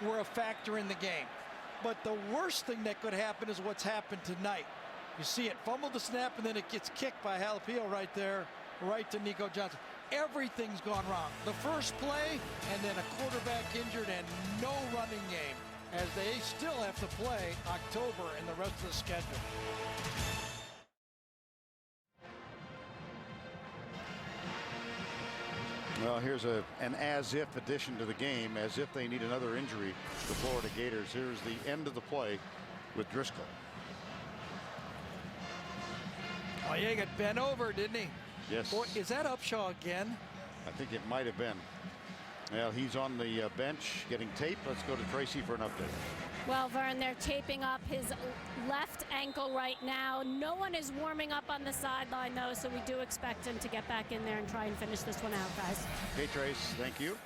were a factor in the game. But the worst thing that could happen is what's happened tonight. You see it, fumble the snap, and then it gets kicked by Jalapeno right there, right to Nico Johnson. Everything's gone wrong. The first play, and then a quarterback injured, and no running game, as they still have to play October and the rest of the schedule. Well, here's an as-if addition to the game, as if they need another injury, the Florida Gators. Here's the end of the play with Driscoll. Oh, yeah, he got bent over, didn't he? Yes. Boy, is that Upshaw again? I think it might have been. Well, he's on the bench getting taped. Let's go to Tracy for an update. Well, Vern, they're taping up his left ankle right now. No one is warming up on the sideline, though, so we do expect him to get back in there and try and finish this one out, guys. Okay, Trace, thank you.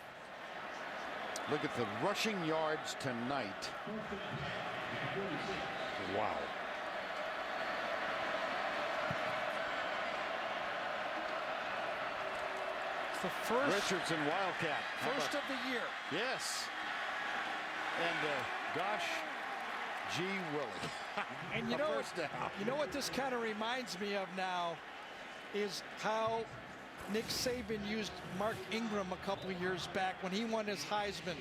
Look at the rushing yards tonight. Wow. the first Richardson, Wildcat. first of the year. Yes. And gosh, gee Willie. And you know what this kind of reminds me of now is how Nick Saban used Mark Ingram a couple of years back when he won his Heisman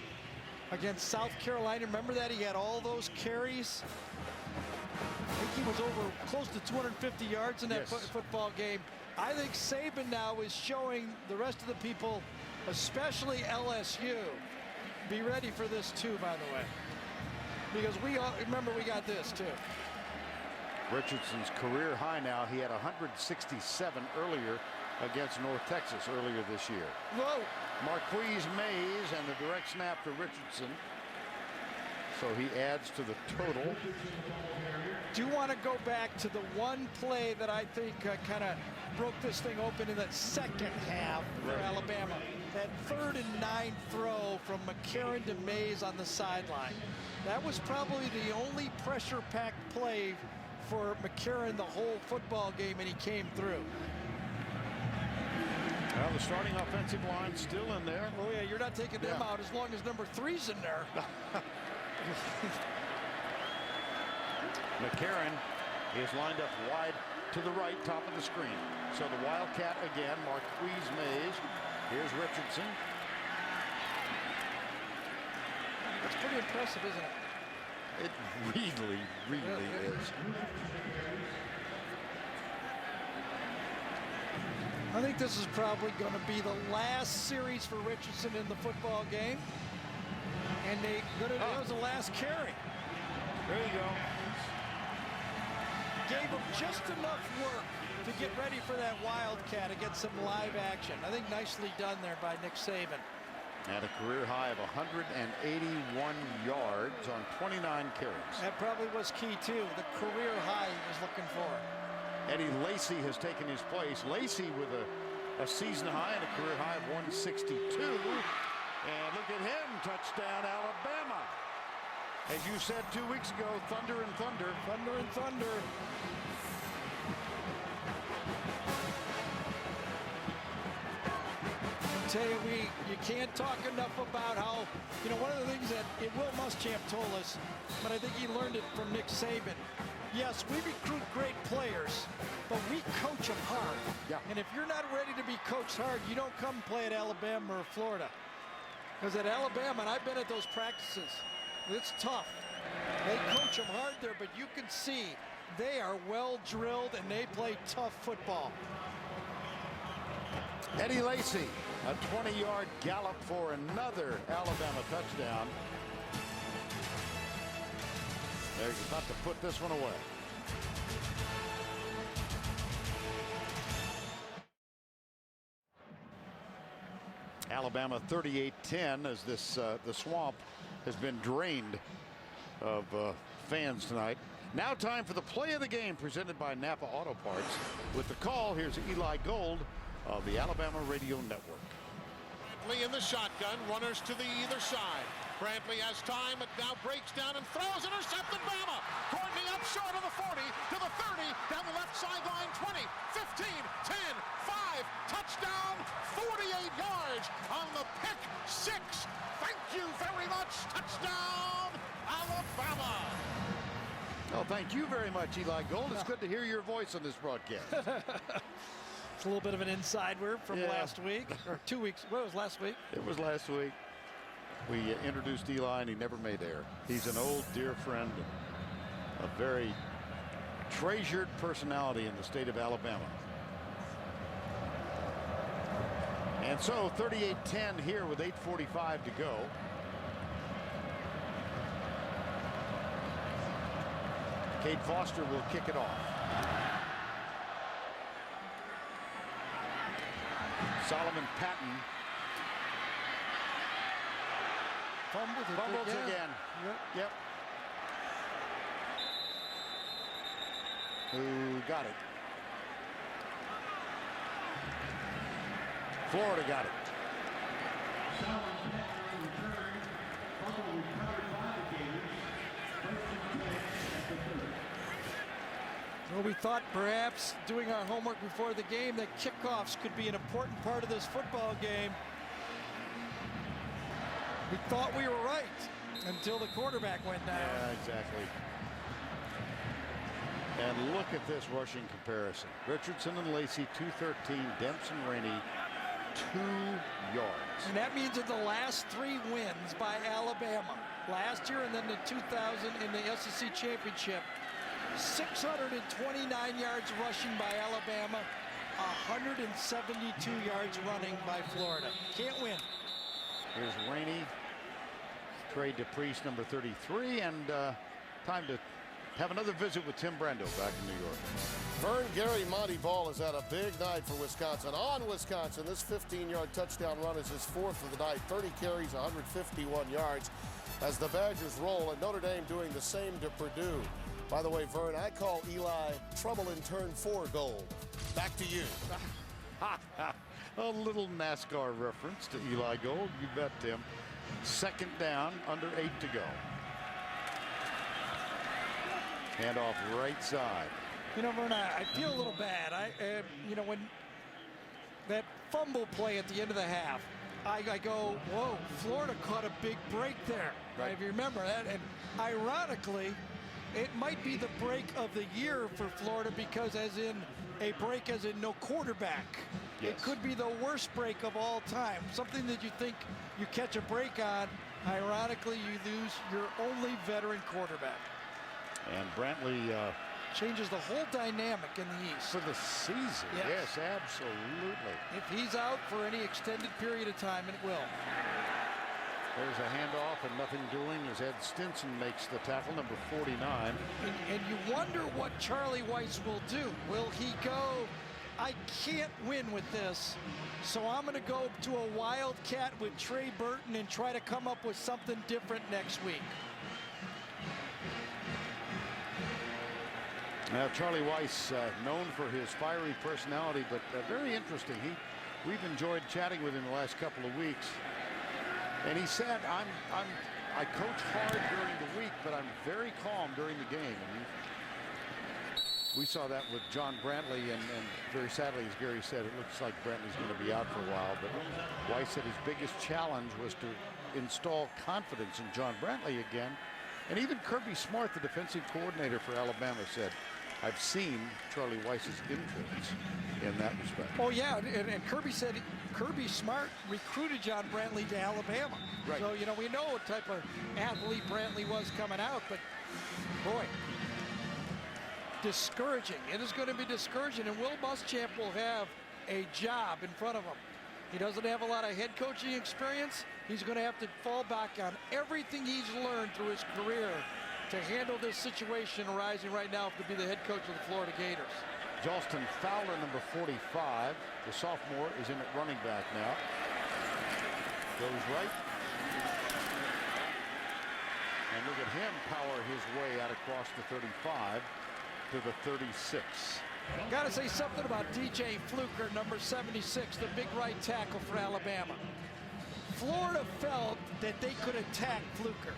against South Carolina. Remember that? He had all those carries. I think he was over close to 250 yards in that football game. I think Saban now is showing the rest of the people, especially LSU, be ready for this too, by the way. Because we all remember we got this too. Richardson's career high now. He had 167 earlier against North Texas earlier this year. Whoa. Marquise Mays and the direct snap to Richardson. So he adds to the total. Do you want to go back to the one play that I think kind of broke this thing open in the second half for Alabama? That 3rd and 9 throw from McCarron to Mays on the sideline. That was probably the only pressure-packed play for McCarron the whole football game, and he came through. Well, the starting offensive line still in there. Oh, yeah, you're not taking them out as long as number 3's in there. McCarron is lined up wide to the right, top of the screen. So the Wildcat again, Marquise Mays. Here's Richardson. That's pretty impressive, isn't it? It really is. I think this is probably going to be the last series for Richardson in the football game. And that was the last carry. There you go. Gave him just enough work to get ready for that Wildcat against some live action. I think nicely done there by Nick Saban. At a career high of 181 yards on 29 carries. That probably was key too. The career high he was looking for. Eddie Lacy has taken his place. Lacy with a season high and a career high of 162. And look at him, touchdown Alabama. As you said 2 weeks ago, thunder and thunder. Thunder and thunder. I tell you, you can't talk enough about how, one of the things that Will Muschamp told us, but I think he learned it from Nick Saban. Yes, we recruit great players, but we coach them hard. Yeah. And if you're not ready to be coached hard, you don't come play at Alabama or Florida. Because at Alabama, and I've been at those practices, it's tough. They coach them hard there, but you can see they are well drilled and they play tough football. Eddie Lacy, a 20-yard gallop for another Alabama touchdown. They're about to put this one away. Alabama 38-10 as the Swamp has been drained of fans tonight. Now time for the play of the game presented by Napa Auto Parts. With the call, here's Eli Gold of the Alabama Radio Network. Brantley in the shotgun, runners to the either side. Brantley has time, but now breaks down and throws, intercepted Bama. Courtney up short of the 40, to the 30, down the left sideline, 20, 15, 10, 5, touchdown, 48 yards on the pick six. Thank you very much, touchdown, Alabama. Oh, thank you very much, Eli Gold. It's good to hear your voice on this broadcast. It's a little bit of an inside word from last week, or 2 weeks. What was last week? It was last week. We introduced Eli, and he never made air. He's an old dear friend, a very treasured personality in the state of Alabama. And so 38-10 here with 8:45 to go. Cade Foster will kick it off. Solomon Patton fumbles again. Yep. Who got it? Florida got it. Well, we thought perhaps doing our homework before the game that kickoffs could be an important part of this football game. We thought we were right until the quarterback went down. Yeah, exactly. And look at this rushing comparison. Richardson and Lacey, 213. Dempsey and Rainey, 2 yards. And that means in the last 3 wins by Alabama, last year and then the 2000 in the SEC Championship, 629 yards rushing by Alabama, 172 yards running by Florida. Can't win. Here's Rainey. Trade to Priest, number 33, and time to have another visit with Tim Brando back in New York. Vern Gary Monty Ball has had a big night for Wisconsin. On Wisconsin, this 15-yard touchdown run is his 4th of the night. 30 carries, 151 yards as the Badgers roll, and Notre Dame doing the same to Purdue. By the way, Vern, I call Eli trouble in turn 4 gold. Back to you. A little NASCAR reference to Eli Gold. You bet, Tim. 2nd down, under 8 to go. Handoff right side. You know, Vern, I feel a little bad. You know, when that fumble play at the end of the half, I go, whoa, Florida caught a big break there. Right. If you remember that. And ironically, it might be the break of the year for Florida because as in a break as in no quarterback. Yes. It could be the worst break of all time. Something that you think you catch a break on, ironically, you lose your only veteran quarterback. And Brantley changes the whole dynamic in the East. for the season. Yes, absolutely. If he's out for any extended period of time, it will. There's a handoff and nothing doing as Ed Stinson makes the tackle, number 49. And you wonder what Charlie Weis will do. Will he go, I can't win with this, so I'm going to go to a wildcat with Trey Burton and try to come up with something different next week? Now, Charlie Weis, known for his fiery personality, but very interesting. We've enjoyed chatting with him the last couple of weeks. And he said, I coach hard during the week, but I'm very calm during the game. And we saw that with John Brantley, and very sadly, as Gary said, it looks like Brantley's going to be out for a while. But Weis said his biggest challenge was to install confidence in John Brantley again. And even Kirby Smart, the defensive coordinator for Alabama, said, I've seen Charlie Weis's influence in that respect. Oh, yeah, and Kirby said Kirby Smart recruited John Brantley to Alabama. Right. So, you know, we know what type of athlete Brantley was coming out, but, boy, discouraging. It is going to be discouraging, and Will Muschamp will have a job in front of him. He doesn't have a lot of head coaching experience. He's going to have to fall back on everything he's learned through his career to handle this situation arising right now to be the head coach of the Florida Gators. Jalston Fowler, number 45, the sophomore, is in at running back now. Goes right. And look at him power his way out across the 35 to the 36. Got to say something about DJ Fluker, number 76, the big right tackle for Alabama. Florida felt that they could attack Fluker.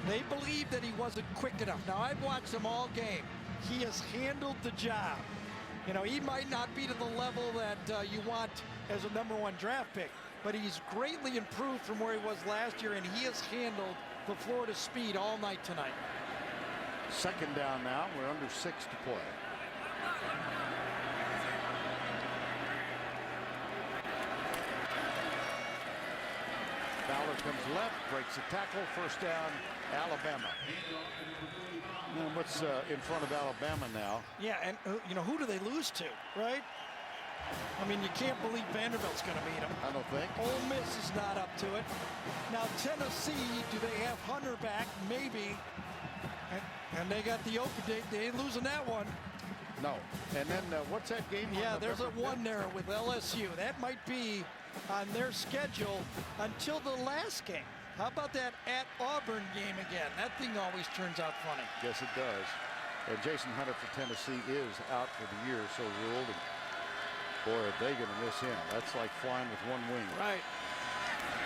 They believed that he wasn't quick enough. Now, I've watched him all game. He has handled the job. You know, he might not be to the level that you want as a #1 draft pick, but he's greatly improved from where he was last year, and he has handled the Florida speed all night tonight. 2nd down now. We're under 6 to play. Fowler comes left, breaks a tackle, 1st down, Alabama. And what's in front of Alabama now? Yeah, and you know, who do they lose to, right? I mean, you can't believe Vanderbilt's going to beat them. I don't think. Ole Miss is not up to it. Now, Tennessee, do they have Hunter back? Maybe. And they got the open date. They ain't losing that one. No. And then what's that game? Yeah, there's a one there with LSU. That might be on their schedule until the last game. How about that at Auburn game again? That thing always turns out funny. Yes, it does. And Jason Hunter for Tennessee is out for the year, so ruled. And boy, are they going to miss him. That's like flying with one wing. Right.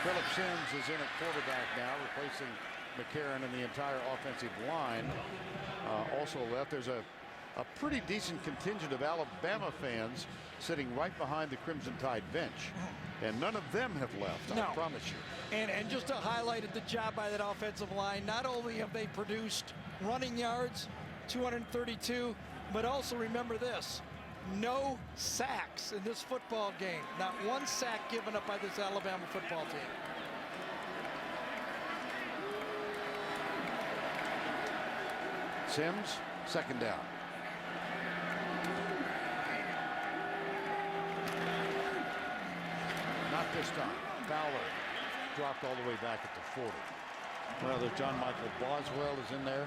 Phillip Sims is in at quarterback now, replacing McCarron and the entire offensive line. Also left. There's a a pretty decent contingent of Alabama fans sitting right behind the Crimson Tide bench. And none of them have left, I promise you. And just to highlight the job by that offensive line, not only have they produced running yards, 232, but also remember this, no sacks in this football game. Not one sack given up by this Alabama football team. Sims, second down. Not this time. Fowler dropped all the way back at the 40. Well, there's John Michael Boswell is in there.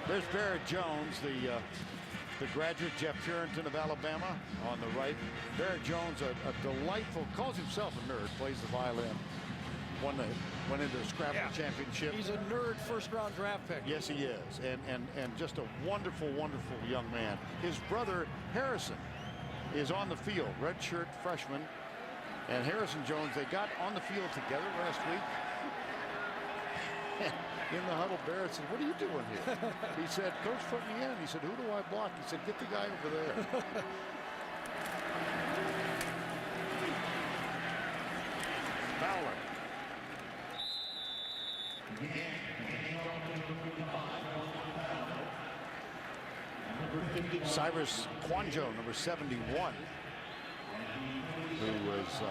There's Barrett Jones, the graduate, Jeff Purinton of Alabama on the right. Barrett Jones, a delightful, calls himself a nerd, plays the violin. Went into the Scrabble championship. He's a nerd first-round draft pick. Yes, he is, and just a wonderful, wonderful young man. His brother Harrison is on the field, redshirt freshman, and Harrison Jones. They got on the field together last week. In the huddle, Barrett said, "What are you doing here?" He said, "Coach put me in." He said, "Who do I block?" He said, "Get the guy over there." Fowler. Cyrus Quanjo, number 71, who was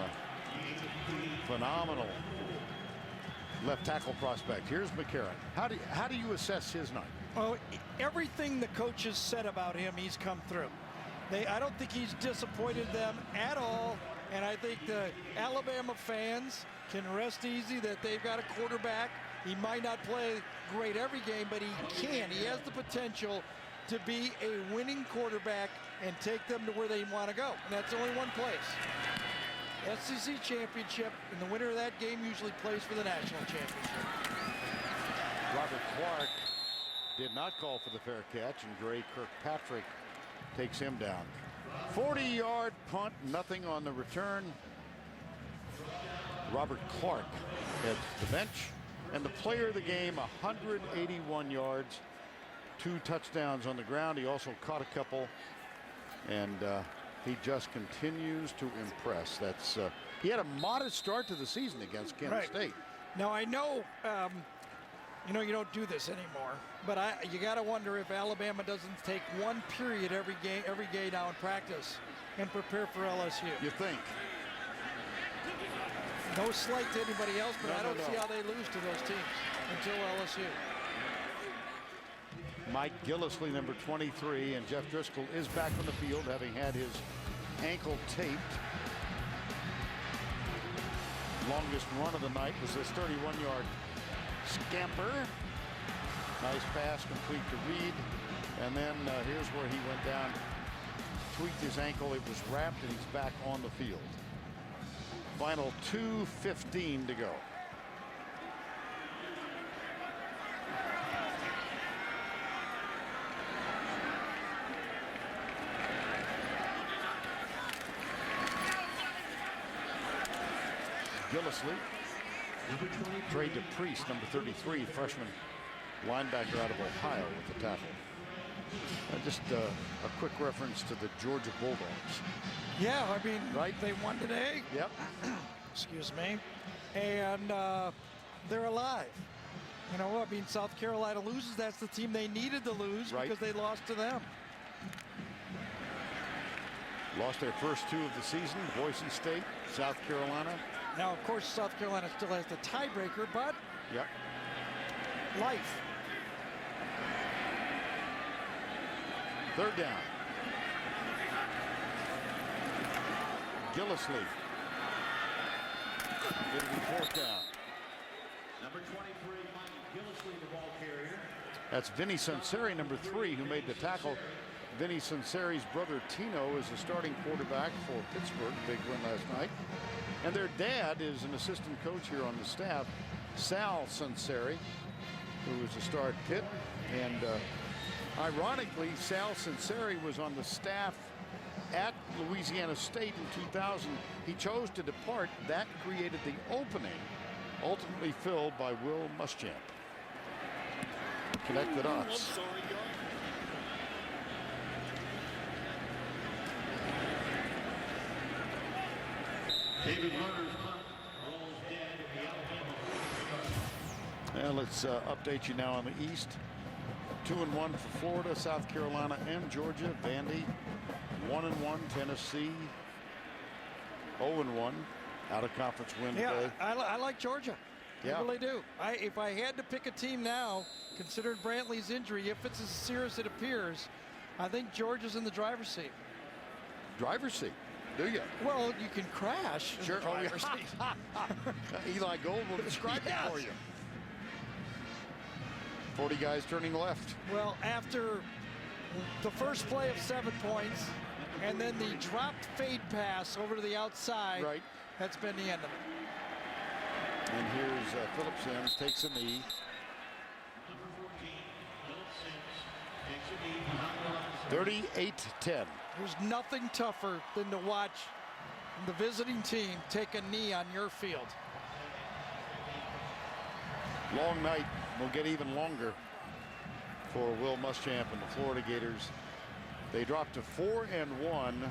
phenomenal left tackle prospect. Here's McCarron. How do you assess his night? Well, everything the coaches said about him, he's come through. I don't think he's disappointed them at all, and I think the Alabama fans can rest easy that they've got a quarterback. He might not play great every game, but he can. He has the potential to be a winning quarterback and take them to where they want to go, and that's only one place. SEC championship, and the winner of that game usually plays for the national championship. Robert Clark did not call for the fair catch, and Gray Kirkpatrick takes him down. 40-yard punt, nothing on the return. Robert Clark at the bench, and the player of the game, 181 yards, 2 touchdowns on the ground. He also caught a couple, and he just continues to impress. That's he had a modest start to the season against Kent State. Now I know, you don't do this anymore, but you got to wonder if Alabama doesn't take one period every game now in practice and prepare for LSU. You think? No slight to anybody else, but I don't see how they lose to those teams until LSU. Mike Gillisley, number 23, and Jeff Driscoll is back on the field, having had his ankle taped. Longest run of the night was this 31-yard scamper. Nice pass, complete to Reed. And then here's where he went down, tweaked his ankle. It was wrapped, and he's back on the field. Final 2:15 to go. Gillisley. Trade to Priest, number 33, freshman linebacker out of Ohio with the tackle. Just a quick reference to the Georgia Bulldogs. Yeah, I mean, they won today. Yep. Excuse me. And they're alive. I mean, South Carolina loses. That's the team they needed to lose because they lost to them. Lost their first 2 of the season, Boise State, South Carolina. Now, of course, South Carolina still has the tiebreaker, but life. Third down. Gillisley. It'll be 4th down. Number 23, Mike Gillisley, the ball carrier. That's Vinny Sunseri, number 3, who made the tackle. Vinny Sunseri's brother Tino is the starting quarterback for Pittsburgh. Big win last night. And their dad is an assistant coach here on the staff, Sal Sunseri, who was a star at Pitt. And ironically, Sal Sunseri was on the staff at Louisiana State in 2000. He chose to depart. That created the opening, ultimately filled by Will Muschamp. Connect the dots. David Lerner's punt rolls dead in the Alabama. Well, let's update you now on the East. 2-1 for Florida, South Carolina, and Georgia. Vandy, 1-1. Tennessee, 0-1. Out of conference win today. I like Georgia. Yeah. I really do. If I had to pick a team now, considering Brantley's injury, if it's as serious as it appears, I think Georgia's in the driver's seat. Driver's seat, do you? Well, you can crash. Sure. In the driver's seat. Eli Gold will describe it for you. 40 guys turning left. Well, after the first play of 7 points, and then the dropped fade pass over to the outside, right. That's been the end of it. And here's Phillip Sims, takes a knee. Number 14, Phillip Sims takes a knee. 38-10. There's nothing tougher than to watch the visiting team take a knee on your field. Long night will get even longer for Will Muschamp and the Florida Gators. They drop to 4-1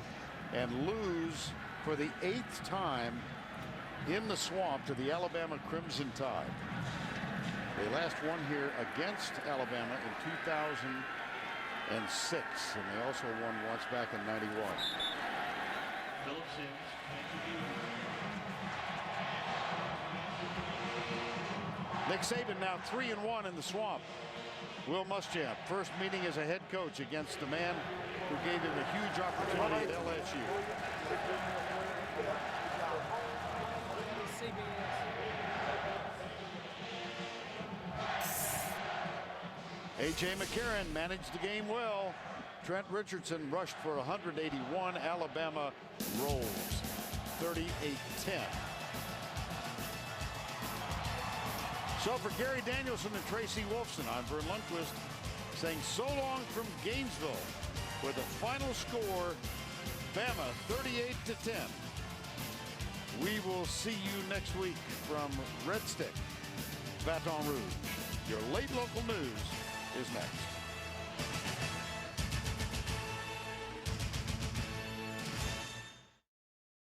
and lose for the 8th time in the swamp to the Alabama Crimson Tide. They last won here against Alabama in 2006, and they also won once back in '91. Phillip Sims takes a knee. Nick Saban now 3-1 in the swamp. Will Muschamp, first meeting as a head coach against the man who gave him a huge opportunity at LSU. A.J. McCarron managed the game well. Trent Richardson rushed for 181. Alabama rolls 38-10. So for Gary Danielson and Tracy Wolfson, I'm Vern Lundquist saying so long from Gainesville with a final score, Bama 38-10. We will see you next week from Red Stick, Baton Rouge. Your late local news